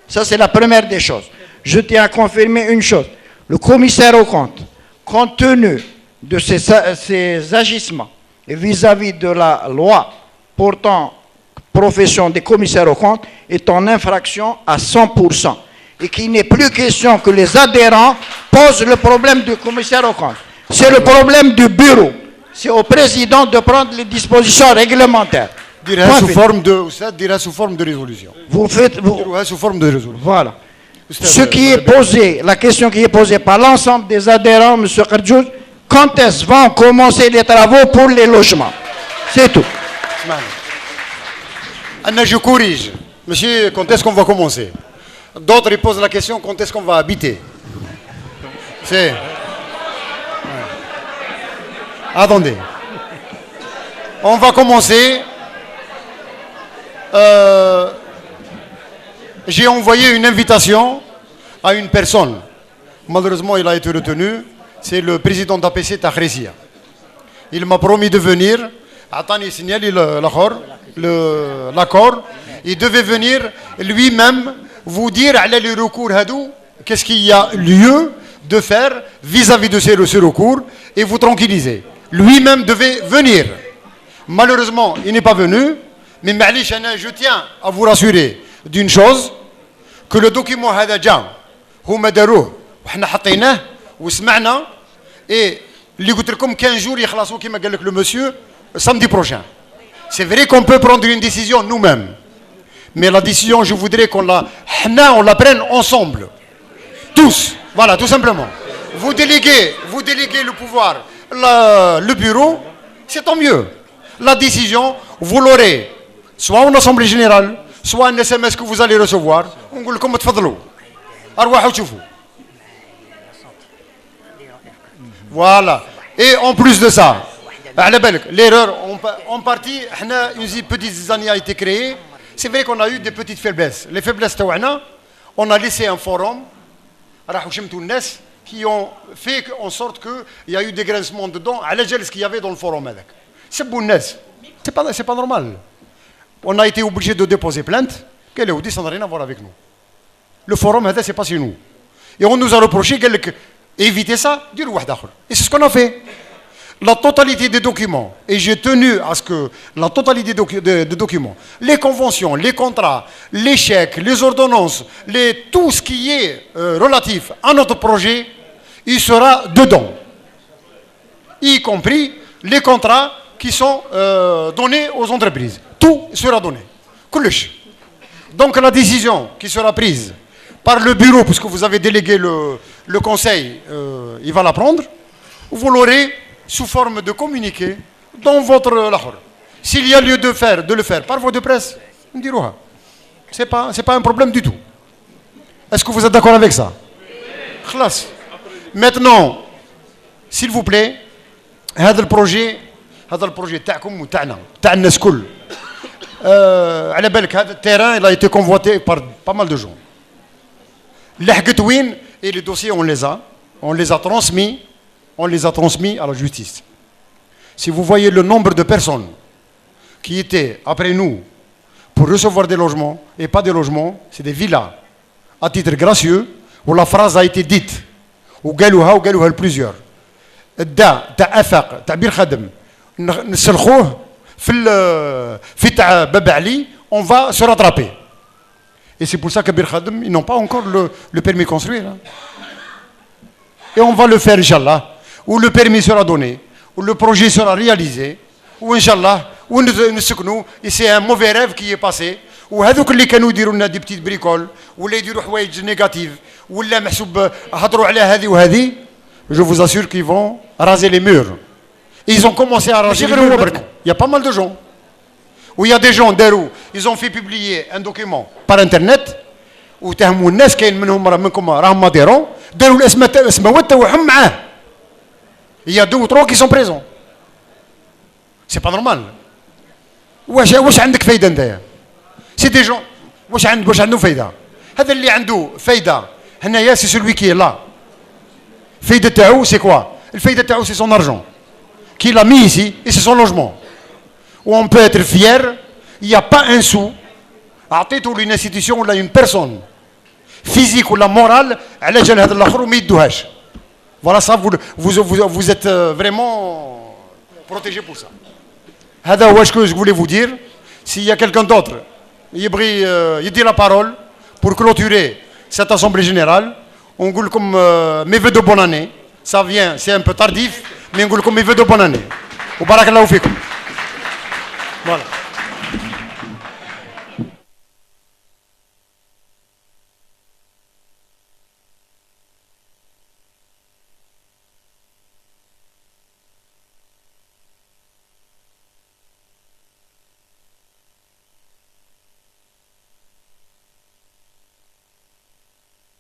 Ça, c'est la première des choses. Je tiens à confirmer une chose. Le commissaire aux compte tenu de ses agissements et vis-à-vis de la loi portant profession des commissaires aux comptes, est en infraction à 100%. Et qu'il n'est plus question que les adhérents posent le problème du commissaire aux comptes. C'est le problème du bureau. C'est au président de prendre les dispositions réglementaires. Sous forme de résolution. Vous faites... sous forme de résolution. Voilà. Ce qui est posé, la question qui est posée par l'ensemble des adhérents, M. Kardjouj, quand est-ce vont commencer les travaux pour les logements? C'est tout. Anna, je corrige. Monsieur, quand est-ce qu'on va commencer? D'autres ils posent la question quand est-ce qu'on va habiter. C'est... Attendez. On va commencer. J'ai envoyé une invitation à une personne. Malheureusement, il a été retenu. C'est le président d'APC Takhresia. Il m'a promis de venir. Attendez, signalé l'accord. Il devait venir lui-même vous dire les recours hadou, qu'est-ce qu'il y a lieu de faire vis-à-vis de ce recours et vous tranquilliser. Lui-même devait venir. Malheureusement, il n'est pas venu. Mais معليش je tiens à vous rassurer d'une chose, que le document هذا جا هما داروه وحنا حطيناه وسمعنا et اللي قلت لكم 15 jours يخلصوا كما قال لك le monsieur samedi prochain. C'est vrai qu'on peut prendre une décision nous-mêmes. Mais la décision, je voudrais qu'on la prenne ensemble. Tous. Voilà, tout simplement. Vous déléguez le pouvoir, le bureau, c'est tant mieux. La décision, vous l'aurez soit en assemblée générale, soit un SMS que vous allez recevoir. On vous le dit, tfadlou. Arwahou tchoufou. Voilà. Et en plus de ça, l'erreur, en partie, une petite année a été créée. C'est vrai qu'on a eu des petites faiblesses. Les faiblesses, on a laissé un forum, qui ont fait en sorte qu'il y a eu des grincements dedans, à l'égard de ce qu'il y avait dans le forum. C'est pas normal. On a été obligé de déposer plainte. Quel est ça n'a rien à voir avec nous. Le forum, c'est pas chez nous. Et on nous a reproché éviter ça, dire et c'est ce qu'on a fait. La totalité des documents, et j'ai tenu à ce que la totalité des documents, les conventions, les contrats, les chèques, les ordonnances, tout ce qui est relatif à notre projet, il sera dedans. Y compris les contrats qui sont donnés aux entreprises. Tout sera donné. Donc la décision qui sera prise par le bureau, puisque vous avez délégué le conseil, il va la prendre, vous l'aurez sous forme de communiqué dans votre lahor. S'il y a lieu de le faire par voie de presse, c'est pas un problème du tout. Est-ce que vous êtes d'accord avec ça? Maintenant, s'il vous plaît, هذا البروجي تاعكم وتاعنا تاع الناس كل على بالك هذا التيران il a été convoité par pas mal de gens. لحقت وين et les dossiers on les a transmis à la justice. Si vous voyez le nombre de personnes qui étaient après nous pour recevoir des logements et pas des logements, c'est des villas à titre gracieux où la phrase a été dite وقالوها plusieurs. الدا تاع افاق تاع بير خدم نسلخوه في تاع باب علي on va se rattraper. Et c'est pour ça que Bir Khadim, ils n'ont pas encore le permis de construire. Hein. Et on va le faire, Inch'Allah, où le permis sera donné, où le projet sera réalisé, où Inch'Allah, où nous secouons, et c'est un mauvais rêve qui est passé, où هذوك اللي كانوا يديروا لنا des petites bricoles, ولا يديروا حوايج négatifs, ولا محسوب هضروا على هذه وهذه, je vous assure qu'ils vont raser les murs. Et ils ont commencé à raser les murs. Il y a pas mal de gens. Où il y a des gens, ils ont fait publier un document par internet où تهموا الناس كاين منكم راهم ماديرون داروا الاسماوات تاعهم معاه. Il y a 2 ou 3 qui sont présents. C'est pas normal. واش عندك فايده نتايا؟ سي دي جون واش عنده فايده؟ هذا اللي عنده فايده هنايا سي celui qui est là. الفايده تاعو سي كوا؟ الفايده تاعو سي son argent qu'il a mis ici et c'est son logement. Où on peut être fier, il n'y a pas un sou à tête ou une institution ou une personne physique ou la morale à l'égard de l'autre ou midouhash. Voilà ça, vous êtes vraiment protégé pour ça. هذا هو ce que je voulais vous dire. S'il y a quelqu'un d'autre, il dit la parole pour clôturer cette assemblée générale. On dit comme mes vœux de bonne année. Ça vient, c'est un peu tardif, mais on dit comme mes vœux de bonne année. Wa barakallahu fikum. Voilà.